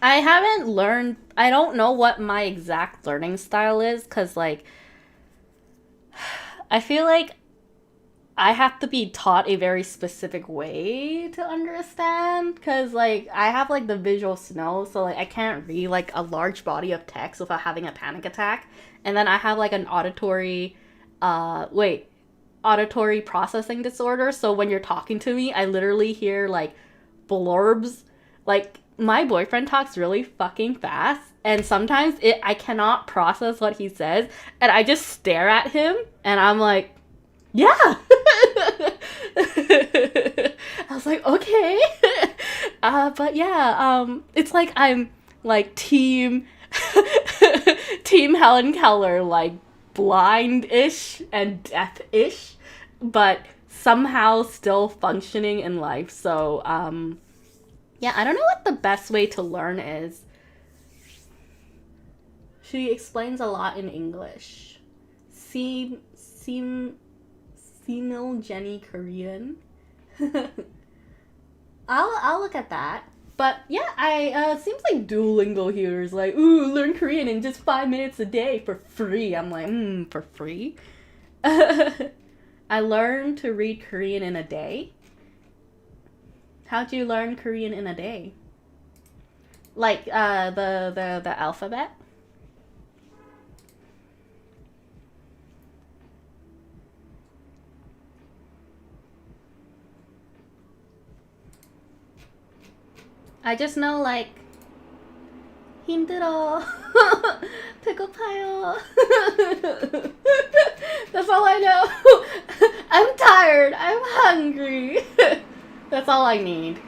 I haven't learned, I don't know what my exact learning style is, because like, I feel like I have to be taught a very specific way to understand, because like, I have like the visual snow, so like, I can't read like a large body of text without having a panic attack, and then I have like an auditory processing disorder, so when you're talking to me, I literally hear like blurbs. Like my boyfriend talks really fucking fast, and sometimes I cannot process what he says, and I just stare at him and I'm like, yeah. I was like, okay. But yeah, it's like I'm like team Helen Keller, like blind-ish and deaf-ish, but somehow still functioning in life. So, yeah, I don't know what the best way to learn is. She explains a lot in English. Senil Jenny Korean. I'll look at that. But yeah, seems like Duolingo here is like, ooh, learn Korean in just 5 minutes a day for free. I'm like, for free? I learned to read Korean in a day. How'd you learn Korean in a day? Like the alphabet? I just know like 힘들어. 배고파요. That's all I know. I'm tired. I'm hungry. That's all I need.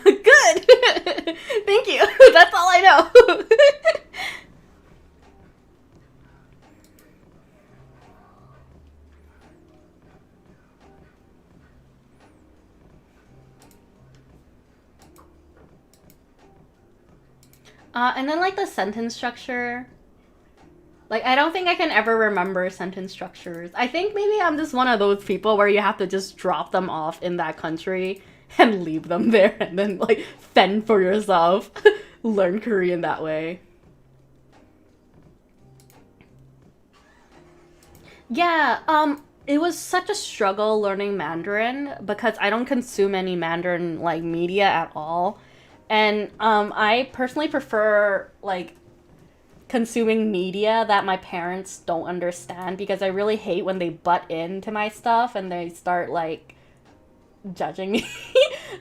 Good. Thank you. That's all I know. And then like the sentence structure. Like I don't think I can ever remember sentence structures. I think maybe I'm just one of those people where you have to just drop them off in that country and leave them there and then like fend for yourself. Learn Korean that way. Yeah, it was such a struggle learning Mandarin because I don't consume any Mandarin like media at all. And I personally prefer like consuming media that my parents don't understand because I really hate when they butt into my stuff and they start like judging me.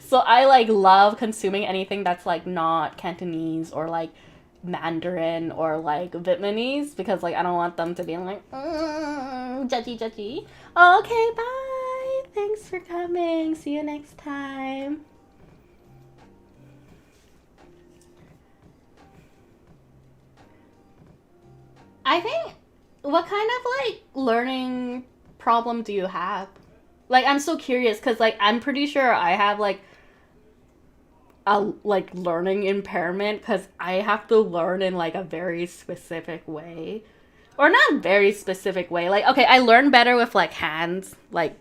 So I like love consuming anything that's like not Cantonese or like Mandarin or like Vietnamese because like I don't want them to be like judgy judgy. Okay, bye. Thanks for coming. See you next time. I think what kind of like learning problem do you have? Like I'm so curious because like I'm pretty sure I have like a like learning impairment because I have to learn in like a very specific way. Or not very specific way. Like okay, I learn better with like hands, like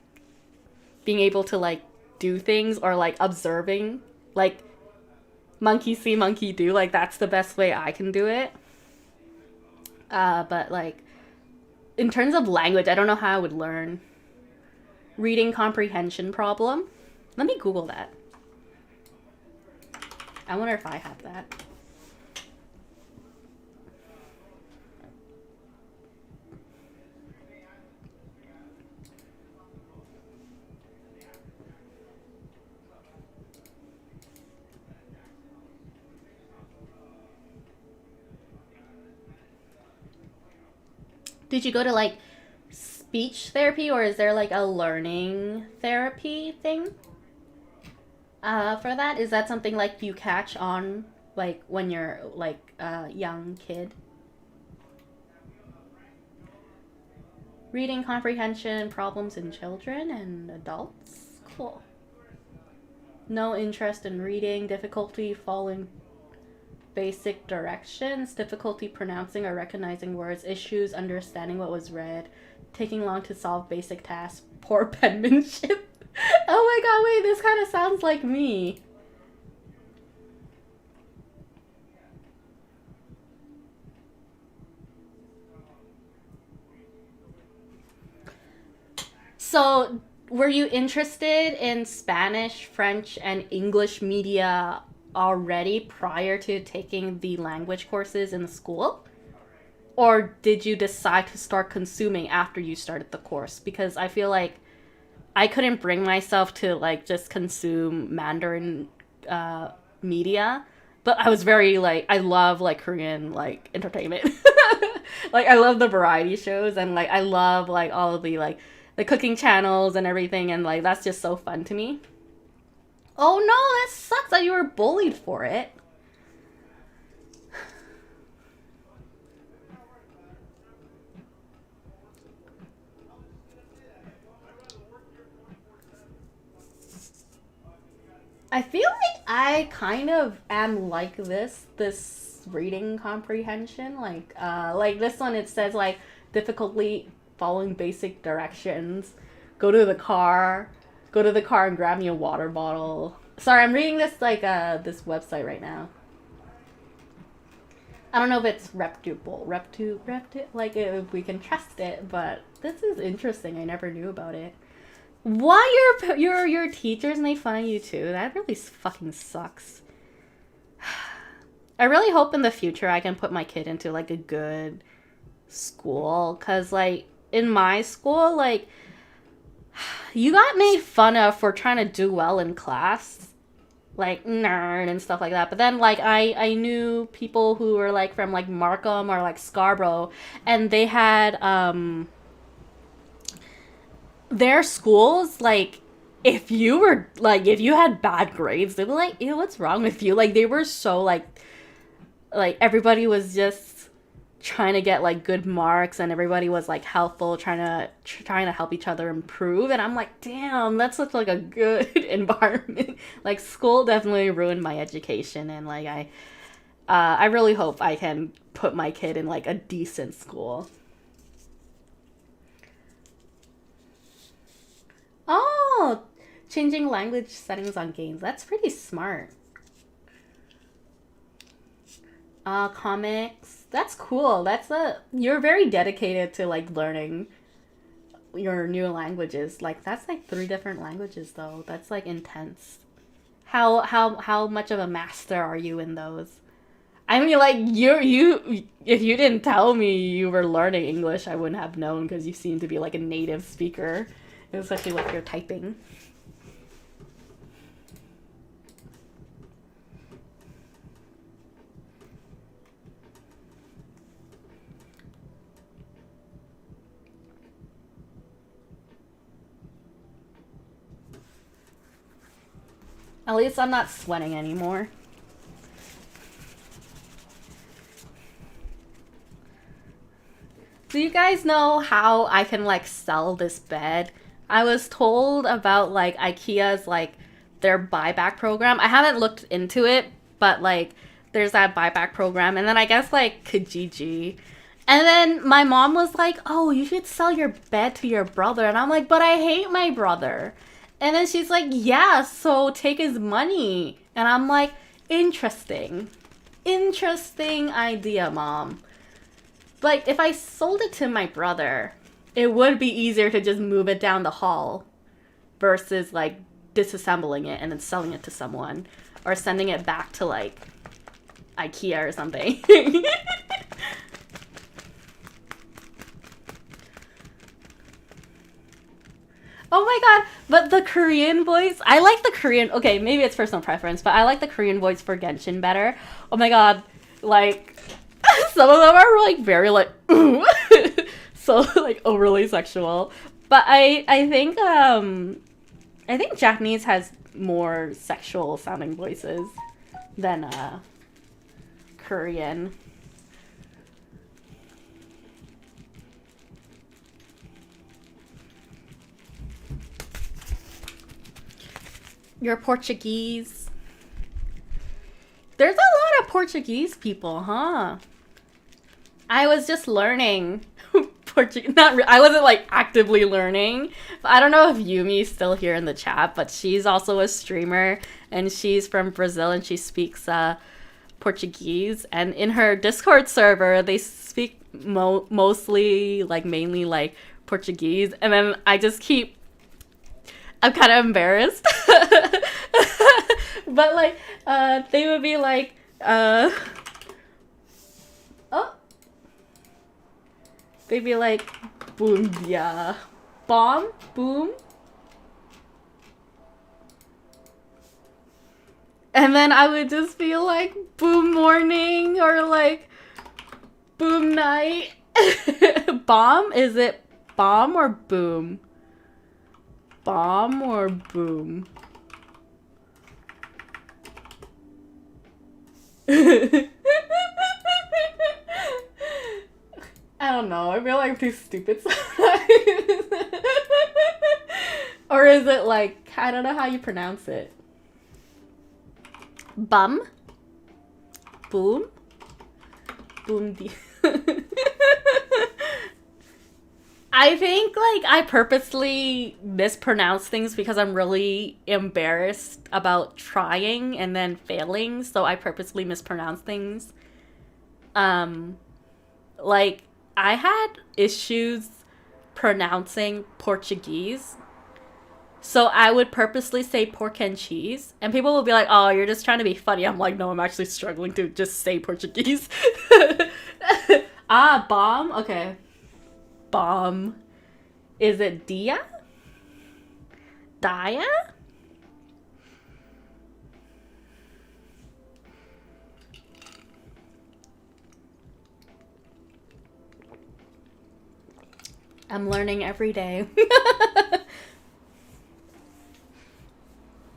being able to like do things or like observing. Like monkey see, monkey do. Like that's the best way I can do it. But like in terms of language, I don't know how I would learn. Reading comprehension problem. Let me Google that. I wonder if I have that. Did you go to like speech therapy or is there like a learning therapy thing? For that, is that something like you catch on like when you're like a young kid? Reading comprehension problems in children and adults? Cool. No interest in reading, difficulty following basic directions, difficulty pronouncing or recognizing words, issues understanding what was read, taking long to solve basic tasks, poor penmanship. Oh my god, wait, this kind of sounds like me. So, were you interested in Spanish, French, and English media already prior to taking the language courses in the school? Or did you decide to start consuming after you started the course? Because I feel like I couldn't bring myself to like just consume Mandarin media, but I was very like I love like Korean like entertainment. Like I love the variety shows and like I love like all of the like the cooking channels and everything and like that's just so fun to me. Oh no, that sucks that you were bullied for it. I feel like I kind of am like this reading comprehension. Like this one it says like difficulty following basic directions. Go to the car. Go to the car and grab me a water bottle. Sorry, I'm reading this like this website right now. I don't know if it's reputable, like if we can trust it, but this is interesting. I never knew about it. Why your teachers make fun of you too? That really fucking sucks. I really hope in the future I can put my kid into like a good school, cause like in my school, like you got made fun of for trying to do well in class, like nerd and stuff like that. But then like I knew people who were like from like Markham or like Scarborough, and they had their schools, like if you had bad grades, they'd be like, ew, what's wrong with you? Like they were so like everybody was just trying to get like good marks, and everybody was like helpful, trying to help each other improve. And I'm like, damn, that's such like a good environment. Like school definitely ruined my education, and like I really hope I can put my kid in like a decent school. Oh, changing language settings on games. That's pretty smart. Comics. That's cool. You're very dedicated to like learning your new languages. Like that's like 3 different languages though. That's like intense. How much of a master are you in those? I mean, like you if you didn't tell me you were learning English, I wouldn't have known, because you seem to be like a native speaker, especially like your typing. At least I'm not sweating anymore. Do you guys know how I can like sell this bed? I was told about like IKEA's like their buyback program. I haven't looked into it, but like there's that buyback program, and then I guess like Kijiji. And then my mom was like, "Oh, you should sell your bed to your brother." And I'm like, "But I hate my brother." And then she's like, "Yeah, so take his money." And I'm like, "Interesting. Interesting idea, Mom." Like, if I sold it to my brother, it would be easier to just move it down the hall versus, like, disassembling it and then selling it to someone. Or sending it back to, like, IKEA or something. Oh my god, but the Korean voice, I like the Korean, okay, maybe it's personal preference, but I like the Korean voice for Genshin better. Oh my god, like, some of them are like very like, ooh, so like overly sexual. But I think Japanese has more sexual sounding voices than Korean. You're Portuguese. There's a lot of Portuguese people, huh? I was just learning Portuguese. I wasn't like actively learning. But I don't know if Yumi's still here in the chat, but she's also a streamer, and she's from Brazil, and she speaks Portuguese. And in her Discord server, they speak mostly, like mainly like Portuguese. And then I'm kind of embarrassed. But like they would be like oh, they'd be like boom dia, bomb boom, and then I would just feel like boom morning or like boom night. Bomb, is it bomb or boom? Bomb or boom? I don't know. I feel like I'm too stupid sometimes. Or is it like, I don't know how you pronounce it. Bum? Boom? Boom. I think like I purposely mispronounce things because I'm really embarrassed about trying and then failing, so I purposely mispronounce things. Um like I had issues pronouncing Portuguese. So I would purposely say pork and cheese, and people would be like, "Oh, you're just trying to be funny." I'm like, "No, I'm actually struggling to just say Portuguese." Ah, bomb. Okay, bomb. Is it dia? Dia? I'm learning every day.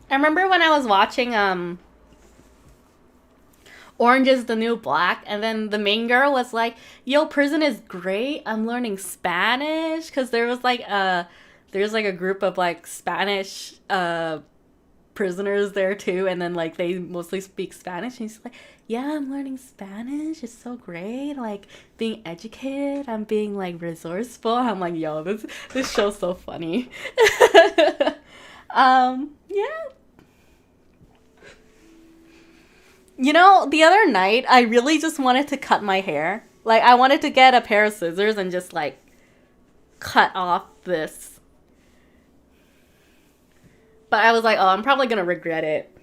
I remember when I was watching Orange is the New Black, and then the main girl was like, "Yo, prison is great. I'm learning Spanish," because there's like a group of like Spanish prisoners there too, and then like they mostly speak Spanish, and she's like, "Yeah, I'm learning Spanish. It's so great. Like being educated. I'm being like resourceful." I'm like, "Yo, this show's so funny." Yeah. You know, the other night, I really just wanted to cut my hair. Like, I wanted to get a pair of scissors and just, like, cut off this. But I was like, oh, I'm probably gonna regret it.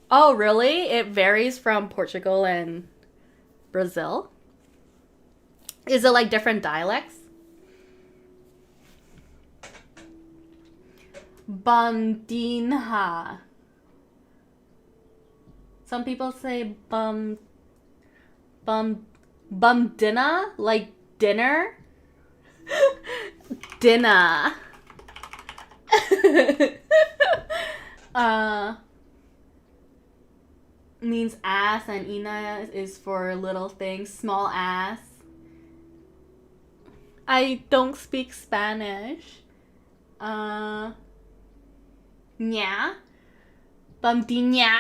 Oh, really? It varies from Portugal and Brazil? Is it, like, different dialects? Bandinha. Some people say bum dinner, like dinner. Dinner. uh Means ass, and ina is for little things, small ass. I don't speak Spanish. Nya. Bumdinya.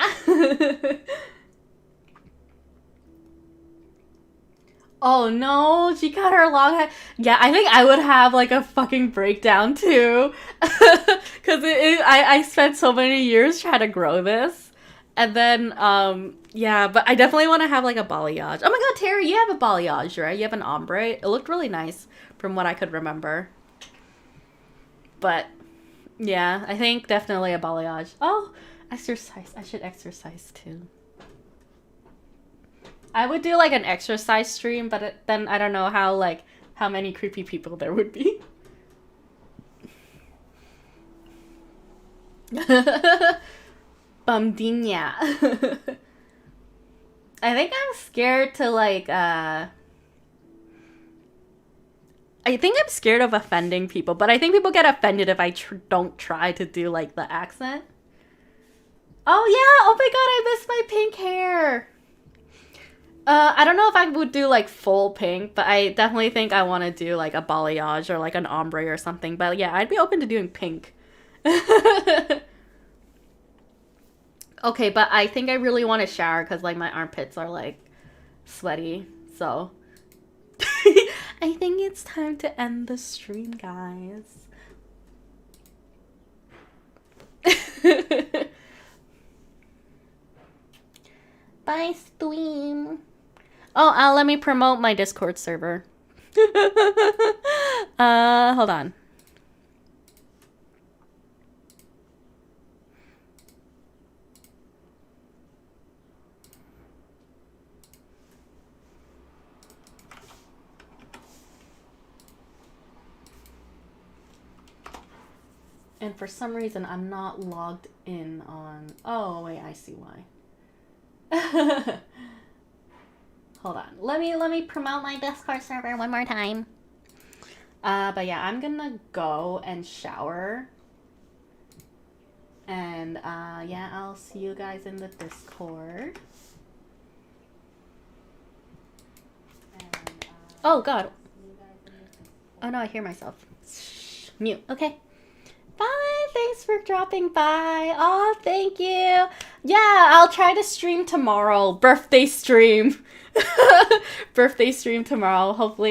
Oh no, she cut her long hair. Yeah, I think I would have like a fucking breakdown too. Because I spent so many years trying to grow this. And then, yeah, but I definitely want to have like a balayage. Oh my god, Terry, you have a balayage, right? You have an ombre. It looked really nice from what I could remember. But, yeah, I think definitely a balayage. Oh, exercise. I should exercise too. I would do like an exercise stream, but then I don't know how many creepy people there would be. Bumdinya. I think I'm scared to like I think I'm scared of offending people, but I think people get offended if I don't try to do like the accent. Oh yeah, oh my god, I missed my pink hair. I don't know if I would do like full pink, but I definitely think I want to do like a balayage or like an ombre or something. But yeah, I'd be open to doing pink. Okay, but I think I really want to shower because like my armpits are like sweaty. So I think it's time to end the stream, guys. Bye, stream. Oh, let me promote my Discord server. Hold on. And for some reason, I'm not logged in on... Oh, wait, I see why. Hold on. Let me promote my Discord server one more time. But yeah, I'm gonna go and shower. And, yeah, I'll see you guys in the Discord. And, oh, God. Oh, no, I hear myself. Shh, mute. Okay. Bye. thanks for dropping by. Oh, thank you. Yeah, I'll try to stream tomorrow. Birthday stream. Birthday stream tomorrow. Hopefully